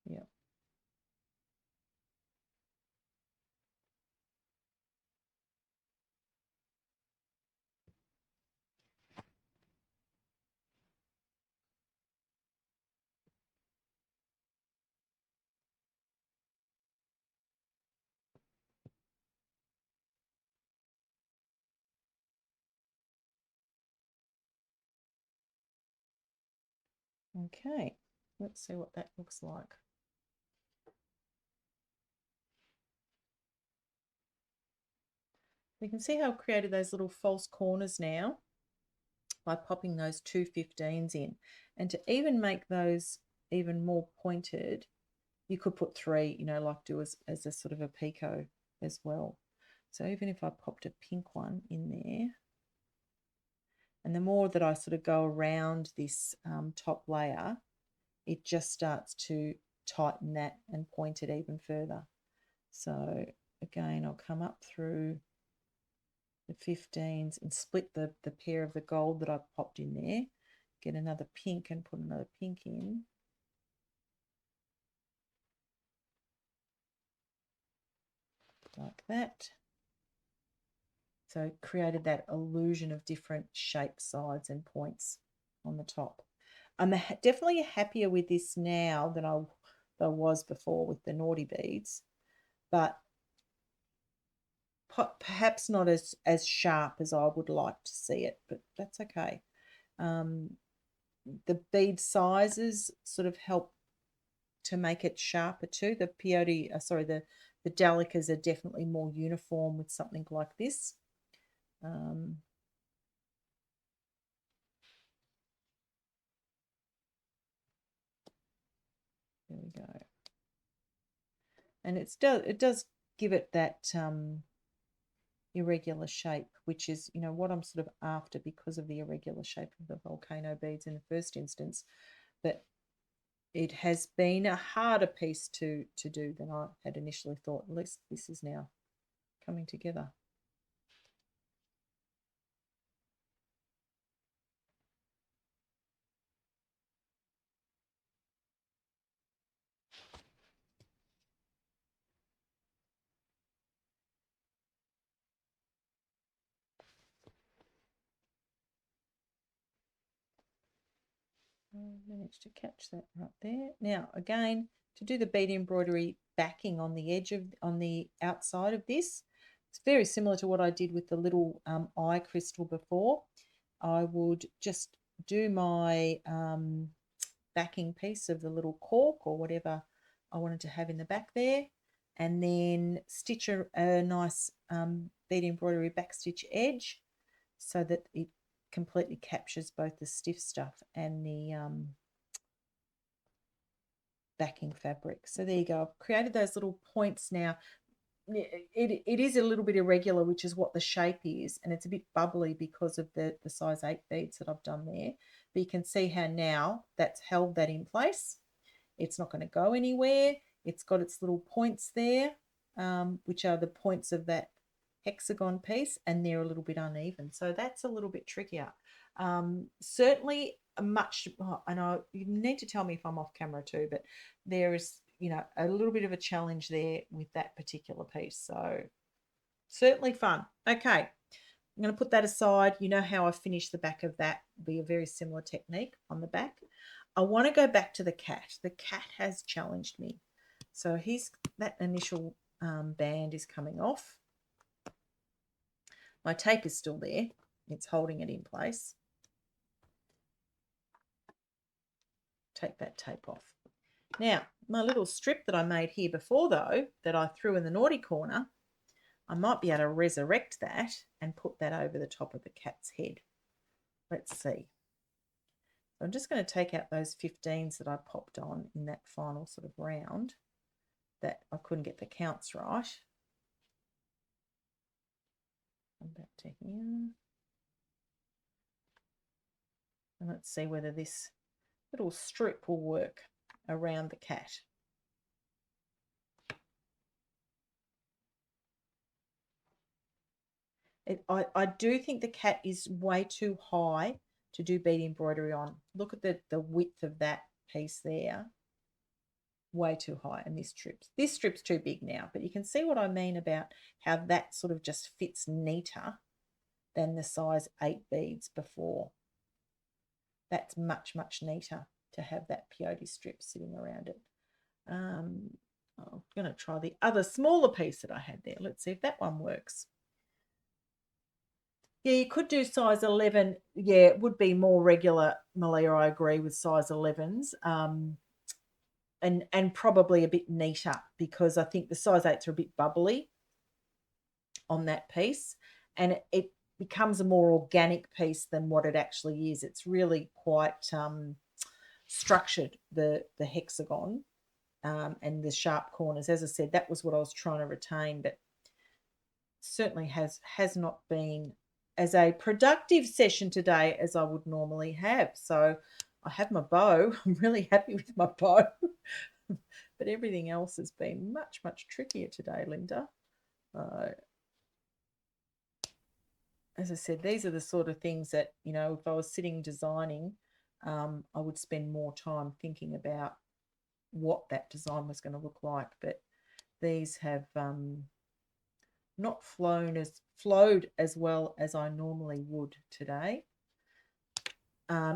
Yep. Okay, let's see what that looks like. You can see how I've created those little false corners now by popping those 2 15s in. And to even make those even more pointed, you could put 3, you know, like do as a sort of a picot as well. So even if I popped a pink one in there, and the more that I sort of go around this top layer, it just starts to tighten that and point it even further. So again, I'll come up through the 15s and split the pair of the gold that I popped in there, get another pink and put another pink in. Like that. So created that illusion of different shapes, sides and points on the top. I'm definitely happier with this now than I was before with the naughty beads, but perhaps not as sharp as I would like to see it, but that's okay. The bead sizes sort of help to make it sharper too. The peyote, the delicas are definitely more uniform with something like this. There we go. And it does give it that irregular shape, which is, you know, what I'm sort of after because of the irregular shape of the volcano beads in the first instance. But it has been a harder piece to do than I had initially thought. At least this is now coming together. I managed to catch that right there. Now, again, to do the bead embroidery backing on the edge of, on the outside of this, it's very similar to what I did with the little eye crystal before. I would just do my backing piece of the little cork or whatever I wanted to have in the back there, and then stitch a nice bead embroidery backstitch edge so that it completely captures both the stiff stuff and the backing fabric. So there you go. I've created those little points now. It is a little bit irregular, which is what the shape is, and it's a bit bubbly because of the size 8 beads that I've done there. But you can see how now that's held that in place. It's not going to go anywhere. It's got its little points there, which are the points of that hexagon piece, and they're a little bit uneven. So that's a little bit trickier. Certainly much, and you need to tell me if I'm off camera too, but there is, you know, a little bit of a challenge there with that particular piece. So certainly fun. Okay, I'm going to put that aside. You know how I finish the back of that. It'll be a very similar technique on the back. I want to go back to the cat. The cat has challenged me. So that initial band is coming off. My tape is still there. It's holding it in place. Take that tape off. Now, my little strip that I made here before, though, that I threw in the naughty corner, I might be able to resurrect that and put that over the top of the cat's head. Let's see. So I'm just going to take out those 15s that I popped on in that final sort of round that I couldn't get the counts right. Come back to here. And let's see whether this little strip will work around the cat. I do think the cat is way too high to do bead embroidery on. Look at the width of that piece there. Way too high. And this strip's too big now. But you can see what I mean about how that sort of just fits neater than the size 8 beads before. That's much, much neater to have that peyote strip sitting around it. I'm going to try the other smaller piece that I had there. Let's see if that one works. Yeah, you could do size 11. Yeah, it would be more regular, Malia, I agree, with size 11s. And probably a bit neater, because I think the size 8s are a bit bubbly on that piece. And it becomes a more organic piece than what it actually is. It's really quite structured, the hexagon and the sharp corners. As I said, that was what I was trying to retain, but certainly has not been as a productive session today as I would normally have. So I have my bow. I'm really happy with my bow. But everything else has been much, much trickier today, Lynda. As I said, these are the sort of things that, you know, if I was sitting designing, I would spend more time thinking about what that design was going to look like. But these have not flowed as well as I normally would today.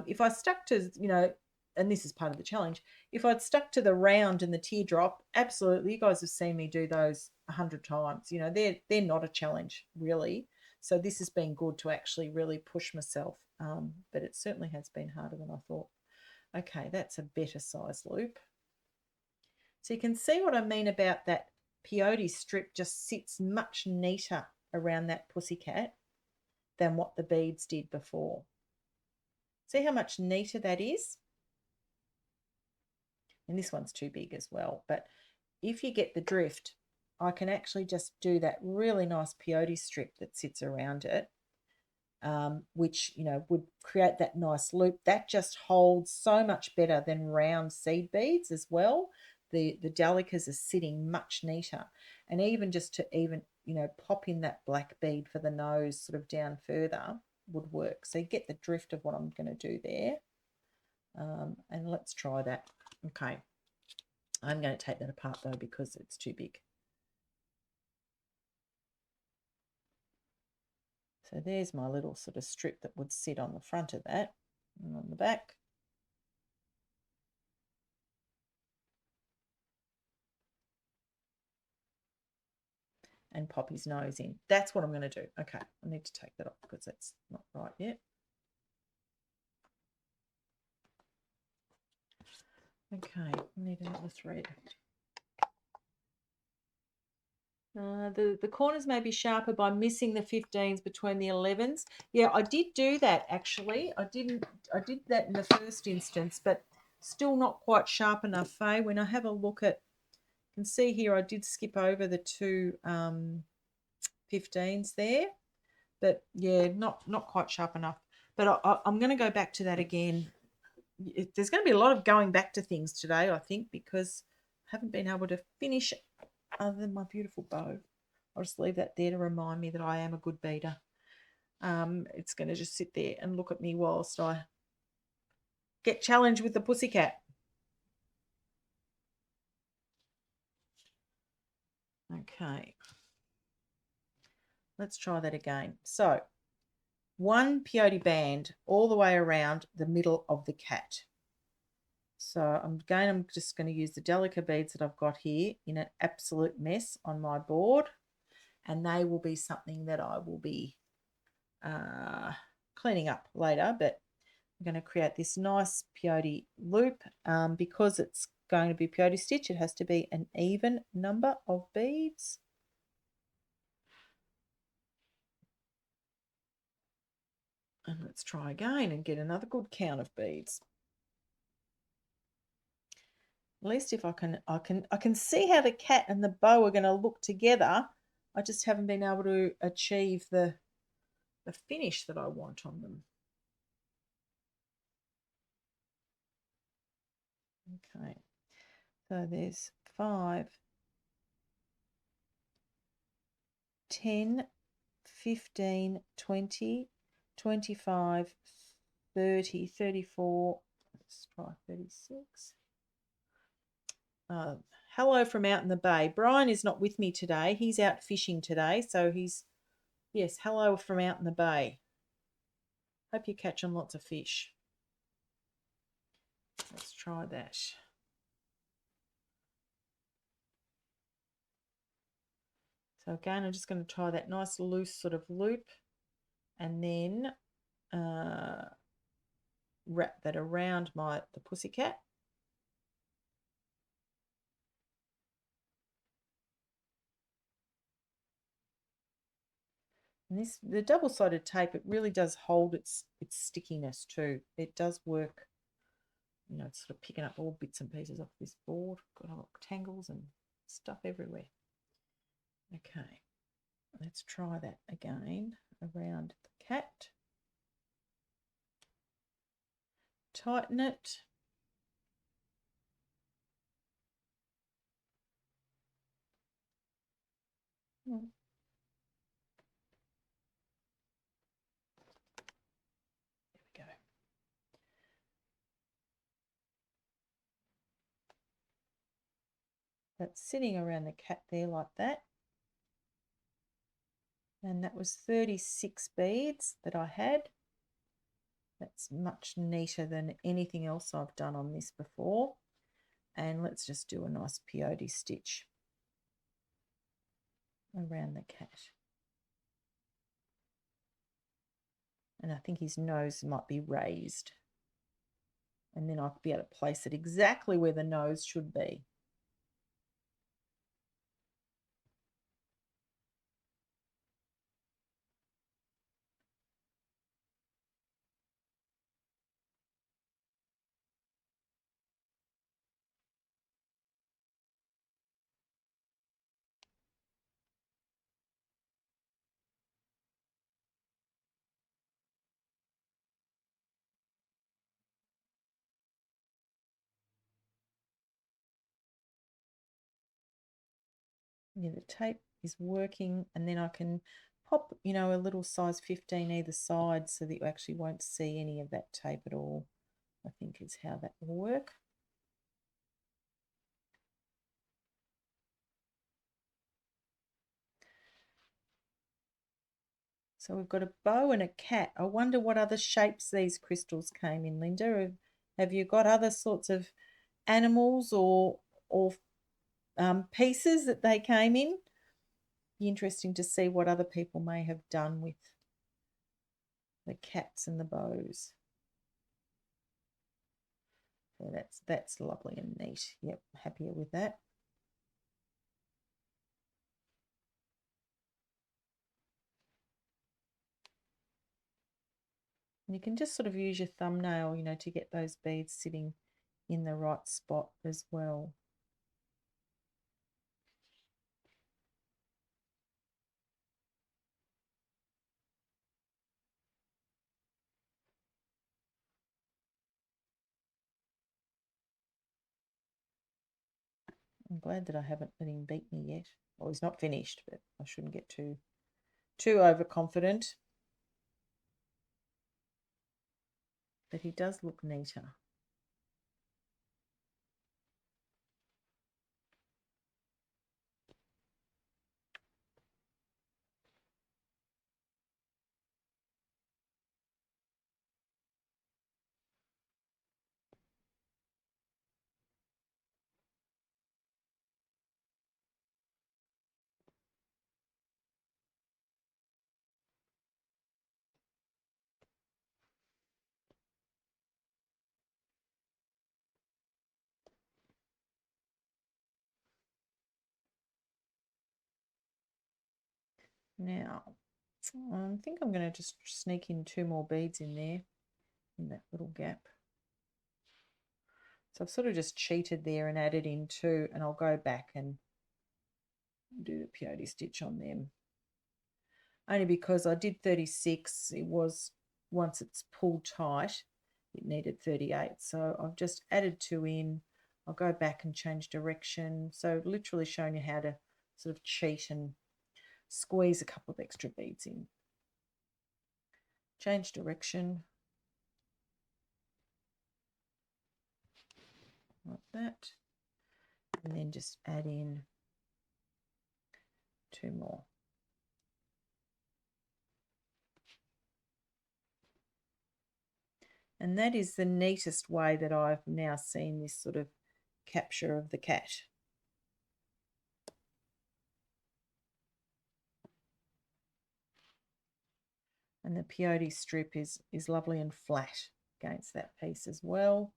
If I stuck to, you know, and this is part of the challenge, if I'd stuck to the round and the teardrop, absolutely, you guys have seen me do those 100 times. You know, they're not a challenge, really. So this has been good to actually really push myself, but it certainly has been harder than I thought. Okay, that's a better size loop. So you can see what I mean about that peyote strip just sits much neater around that pussycat than what the beads did before. See how much neater that is? And this one's too big as well. But if you get the drift, I can actually just do that really nice peyote strip that sits around it, which, you know, would create that nice loop. That just holds so much better than round seed beads as well. The delicas are sitting much neater. And even just to even, you know, pop in that black bead for the nose sort of down further would work. So you get the drift of what I'm going to do there. And let's try that. Okay. I'm going to take that apart though because it's too big. So there's my little sort of strip that would sit on the front of that and on the back. And pop his nose in. That's what I'm going to do. Okay, I need to take that off because that's not right yet. Okay, I need another thread. The corners may be sharper by missing the 15s between the 11s. Yeah, I did do that actually. I did that in the first instance, but still not quite sharp enough, Faye. When I have a look at, you can see here I did skip over the two 15s there, but yeah, not quite sharp enough. But I'm going to go back to that again. There's going to be a lot of going back to things today, I think, because I haven't been able to finish other than my beautiful bow. I'll just leave that there to remind me that I am a good beader. It's going to just sit there and look at me whilst I get challenged with the pussycat. Okay. Let's try that again. So, one peyote band all the way around the middle of the cat. So I'm just going to use the Delica beads that I've got here in an absolute mess on my board, and they will be something that I will be cleaning up later, but I'm going to create this nice peyote loop. Because it's going to be peyote stitch, it has to be an even number of beads. And let's try again and get another good count of beads. At least if I can see how the cat and the bow are going to look together. I just haven't been able to achieve the the finish that I want on them. Okay, so there's 5, 10, 15, 20, 25, 30, 34. Let's try 36. Hello from out in the bay. Brian is not with me today. He's out fishing today. So yes, hello from out in the bay. Hope you're catching lots of fish. Let's try that. So again, I'm just going to tie that nice loose sort of loop and then wrap that around the pussycat. And the double-sided tape, it really does hold its stickiness too. It does work, you know, it's sort of picking up all bits and pieces off this board. Got all tangles and stuff everywhere. Okay, let's try that again around the cat. Tighten it. There we go. That's sitting around the cat there like that. And that was 36 beads that I had. That's much neater than anything else I've done on this before. And let's just do a nice peyote stitch around the cat. And I think his nose might be raised. And then I'll be able to place it exactly where the nose should be. Yeah, the tape is working, and then I can pop, you know, a little size 15 either side so that you actually won't see any of that tape at all. I think is how that will work. So we've got a bow and a cat. I wonder what other shapes these crystals came in, Lynda. Have you got other sorts of animals or pieces that they came in? Be interesting to see what other people may have done with the cats and the bows. So that's lovely and neat. Yep, happier with that. And you can just sort of use your thumbnail, you know, to get those beads sitting in the right spot as well. I'm glad that I haven't let him beat me yet. Well, he's not finished, but I shouldn't get too overconfident. But he does look neater. Now, I think I'm going to just sneak in 2 more beads in there, in that little gap. So I've sort of just cheated there and added in 2, and I'll go back and do the peyote stitch on them. only because I did 36. It was, once it's pulled tight, it needed 38. So I've just added 2 in. I'll go back and change direction. So literally showing you how to sort of cheat and squeeze a couple of extra beads in. Change direction. Like that. And then just add in 2 more. And that is the neatest way that I've now seen this sort of capture of the cat. And the peyote strip is lovely and flat against that piece as well.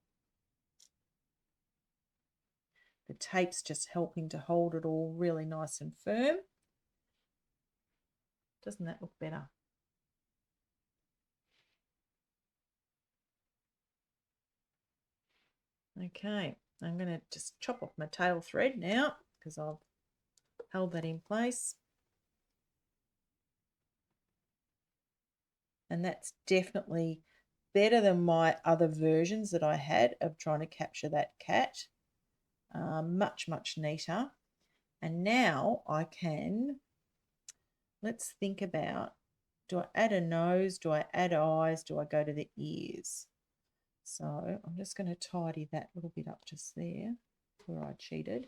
The tape's just helping to hold it all really nice and firm. Doesn't that look better? Okay, I'm going to just chop off my tail thread now because I've held that in place. And that's definitely better than my other versions that I had of trying to capture that cat. Much, much neater. And now I can, let's think about, do I add a nose? Do I add eyes? Do I go to the ears? So I'm just going to tidy that little bit up just there where I cheated.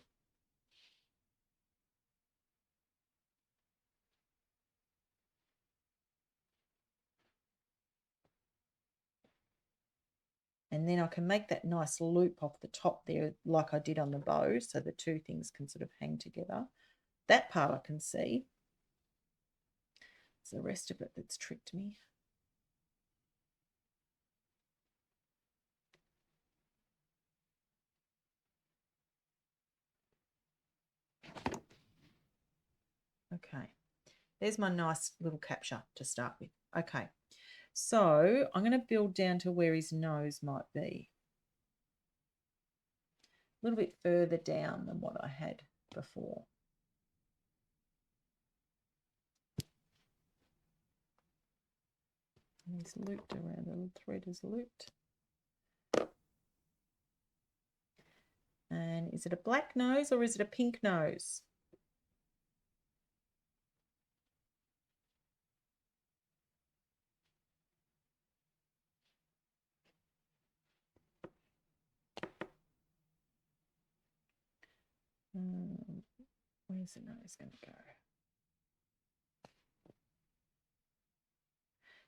And then I can make that nice loop off the top there like I did on the bow, so the two things can sort of hang together. That part I can see. It's the rest of it that's tricked me. Okay, there's my nice little capture to start with. Okay, so I'm going to build down to where his nose might be. A little bit further down than what I had before. And he's looped around, the little thread is looped. And is it a black nose or is it a pink nose? Where's the nose going to go?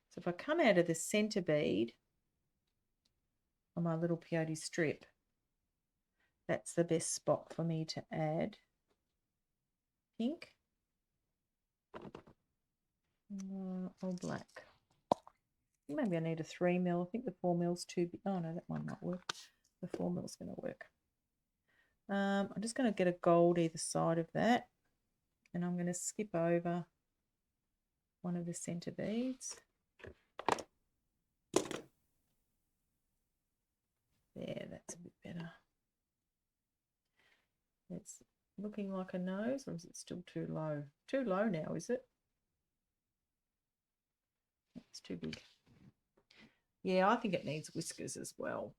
So if I come out of the centre bead on my little peyote strip, that's the best spot for me to add pink or black. Maybe I need a 3mm. I think the 4mm's too big. Oh no, that might not work. The 4mm's going to work. I'm just going to get a gold either side of that, and I'm going to skip over one of the centre beads. There, that's a bit better. It's looking like a nose, or is it still too low? Too low now, is it? It's too big. Yeah, I think it needs whiskers as well.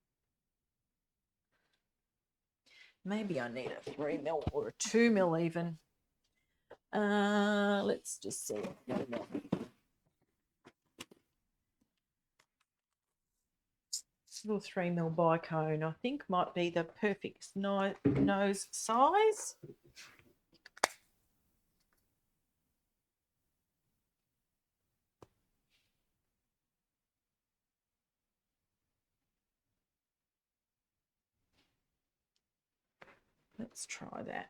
Maybe I need a 3mm or a 2mm even. Let's just see. Little 3mm bicone, I think, might be the perfect nose size. Let's try that.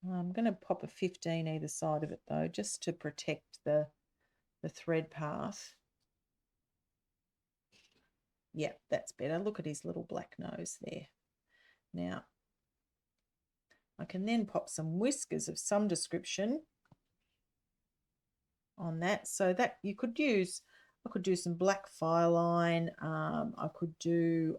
I'm going to pop a 15 either side of it though, just to protect the thread path. Yeah, that's better. Look at his little black nose there. Now, I can then pop some whiskers of some description on that, so that you could use, I could do some black fireline, I could do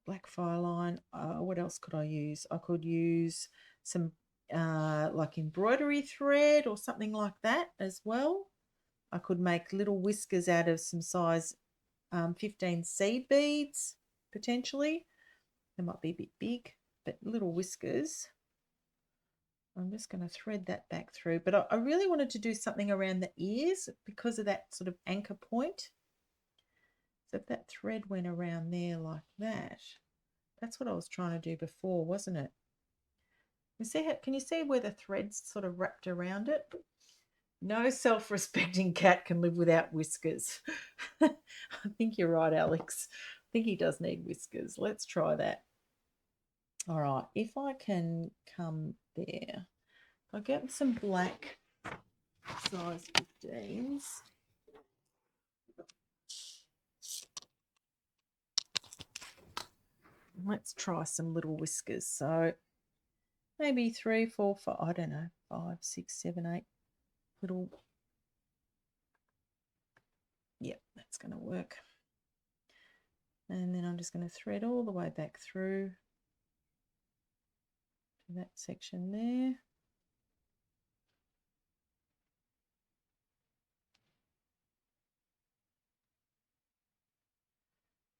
black fire line. What else could I use? I could use some like embroidery thread or something like that as well. I could make little whiskers out of some size 15 seed beads potentially. They might be a bit big, but little whiskers. I'm just going to thread that back through, but I really wanted to do something around the ears because of that sort of anchor point. So if that thread went around there like that, that's what I was trying to do before, wasn't it? You see how, can you see where the thread's sort of wrapped around it? No self-respecting cat can live without whiskers. I think you're right, Alex. I think he does need whiskers. Let's try that. All right, if I can come there, I'll get some black size 15s. Let's try some little whiskers. So maybe 3, 4, 5, I don't know, 5, 6, 7, 8 little. Yep, that's going to work. And then I'm just going to thread all the way back through to that section there.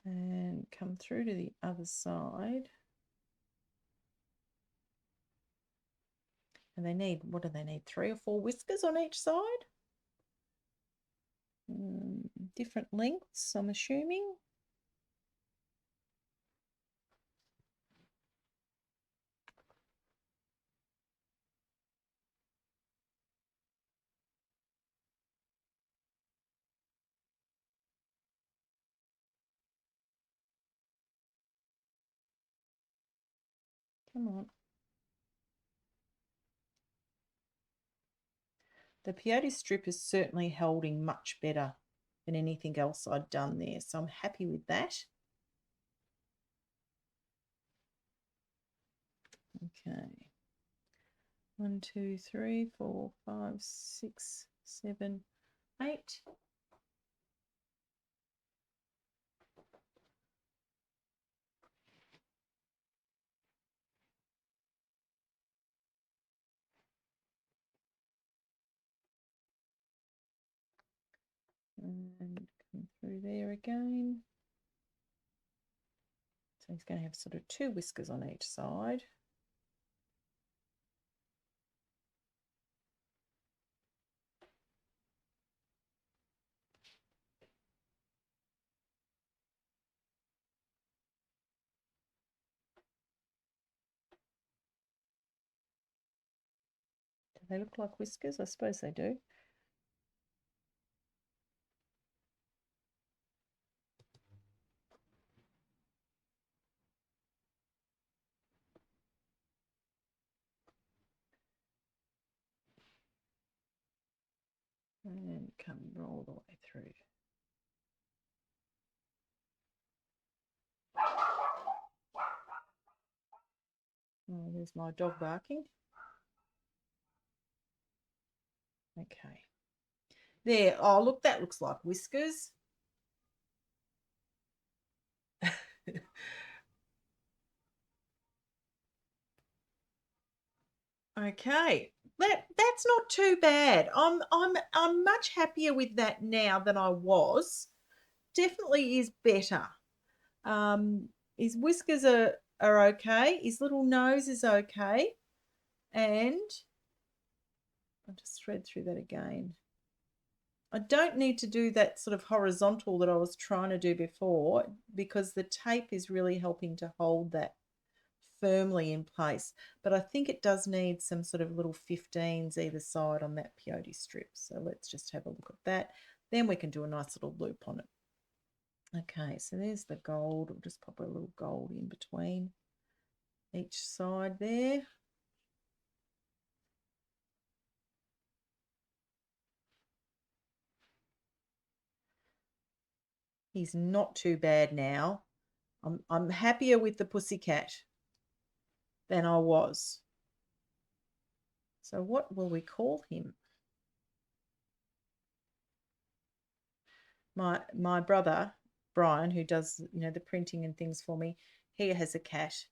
And come through to the other side. And they need, what do they need? 3 or 4 whiskers on each side? Different lengths, I'm assuming. Come on. The peyote strip is certainly holding much better than anything else I'd done there, so I'm happy with that. Okay. 1, 2, 3, 4, 5, 6, 7, 8. And come through there again. So he's going to have sort of 2 whiskers on each side. Do they look like whiskers? I suppose they do. And come all the way through. Oh, there's my dog barking. Okay. There. Oh, look, that looks like whiskers. Okay. That's not too bad. I'm much happier with that now than I was. Definitely is better. His whiskers are okay. His little nose is okay. And I'll just thread through that again. I don't need to do that sort of horizontal that I was trying to do before because the tape is really helping to hold that firmly in place. But I think it does need some sort of little 15s either side on that peyote strip. So let's just have a look at that. Then we can do a nice little loop on it. Okay, so there's the gold. I'll just pop a little gold in between each side there. He's not too bad now. I'm happier with the pussycat than I was. So what will we call him? My brother, Brian, who does, the printing and things for me, He has a cat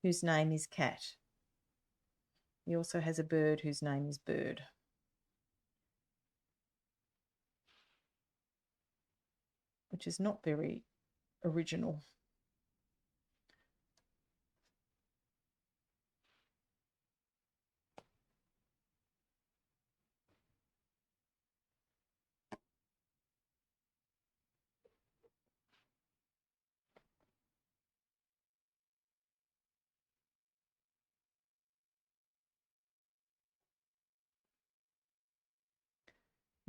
whose name is Cat. He also has a bird whose name is Bird. Which is not very original.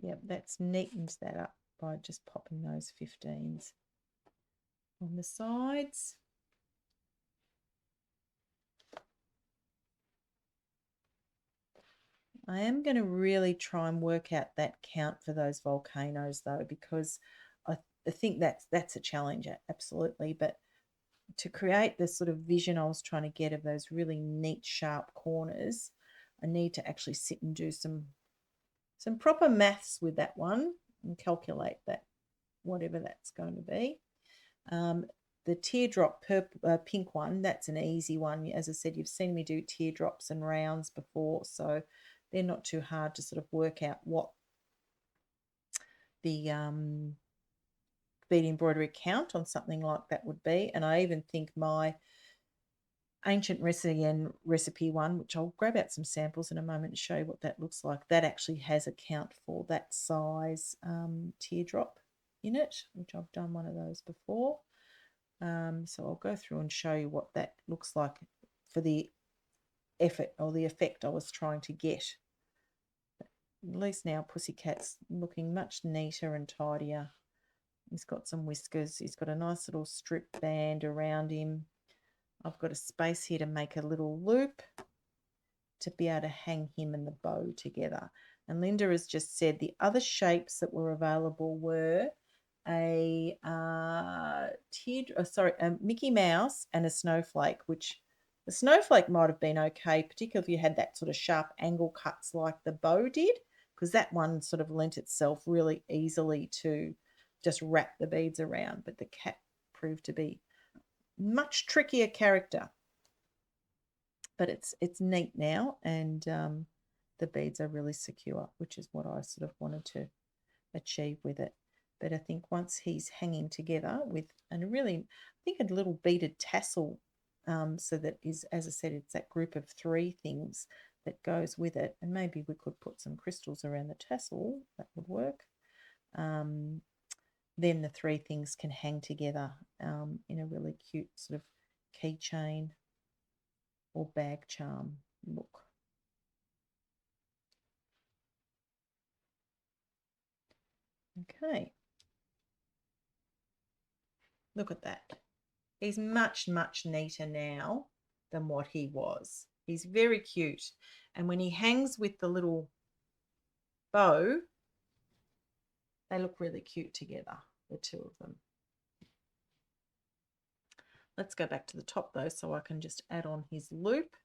Yep, that's neatened that up by just popping those 15s on the sides. I am going to really try and work out that count for those volcanoes though, because I think that's a challenge, absolutely. But to create the sort of vision I was trying to get of those really neat, sharp corners, I need to actually sit and do some proper maths with that one and calculate that, whatever that's going to be. The teardrop pink one, that's an easy one. As I said, you've seen me do teardrops and rounds before, so they're not too hard to sort of work out what the bead embroidery count on something like that would be. And I even think my ancient recipe one, which I'll grab out some samples in a moment to show you what that looks like, that actually has a count for that size teardrop in it, which I've done one of those before. So I'll go through and show you what that looks like for the effort or the effect I was trying to get. At least now Pussycat's looking much neater and tidier. He's got some whiskers. He's got a nice little strip band around him. I've got a space here to make a little loop to be able to hang him and the bow together. And Lynda has just said the other shapes that were available were a Mickey Mouse and a snowflake, which the snowflake might have been okay, particularly if you had that sort of sharp angle cuts like the bow did, because that one sort of lent itself really easily to just wrap the beads around. But the cat proved to be much trickier character. But it's neat now, and the beads are really secure, which is what I sort of wanted to achieve with it. But I think once he's hanging together with, and really, I think a little beaded tassel, so that is, as I said, it's that group of 3 things that goes with it. And maybe we could put some crystals around the tassel, that would work. Then the 3 things can hang together in a really cute sort of keychain or bag charm look. Okay. Look at that. He's much, much neater now than what he was. He's very cute. And when he hangs with the little bow, they look really cute together, the 2 of them. Let's go back to the top though, so I can just add on his loop.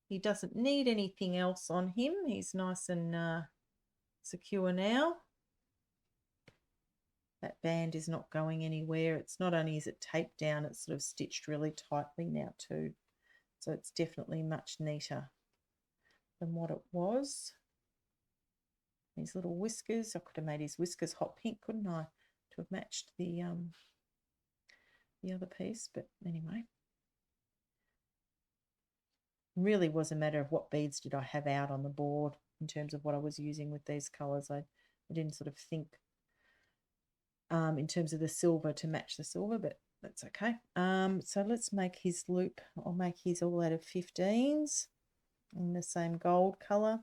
He doesn't need anything else on him. He's nice and secure now. That band is not going anywhere. It's not only is it taped down, it's sort of stitched really tightly now too. So it's definitely much neater than what it was. These little whiskers, I could have made his whiskers hot pink, couldn't I, to have matched the other piece, but anyway. Really was a matter of what beads did I have out on the board in terms of what I was using with these colours. I didn't sort of think in terms of the silver to match the silver, but that's okay. So let's make his loop. I'll make his all out of 15s in the same gold colour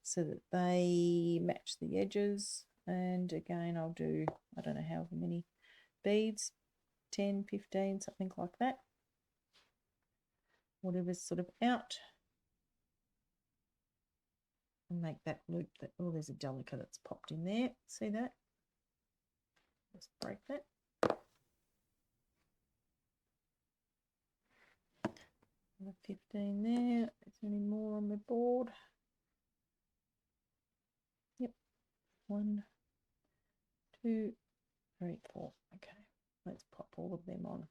so that they match the edges. And again, I'll do, I don't know how many beads, 10, 15, something like that. Whatever's sort of out. And make that loop. That, oh, there's a delica that's popped in there. See that? Just break that. 15 there. Is there any more on my board? Yep. 1, 2, 3, 4. Okay. Let's pop all of them on.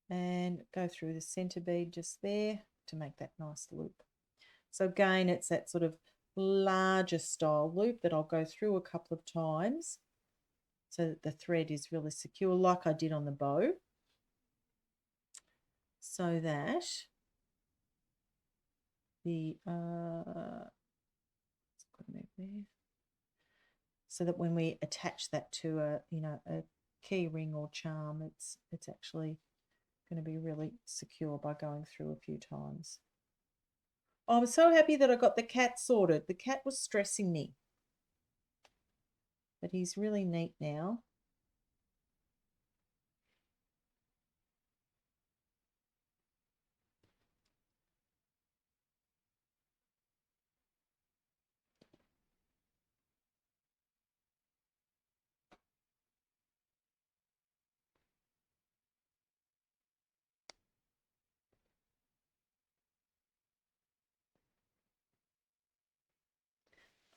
and go through the center bead just there to make that nice loop. So again, it's that sort of larger style loop that I'll go through a couple of times so that the thread is really secure, like I did on the bow, so that the so that when we attach that to a a key ring or charm, it's actually going to be really secure by going through a few times. Oh, I'm so happy that I got the cat sorted. The cat was stressing me, but he's really neat now.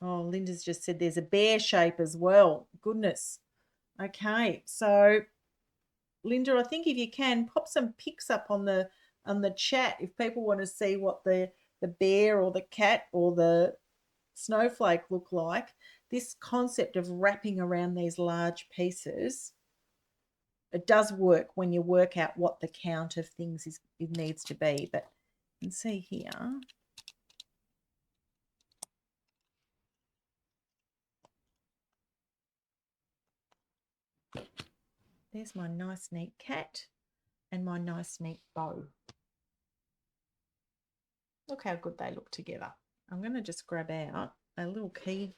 Oh, Linda's just said there's a bear shape as well. Goodness. Okay, so Lynda, I think if you can pop some pics up on the chat if people want to see what the bear or the cat or the snowflake look like. This concept of wrapping around these large pieces, it does work when you work out what the count of things it needs to be. But you can see here. There's my nice neat cat and my nice neat bow. Look how good they look together. I'm going to just grab out a little key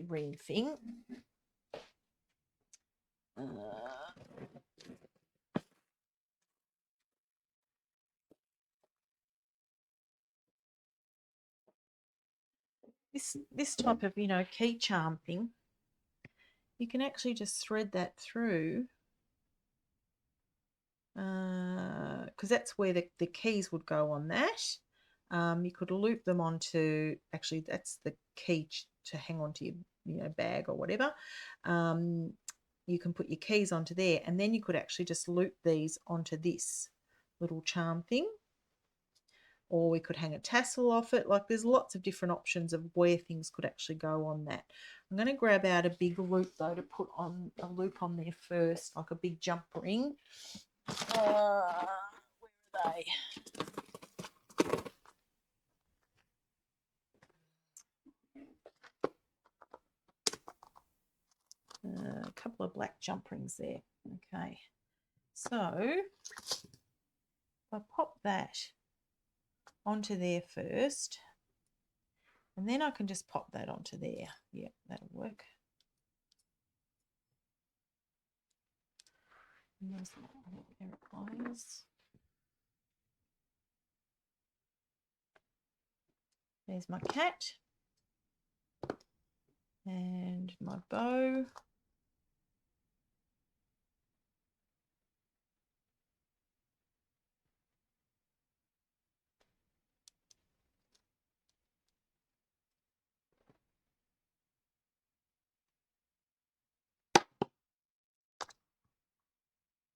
ring thing. This type of key charm thing, you can actually just thread that through, because that's where the keys would go on that. You could loop them onto, actually that's the key to hang onto your bag or whatever. You can put your keys onto there, and then you could actually just loop these onto this little charm thing, or we could hang a tassel off it. Like, there's lots of different options of where things could actually go on that. I'm going to grab out a big loop though to put on a loop on there first, like a big jump ring. Where are they? A couple of black jump rings there. Okay, so if I pop that onto there first, and then I can just pop that onto there. Yeah, that'll work. There it goes. There's my cat and my bow.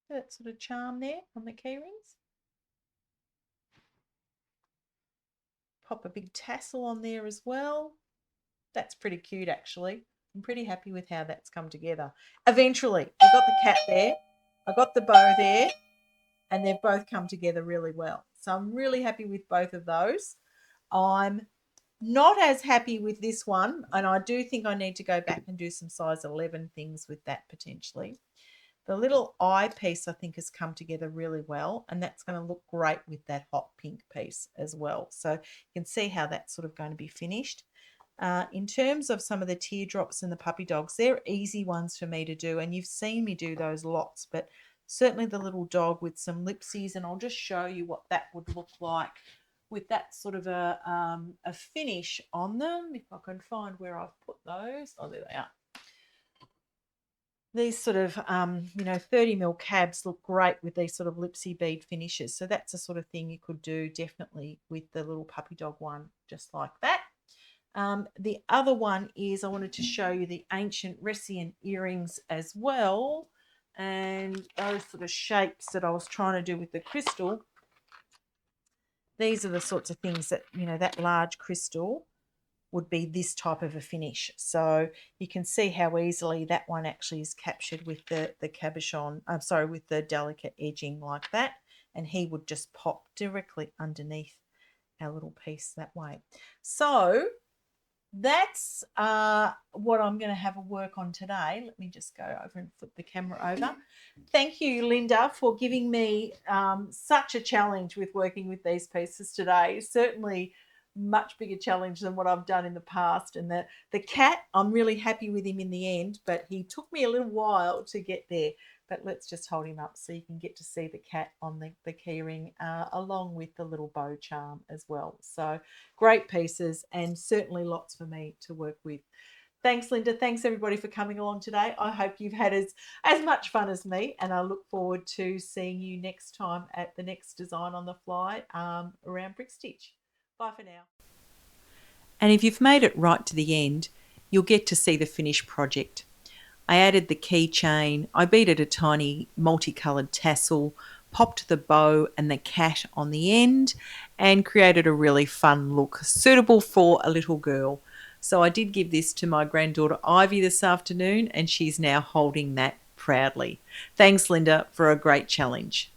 That sort of charm there on the key rings. Pop a big tassel on there as well. That's pretty cute, actually. I'm pretty happy with how that's come together. Eventually, I got the cat there, I got the bow there, and they've both come together really well. So I'm really happy with both of those. I'm not as happy with this one, and I do think I need to go back and do some size 11 things with that potentially. The little eye piece, I think, has come together really well, and that's going to look great with that hot pink piece as well. So you can see how that's sort of going to be finished. In terms of some of the teardrops and the puppy dogs, they're easy ones for me to do, and you've seen me do those lots, but certainly the little dog with some lipsies, and I'll just show you what that would look like with that sort of a finish on them. If I can find where I've put those. Oh, there they are. These sort of 30mm cabs look great with these sort of lipsy bead finishes. So that's the sort of thing you could do definitely with the little puppy dog one, just like that. The other one is I wanted to show you the ancient Ressian earrings as well. and those sort of shapes that I was trying to do with the crystal, these are the sorts of things that, you know, that large crystal would be this type of a finish. So you can see how easily that one actually is captured with the cabochon, I'm sorry, with the delicate edging like that, and he would just pop directly underneath our little piece that way. So that's what I'm going to have a work on today. Let me just go over and flip the camera over. Thank you, Lynda, for giving me such a challenge with working with these pieces today. Certainly much bigger challenge than what I've done in the past. And the cat, I'm really happy with him in the end, but he took me a little while to get there. But let's just hold him up so you can get to see the cat on the keyring along with the little bow charm as well. So great pieces and certainly lots for me to work with. Thanks, Lynda. Thanks, everybody, for coming along today. I hope you've had as much fun as me, and I look forward to seeing you next time at the next Design on the Fly around Brick Stitch. Bye for now. And if you've made it right to the end, you'll get to see the finished project. I added the keychain, I beaded a tiny multicoloured tassel, popped the bow and the cat on the end, and created a really fun look suitable for a little girl. So I did give this to my granddaughter Ivy this afternoon, and she's now holding that proudly. Thanks, Lynda, for a great challenge.